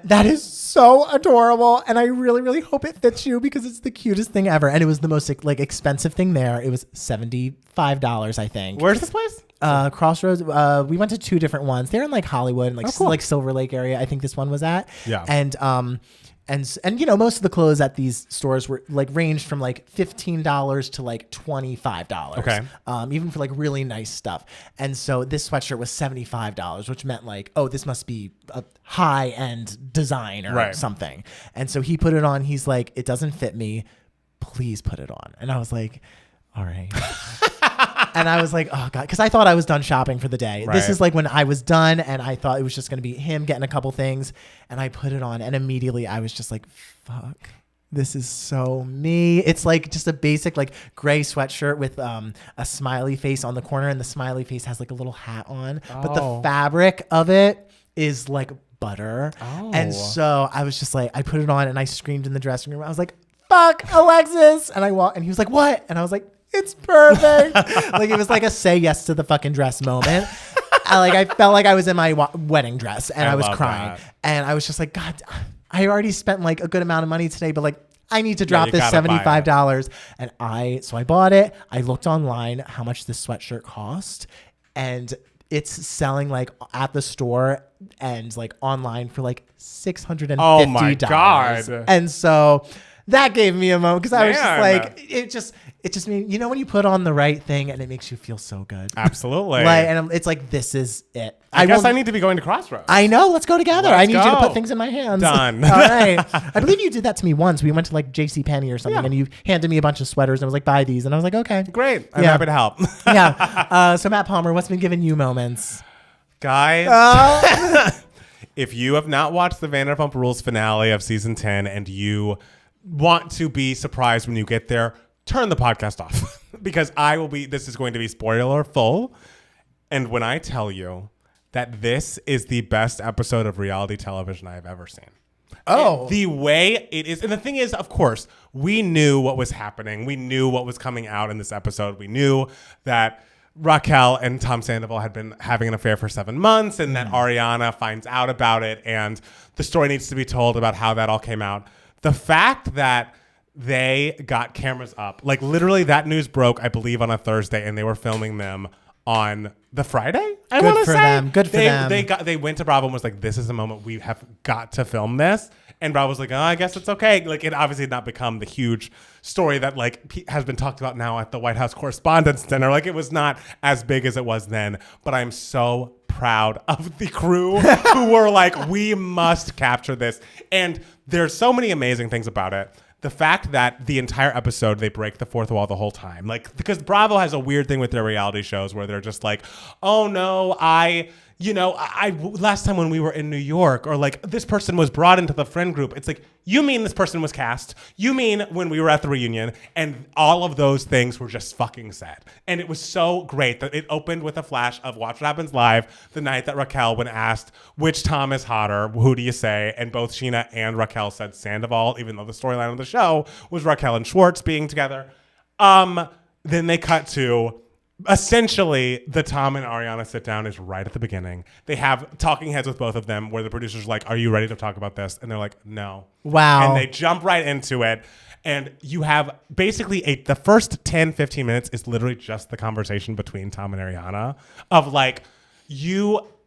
that is so adorable. And I really, really hope it fits you because it's the cutest thing ever. And it was the most like expensive thing there. It was $75, I think. Where's this place? Crossroads. We went to 2 different ones. They're in like Hollywood and like, like Silver Lake area. I think this one was at. Yeah. And most of the clothes at these stores were like ranged from like $15 to like $25. Okay. Even for like really nice stuff. And so this sweatshirt was $75, which meant like, oh, this must be a high end design or something. And so he put it on. He's like, it doesn't fit me. Please put it on. And I was like, all right. And I was like, oh God, because I thought I was done shopping for the day. Right. This is like when I was done and I thought it was just going to be him getting a couple things. And I put it on and immediately I was just like, fuck. this is so me. It's like just a basic like gray sweatshirt with a smiley face on the corner, and the smiley face has like a little hat on, but the fabric of it is like butter. And so I was just like, I put it on and I screamed in the dressing room. I was like, fuck Alexis. And I walked and he was like, what? And I was like, it's perfect. Like it was like a say yes to the fucking dress moment. I felt like I was in my wedding dress and I was crying. That. And I was just like, God, I already spent like a good amount of money today, but like I need to drop this $75. And I bought it. I looked online how much this sweatshirt cost, and it's selling like at the store and like online for like $650. Oh my God. And so that gave me a moment because I was just like, it just means, you know, when you put on the right thing and it makes you feel so good. Absolutely. And it's like, this is it. I guess I need to be going to Crossroads. I know. Let's go together. I need you to put things in my hands. Done. All right. I believe you did that to me once. We went to like JCPenney or something and you handed me a bunch of sweaters and was like, buy these. And I was like, okay. Great. I'm happy to help. So Matt Palmer, what's been giving you moments? Guys, if you have not watched the Vanderpump Rules finale of season 10 and you want to be surprised when you get there, turn the podcast off because this is going to be spoiler full. And when I tell you that this is the best episode of reality television I have ever seen. The way it is. And the thing is, of course, we knew what was happening. We knew what was coming out in this episode. We knew that Raquel and Tom Sandoval had been having an affair for 7 months and that Ariana finds out about it and the story needs to be told about how that all came out. The fact that they got cameras up, like literally that news broke, I believe, on a Thursday, and they were filming them on the Friday. I want to say them. Good for them. They went to Bravo and was like, "This is the moment we have got to film this." And Bravo was like, "Oh, I guess it's okay." Like it obviously had not become the huge story that like has been talked about now at the White House Correspondents' Dinner. Like it was not as big as it was then. But I'm so proud of the crew who were like, "We must capture this." And there's so many amazing things about it. The fact that the entire episode, they break the fourth wall the whole time. Like, because Bravo has a weird thing with their reality shows where they're just like, oh no, I last time when we were in New York, or like this person was brought into the friend group. It's like, you mean this person was cast? You mean when we were at the reunion? And all of those things were just fucking said. And it was so great that it opened with a flash of Watch What Happens Live the night that Raquel, when asked which Tom is hotter, who do you say? And both Sheena and Raquel said Sandoval, even though the storyline of the show was Raquel and Schwartz being together. Then they cut to essentially the Tom and Ariana sit down is right at the beginning. They have talking heads with both of them where the producers are like, are you ready to talk about this? And they're like, no. Wow. And they jump right into it. And you have basically the first 10, 15 minutes is literally just the conversation between Tom and Ariana of like,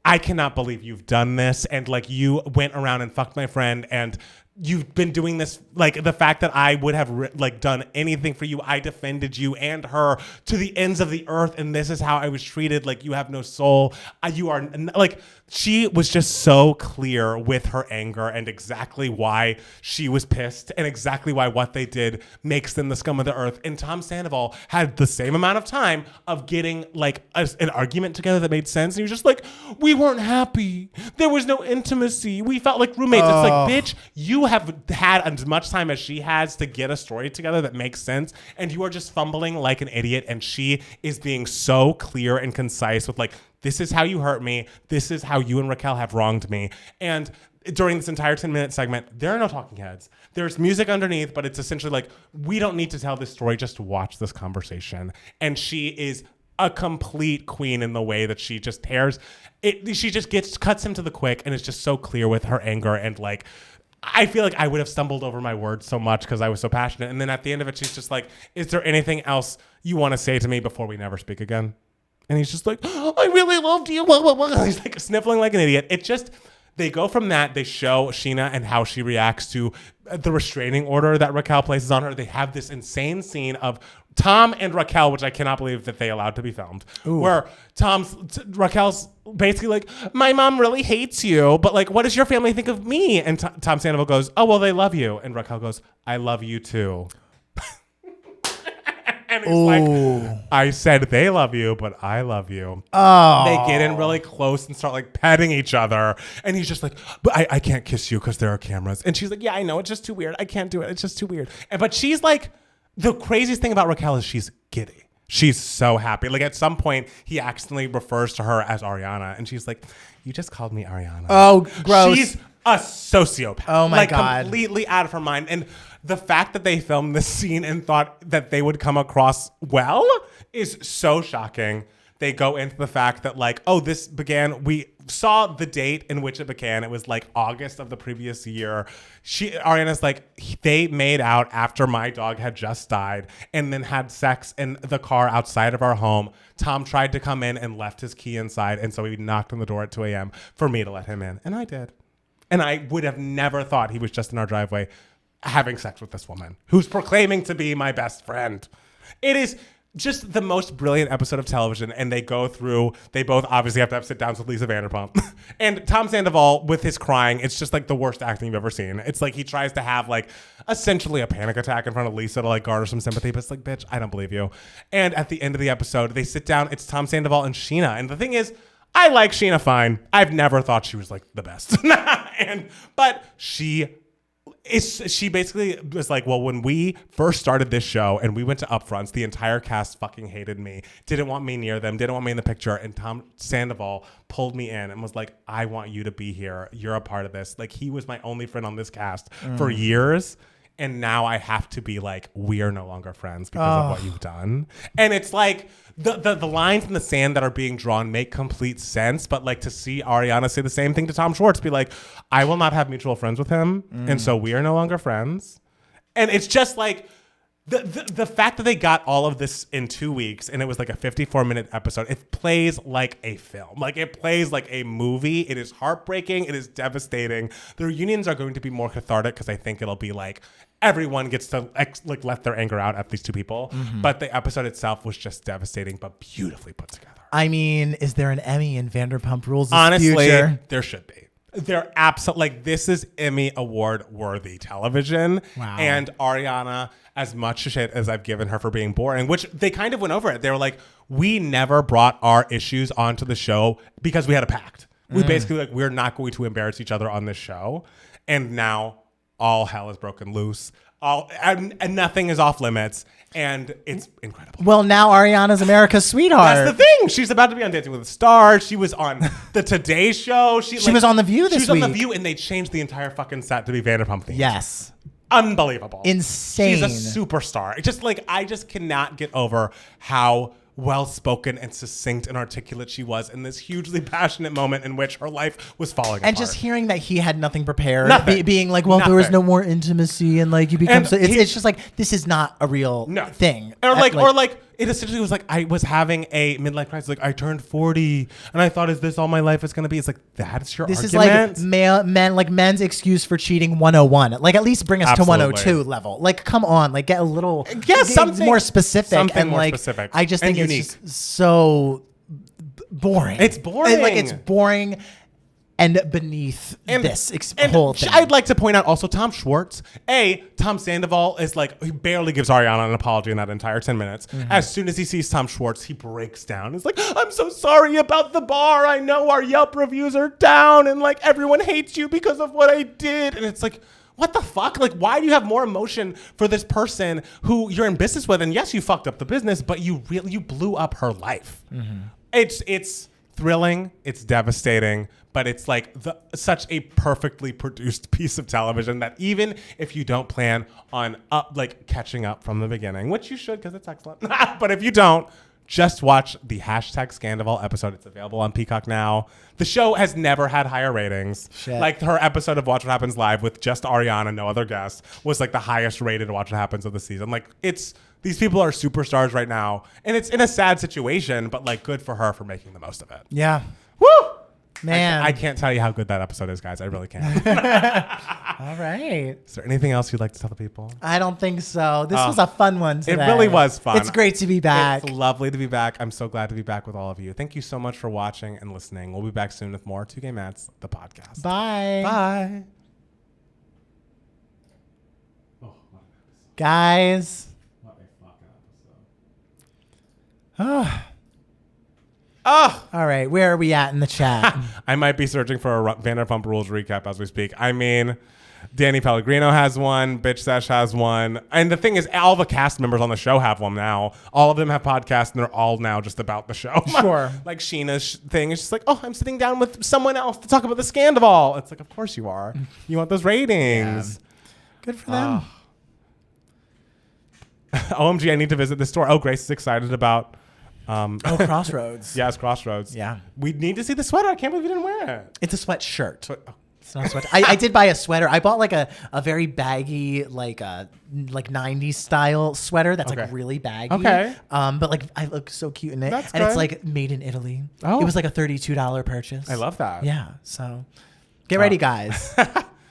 I cannot believe you've done this. And like, you went around and fucked my friend and you've been doing this, like the fact that I would have done anything for you. I defended you and her to the ends of the earth. And this is how I was treated. Like, you have no soul. You are like, she was just so clear with her anger and exactly why she was pissed and exactly why what they did makes them the scum of the earth. And Tom Sandoval had the same amount of time of getting like an argument together that made sense. And he was just like, we weren't happy. There was no intimacy. We felt like roommates. It's like, bitch, you have had as much time as she has to get a story together that makes sense. And you are just fumbling like an idiot. And she is being so clear and concise with like, this is how you hurt me. This is how you and Raquel have wronged me. And during this entire 10-minute segment, there are no talking heads. There's music underneath, but it's essentially like, we don't need to tell this story, just watch this conversation. And she is a complete queen in the way that she just tears it. She just cuts him to the quick and is just so clear with her anger. And like, I feel like I would have stumbled over my words so much because I was so passionate. And then at the end of it, she's just like, is there anything else you want to say to me before we never speak again? And he's just like, oh, I really loved you. He's like sniffling like an idiot. It just, they go from that. They show Sheena and how she reacts to the restraining order that Raquel places on her. They have this insane scene of Tom and Raquel, which I cannot believe that they allowed to be filmed, where Raquel's basically like, my mom really hates you, but like, what does your family think of me? And Tom Sandoval goes, oh, well, they love you. And Raquel goes, I love you too. And he's like, I said they love you, but I love you. Oh. They get in really close and start like petting each other. And he's just like, but I can't kiss you because there are cameras. And she's like, yeah, I know. It's just too weird. I can't do it. It's just too weird. But she's like, the craziest thing about Raquel is she's giddy. She's so happy. Like at some point, he accidentally refers to her as Ariana. And she's like, you just called me Ariana. Oh, gross. She's a sociopath. Oh my God. Completely out of her mind. And the fact that they filmed this scene and thought that they would come across well is so shocking. They go into the fact that like, oh, this began, we saw the date in which it began. It was like August of the previous year. Ariana's like, they made out after my dog had just died and then had sex in the car outside of our home. Tom tried to come in and left his key inside. And so he knocked on the door at 2 a.m. for me to let him in. And I did. And I would have never thought he was just in our driveway having sex with this woman who's proclaiming to be my best friend. It is just the most brilliant episode of television. And they go through, they both obviously have to have sit downs with Lisa Vanderpump. And Tom Sandoval with his crying, it's just like the worst acting you've ever seen. It's like he tries to have like essentially a panic attack in front of Lisa to like garner some sympathy. But it's like, bitch, I don't believe you. And at the end of the episode, they sit down, it's Tom Sandoval and Sheena. And the thing is, I like Sheena fine. I've never thought she was like the best. But she basically was like, well, when we first started this show and we went to upfronts, the entire cast fucking hated me, didn't want me near them, didn't want me in the picture. And Tom Sandoval pulled me in and was like, I want you to be here. You're a part of this. Like, he was my only friend on this cast for years. And now I have to be like, we are no longer friends because of what you've done. And it's like the lines in the sand that are being drawn make complete sense. But like to see Ariana say the same thing to Tom Schwartz, be like, I will not have mutual friends with him. And so we are no longer friends. And it's just like the fact that they got all of this in 2 weeks and it was like a 54-minute episode, it plays like a film. Like it plays like a movie. It is heartbreaking. It is devastating. The reunions are going to be more cathartic because I think it'll be like everyone gets to like let their anger out at these two people. But the episode itself was just devastating, but beautifully put together. I mean, is there an Emmy in Vanderpump Rules' Honestly, future? There should be. They're absolutely like, this is Emmy Award worthy television. Wow. And Ariana, as much shit as I've given her for being boring, which they kind of went over it. They were like, we never brought our issues onto the show because we had a pact. We basically like, we're not going to embarrass each other on this show. And now all hell is broken loose. And nothing is off limits. And it's incredible. Well, now Ariana's America's sweetheart. That's the thing. She's about to be on Dancing with the Stars. She was on the Today Show. She was on The View this week. She was on The View, and they changed the entire fucking set to be Vanderpump themed. Yes. Unbelievable. Insane. She's a superstar. It's just like, I just cannot get over how well-spoken and succinct and articulate she was in this hugely passionate moment in which her life was falling apart. And just hearing that he had nothing prepared, Nothing. being like, well, there was no more intimacy, and like you become so. It's just like, this is not a real thing. Or like it essentially was like, I was having a midlife crisis. Like, I turned 40 and I thought, is this all my life is going to be? It's like, that's your this argument? Is like men's excuse for cheating 101. Like, at least bring us to 102 level. Like, come on, like get a little something more specific. Something and more like, specific. I just think and it's just so boring. It's boring. Like, it's boring. And beneath this whole thing. I'd like to point out also Tom Schwartz. Tom Sandoval is like, he barely gives Ariana an apology in that entire 10 minutes. As soon as he sees Tom Schwartz, he breaks down. He's like, I'm so sorry about the bar. I know our Yelp reviews are down and like everyone hates you because of what I did. And it's like, what the fuck? Like, why do you have more emotion for this person who you're in business with? And yes, you fucked up the business, but you blew up her life. It's thrilling. It's devastating. But it's like such a perfectly produced piece of television that even if you don't plan on like catching up from the beginning, which you should because it's excellent. But if you don't, just watch the #Scandival episode. It's available on Peacock now. The show has never had higher ratings. Shit. Like her episode of Watch What Happens Live with just Ariana, no other guests, was like the highest rated Watch What Happens of the season. Like these people are superstars right now. And it's in a sad situation, but like good for her for making the most of it. Yeah. Woo! Man. I can't tell you how good that episode is, guys. I really can't. All right. Is there anything else you'd like to tell the people? I don't think so. This was a fun one today. It really was fun. It's great to be back. It's lovely to be back. I'm so glad to be back with all of you. Thank you so much for watching and listening. We'll be back soon with more 2 Gay Mats, the podcast. Bye. Bye. Guys. What a fucking episode. All right, where are we at in the chat? I might be searching for a Vanderpump Rules recap as we speak. I mean, Danny Pellegrino has one. Bitch Sesh has one. And the thing is, all the cast members on the show have one now. All of them have podcasts, and they're all now just about the show. Sure. Like Sheena's thing is just like, oh, I'm sitting down with someone else to talk about the scandal. It's like, of course you are. You want those ratings. Yeah. Good for them. OMG, I need to visit this store. Oh, Grace is excited about... Crossroads. Yes, Crossroads. Yeah. We need to see the sweater. I can't believe you didn't wear it. It's a sweatshirt. It's not a sweater. I did buy a sweater. I bought like a very baggy, like 90s style sweater that's like really baggy. Okay. But like I look so cute in it. That's and good. it's like made in Italy. Oh. It was like a $32 purchase. I love that. Yeah. So get ready, guys.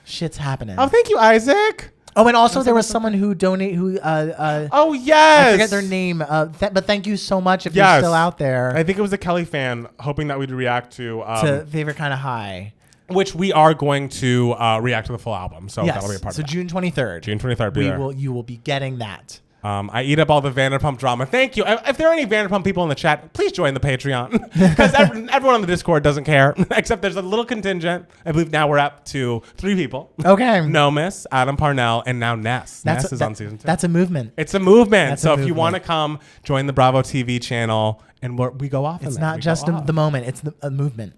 Shit's happening. Oh, thank you, Isaac. Oh, and also there was someone who donated oh, yes. I forget their name. But thank you so much if you're still out there. I think it was a Kelly fan hoping that we'd react to Favorite Kind of High. Which we are going to react to the full album. So that'll be a part of it. So June 23rd. June 23rd. You will be getting that. I eat up all the Vanderpump drama. Thank you. If there are any Vanderpump people in the chat, please join the Patreon. Because everyone on the Discord doesn't care. Except there's a little contingent. I believe now we're up to 3 people. Okay. Nomis, Adam Parnell, and now Ness. Ness is on season 2. That's a movement. It's a movement. So if you want to come, join the Bravo TV channel, and we go off. It's not just the moment. It's a movement.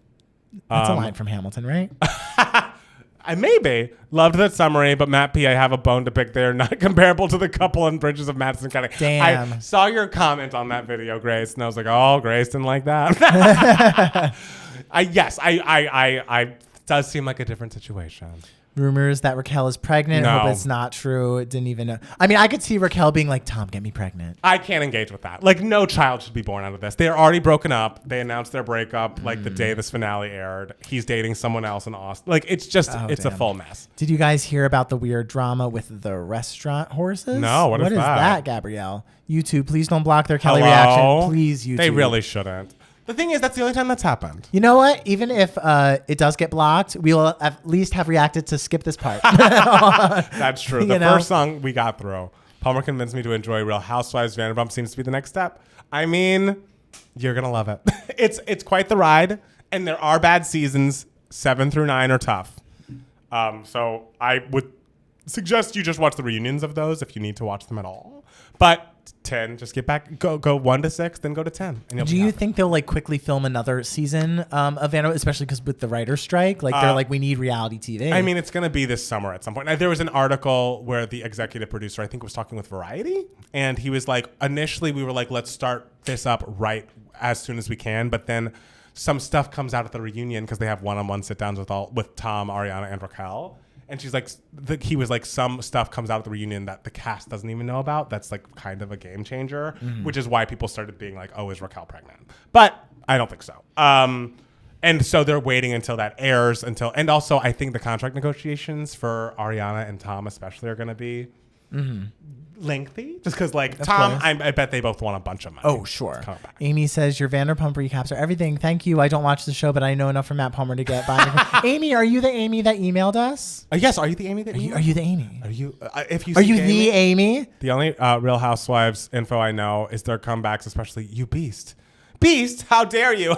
That's a line from Hamilton, right? I maybe loved that summary, but Matt P, I have a bone to pick there. Not comparable to the couple in Bridges of Madison County. Damn. I saw your comment on that video, Grace, and I was like, oh, Grace didn't like that. It does seem like a different situation. Rumors that Raquel is pregnant. No. Hope it's not true. It didn't even know. I mean, I could see Raquel being like, Tom, get me pregnant. I can't engage with that. Like, no child should be born out of this. They are already broken up. They announced their breakup like the day this finale aired. He's dating someone else in Austin. Like, it's just, it's a full mess. Did you guys hear about the weird drama with the restaurant horses? No, what is that, Gabrielle? YouTube, please don't block their Kelly reaction. Please, YouTube. They really shouldn't. The thing is, that's the only time that's happened. You know what? Even if it does get blocked, we will at least have reacted to skip this part. That's true. The first song we got through. Palmer convinced me to enjoy Real Housewives. Vanderpump seems to be the next step. I mean, you're going to love it. It's quite the ride. And there are bad seasons. 7 through 9 are tough. So I would suggest you just watch the reunions of those if you need to watch them at all. But 10, just get back, go 1 to 6, then go to 10. And do you think they'll like quickly film another season of Vanderpump, especially because with the writer's strike, like they're like, we need reality TV? I mean, it's going to be this summer at some point. There was an article where the executive producer, I think, was talking with Variety, and he was like, initially we were like, let's start this up right as soon as we can, but then some stuff comes out at the reunion because they have one-on-one sit-downs with Tom, Ariana, and Raquel. And she's like, he was like, some stuff comes out at the reunion that the cast doesn't even know about. That's like kind of a game changer, which is why people started being like, oh, is Raquel pregnant? But I don't think so. And so they're waiting until that airs and also I think the contract negotiations for Ariana and Tom especially are going to be lengthy, just because like Tom, I bet they both want a bunch of money. Oh, sure. Amy says your Vanderpump recaps are everything. Thank you. I don't watch the show, but I know enough from Matt Palmer to get by. Amy, are you the Amy that emailed us? Yes. Are you the Amy that emailed? Are you the Amy? Are you? If you are you the Amy? The only Real Housewives info I know is their comebacks, especially you Beast. Beast, how dare you?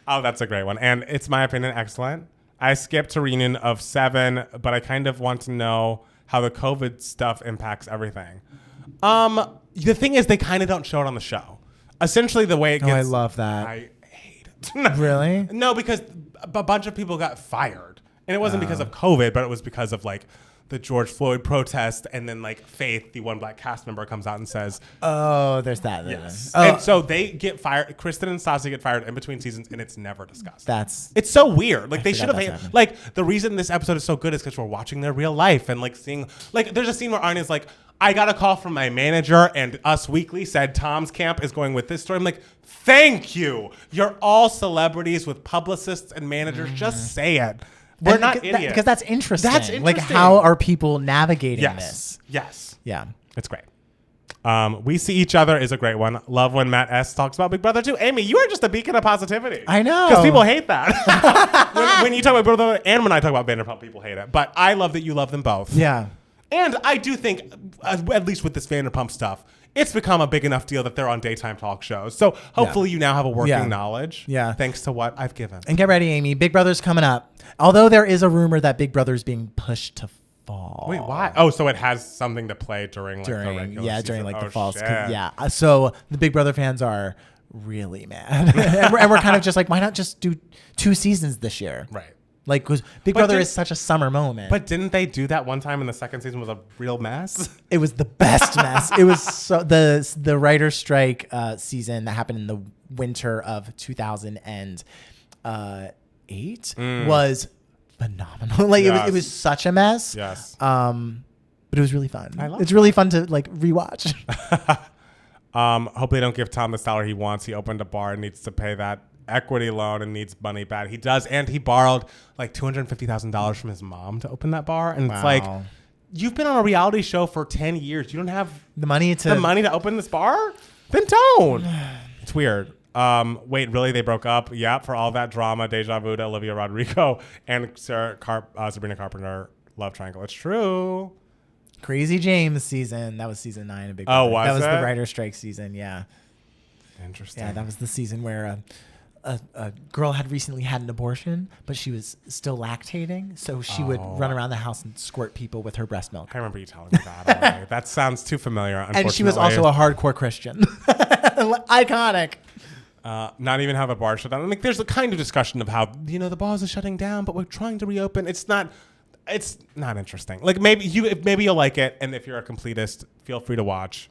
Oh, that's a great one, and it's my opinion excellent. I skipped to reunion of 7, but I kind of want to know how the COVID stuff impacts everything. The thing is, they kind of don't show it on the show. Essentially, the way it gets... Oh, I love that. I hate it. Really? No, because a bunch of people got fired. And it wasn't because of COVID, but it was because of, like, the George Floyd protest. And then, like, Faith, the one black cast member, comes out and says... Oh, there's that. Yes. Oh. And so they get fired. Kristen and Stassi get fired in between seasons, and it's never discussed. It's so weird. Like, they should have... Like, the reason this episode is so good is because we're watching their real life and, like, seeing... Like, there's a scene where Arya's like, I got a call from my manager, and Us Weekly said Tom's camp is going with this story. I'm like, thank you. You're all celebrities with publicists and managers. Just say it. We're not idiots. Because that's interesting. That's interesting. Like, how are people navigating this? Yes. Yeah. It's great. We See Each Other is a great one. Love when Matt S. talks about Big Brother 2. Amy, you are just a beacon of positivity. I know. Because people hate that. when you talk about Brother and when I talk about Vanderpump, people hate it. But I love that you love them both. Yeah. And I do think, at least with this Vanderpump stuff, it's become a big enough deal that they're on daytime talk shows. So hopefully you now have a working knowledge. Yeah. Thanks to what I've given. And get ready, Amy. Big Brother's coming up. Although there is a rumor that Big Brother's being pushed to fall. Wait, why? Oh, so it has something to play during the regular season. During the falls. Shit. Yeah. So the Big Brother fans are really mad. and we're kind of just like, why not just do 2 seasons this year? Right. Like, because Big Brother is such a summer moment. But didn't they do that one time and the second season was a real mess? It was the best mess. It was so the writer's strike season that happened in the winter of 2008 was phenomenal. Like it was such a mess. Yes. But it was really fun. It's really fun to like rewatch. Hope they don't give Tom the salary he wants. He opened a bar and needs to pay that equity loan and needs money bad. He does, and he borrowed like $250,000 from his mom to open that bar. And it's like, you've been on a reality show for 10 years. You don't have the money to open this bar? Then don't. It's weird. Wait, really? They broke up? Yeah, for all that drama, deja vu to Olivia Rodrigo and Sabrina Carpenter love triangle. It's true. Crazy James season. That was season 9 of Big Brother. That was the writer's strike season. Yeah. Interesting. Yeah, that was the season where a girl had recently had an abortion, but she was still lactating, so she would run around the house and squirt people with her breast milk. I remember you telling me that already. That sounds too familiar, unfortunately. And she was also a hardcore Christian. Iconic. Not even have a bar shut down. Like, there's a kind of discussion of how, the bars are shutting down, but we're trying to reopen. It's not interesting. Like, maybe you'll like it, and if you're a completist, feel free to watch.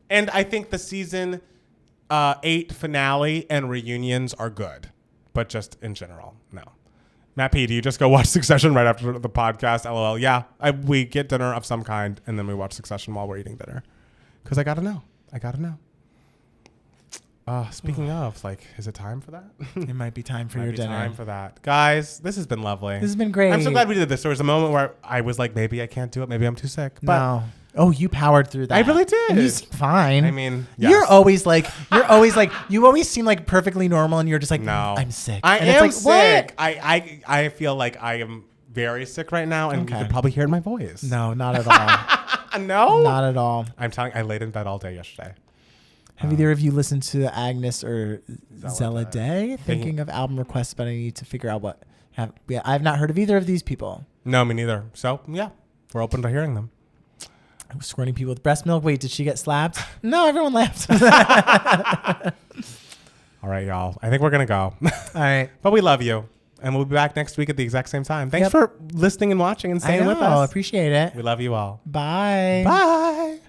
And I think the season 8 finale and reunions are good, but just in general, no. Matt P, do you just go watch Succession right after the podcast? LOL. Yeah, we get dinner of some kind, and then we watch Succession while we're eating dinner. Because I gotta know. Speaking of, is it time for that? It might be time for your dinner. Time for that. Guys, this has been lovely. This has been great. I'm so glad we did this. There was a moment where I was like, maybe I can't do it. Maybe I'm too sick. But no. Oh, you powered through that. I really did. And you seem fine. I mean, yes. you always seem like perfectly normal, and you're just like, no, I'm sick. I am sick. I feel like I am very sick right now, and you can probably hear it in my voice. No, not at all. No? Not at all. I'm telling you, I laid in bed all day yesterday. Have either of you listened to Agnes or Zella Day? Thinking of album requests, but I need to figure out what. I've not heard of either of these people. No, me neither. So, yeah, we're open to hearing them. Squirting people with breast milk. Wait, did she get slapped? No, everyone laughed. All right, y'all. I think we're going to go. All right. But we love you. And we'll be back next week at the exact same time. Thanks for listening and watching and staying with us. I appreciate it. We love you all. Bye. Bye.